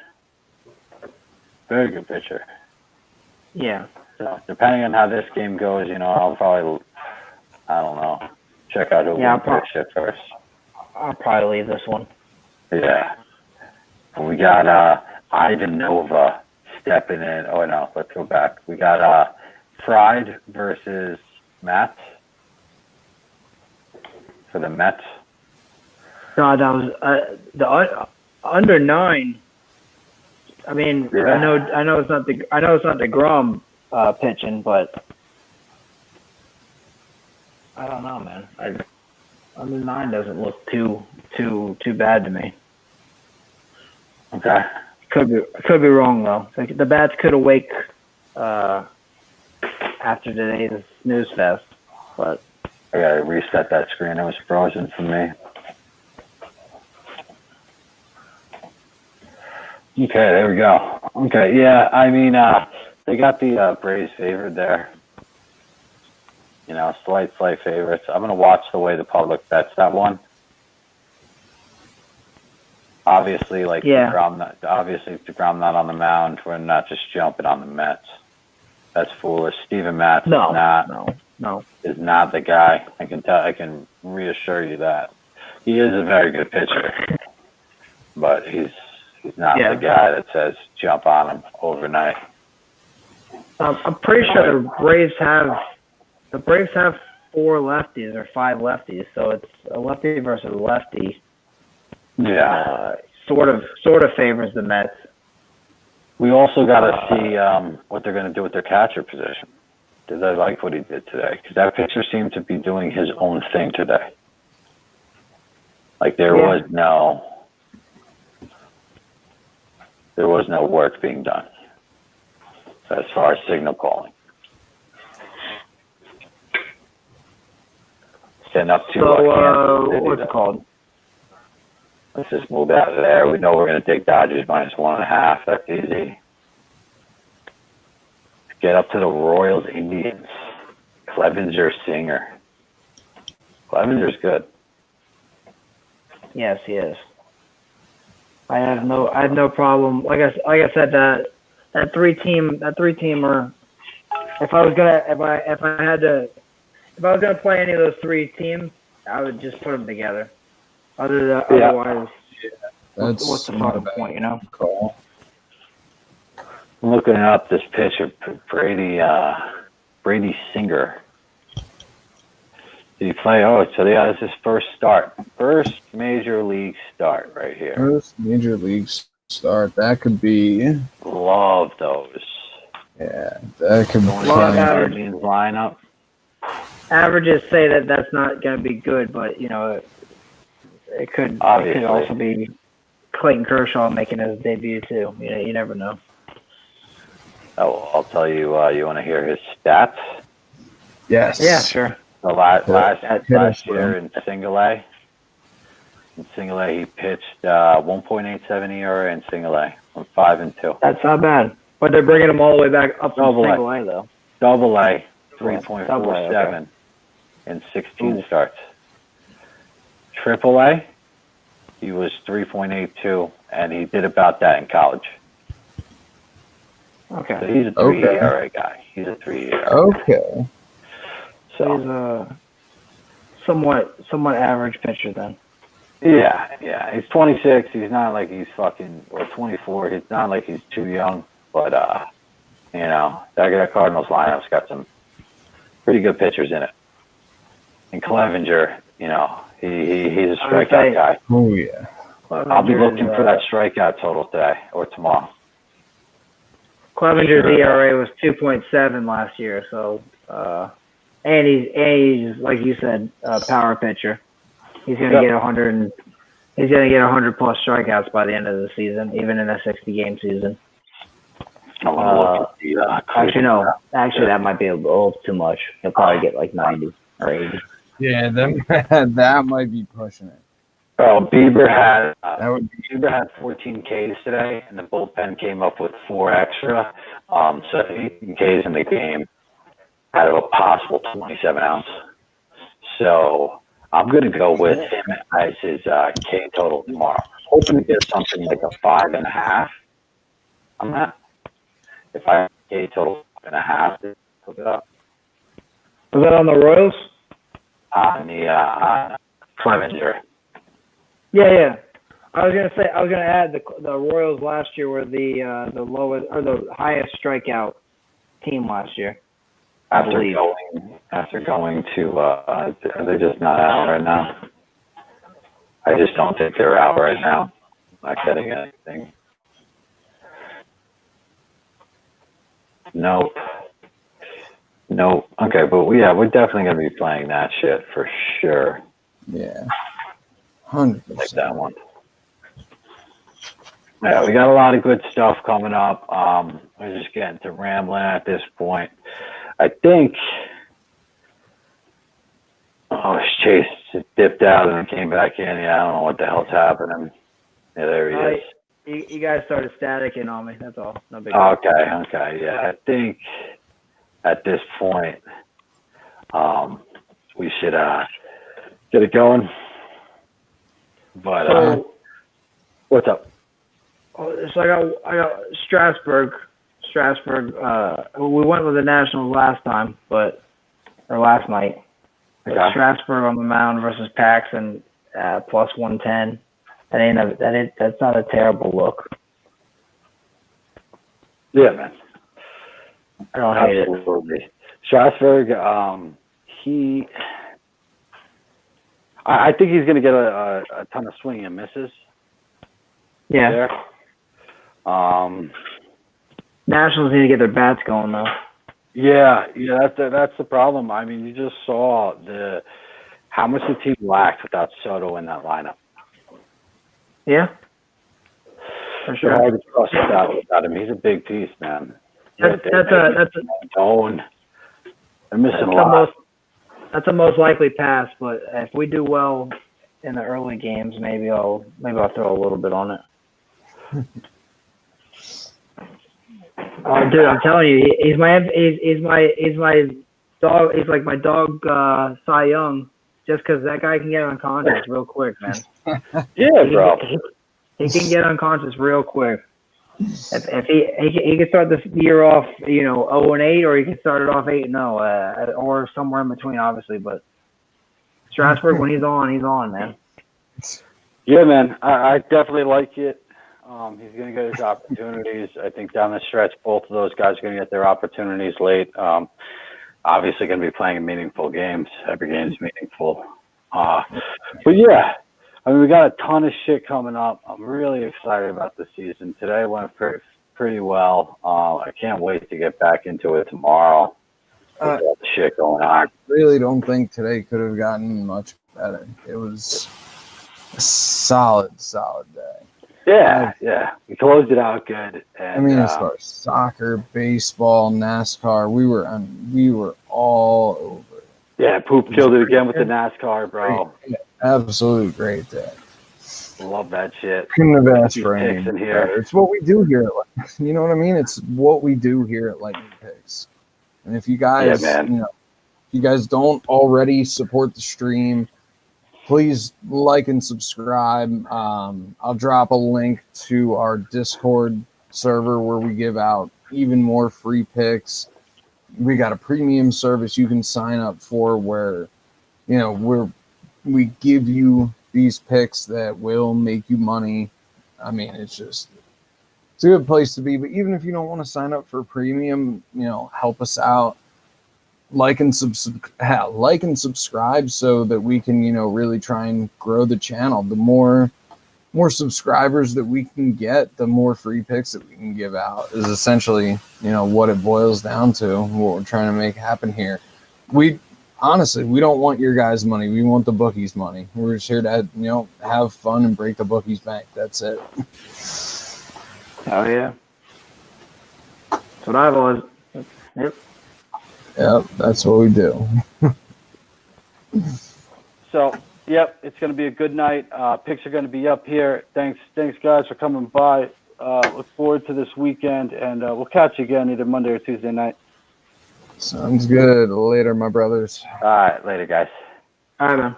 Very good pitcher. Yeah. So depending on how this game goes, I'll probably, I don't know, check out who wins this shit first. I'll probably leave this one. Yeah. We got Ivan Nova stepping in. Oh no, let's go back. We got Pride versus Mets for the Mets. God, that was the under 9. I mean, Yeah. I know it's not the Grom pitching, but I don't know, man. Under 9 doesn't look too bad to me. Okay. Could be wrong though. Like, the bats could awake after today's snooze fest, but I gotta reset that screen. It was frozen for me. Okay, there we go. Okay, yeah, I mean, they got the Braves favored there. Slight favorites. I'm gonna watch the way the public bets that one. Obviously, DeGrom not on the mound. We're not just jumping on the Mets. That's foolish. Steven Matz is not the guy. I can reassure you that. He is a very good pitcher, but he's not the guy that says jump on him overnight. I'm pretty sure the Braves have 4 lefties or 5 lefties, so it's a lefty versus a lefty. Yeah. Sort of favors the Mets. We also got to see what they're going to do with their catcher position. Did I like what he did today? Because that pitcher seemed to be doing his own thing today. Like there was no work being done as far as signal calling. Setting up to what's it called? Let's just move out of there. We know we're going to take Dodgers -1.5. That's easy. Get up to the Royals Indians. Clevenger Singer. Clevenger's good. Yes, he is. I have no problem. Like I said, that three teamer. If I was gonna play any of those 3 teams, I would just put them together. Otherwise, what's the fucking point, Call. I'm looking up this pitcher, Brady Singer. Did he play? Oh, so this is his first start. First major league start right here. First major league start. That could be. Love those. Yeah, that could be. Guardians lineup. Averages say that's not going to be good, but it could also be Clayton Kershaw making his debut too. You never know. Oh, I'll tell you. You want to hear his stats? Yes. Yeah, sure. The last year in Single A. In Single A, he pitched 1.87 ERA in Single A from 5-2. That's not bad, but they're bringing him all the way back up from Single A though. Double A, 3.47 in 16 starts. Triple A, he was 3.82, and he did about that in college. Okay. So he's a 3 ERA guy. He's a 3 ERA. Okay. So he's a somewhat average pitcher then. Yeah. He's 26. He's not like he's fucking, or 24. He's not like he's too young, but that Cardinals lineup's got some pretty good pitchers in it. And Clevenger, he's a strikeout guy. Oh yeah. I'll be looking for that strikeout total today or tomorrow. Clevenger's ERA was 2.7 last year, so and he's like you said, a power pitcher. He's gonna get 100. He's gonna get 100 plus strikeouts by the end of the season, even in a 60-game season. I want to look at the. Actually, no. Actually, that might be a little too much. He'll probably get like 90 or 80. Yeah, that might be pushing it. Oh, Bieber had Bieber had 14 Ks today, and the bullpen came up with 4 extra. So 18 Ks in the game out of a possible 27 ounce. So I'm going to go with him as his K total tomorrow. Hoping to get something like a 5.5 on that. If I a total and a half, look it up. Was that on the Royals? On the Clevenger. Yeah. I was gonna add the Royals last year were the lowest or the highest strikeout team last year. After going to, they're just not out right now. I just don't think they're out right now. Not getting anything. Nope. Okay, but we're definitely gonna be playing that shit for sure. Yeah. 100%. Like that one. Yeah, we got a lot of good stuff coming up. We're just getting to rambling at this point. I think Chase just dipped out and then came back in. Yeah, I don't know what the hell's happening. Yeah, there he is. You guys started staticking on me. That's all. No big deal. Okay. Yeah, I think at this point, we should get it going. But what's up? So I got Strasburg. We went with the Nationals last night. Okay. Strasburg on the mound versus Paxton plus 110. That's not a terrible look. Yeah, man. I don't hate it. Absolutely. Strasburg, I think he's going to get a ton of swing and misses. Yeah. There. Nationals need to get their bats going though. Yeah, that's the problem. I mean, you just saw how much the team lacked without Soto in that lineup. Yeah. For sure. It's hard to trust without him. He's a big piece, man. That's Tone. They're missing a lot. That's a most likely pass, but if we do well in the early games, maybe I'll throw a little bit on it. Oh, dude, I'm telling you, he's my dog. He's like my dog, Cy Young, just because that guy can get unconscious real quick, man. Yeah, bro. He can get unconscious real quick. If he can start this year off, 0-8, or he can start it off 8-0, or somewhere in between, obviously. But Strasburg, when he's on, man. Yeah, man. I definitely like it. He's going to get his opportunities. I think down the stretch, both of those guys are going to get their opportunities late. Obviously, going to be playing meaningful games. Every game is meaningful. But yeah, I mean, we got a ton of shit coming up. I'm really excited about the season. Today went pretty well. I can't wait to get back into it tomorrow. With all the shit going on. I really don't think today could have gotten much better. It was a solid day. Yeah. We closed it out good. And, I mean, as far as soccer, baseball, NASCAR, we were all over it. Yeah, Poop killed it again with the NASCAR, bro. Absolutely great day. Love that shit. Couldn't have asked for anything in here. better. It's what we do here. You know what I mean? It's what we do here at Lightning Picks. And if you guys, if you guys don't already support the stream, please like and subscribe. I'll drop a link to our Discord server where we give out even more free picks. We got a premium service you can sign up for where, we give you these picks that will make you money. I mean, it's a good place to be. But even if you don't want to sign up for premium, help us out. Like and subscribe so that we can, really try and grow the channel. The more subscribers that we can get, the more free picks that we can give out is essentially, what it boils down to, what we're trying to make happen here. Honestly, we don't want your guys' money. We want the bookies' money. We're just here to, have fun and break the bookies' bank. That's it. Oh, yeah. That's what I've always... Yep. Yep, that's what we do. So, yep, it's going to be a good night. Picks are going to be up here. Thanks, guys, for coming by. Look forward to this weekend, and we'll catch you again either Monday or Tuesday night. Sounds good. Later, my brothers. All right, later, guys. All right, man.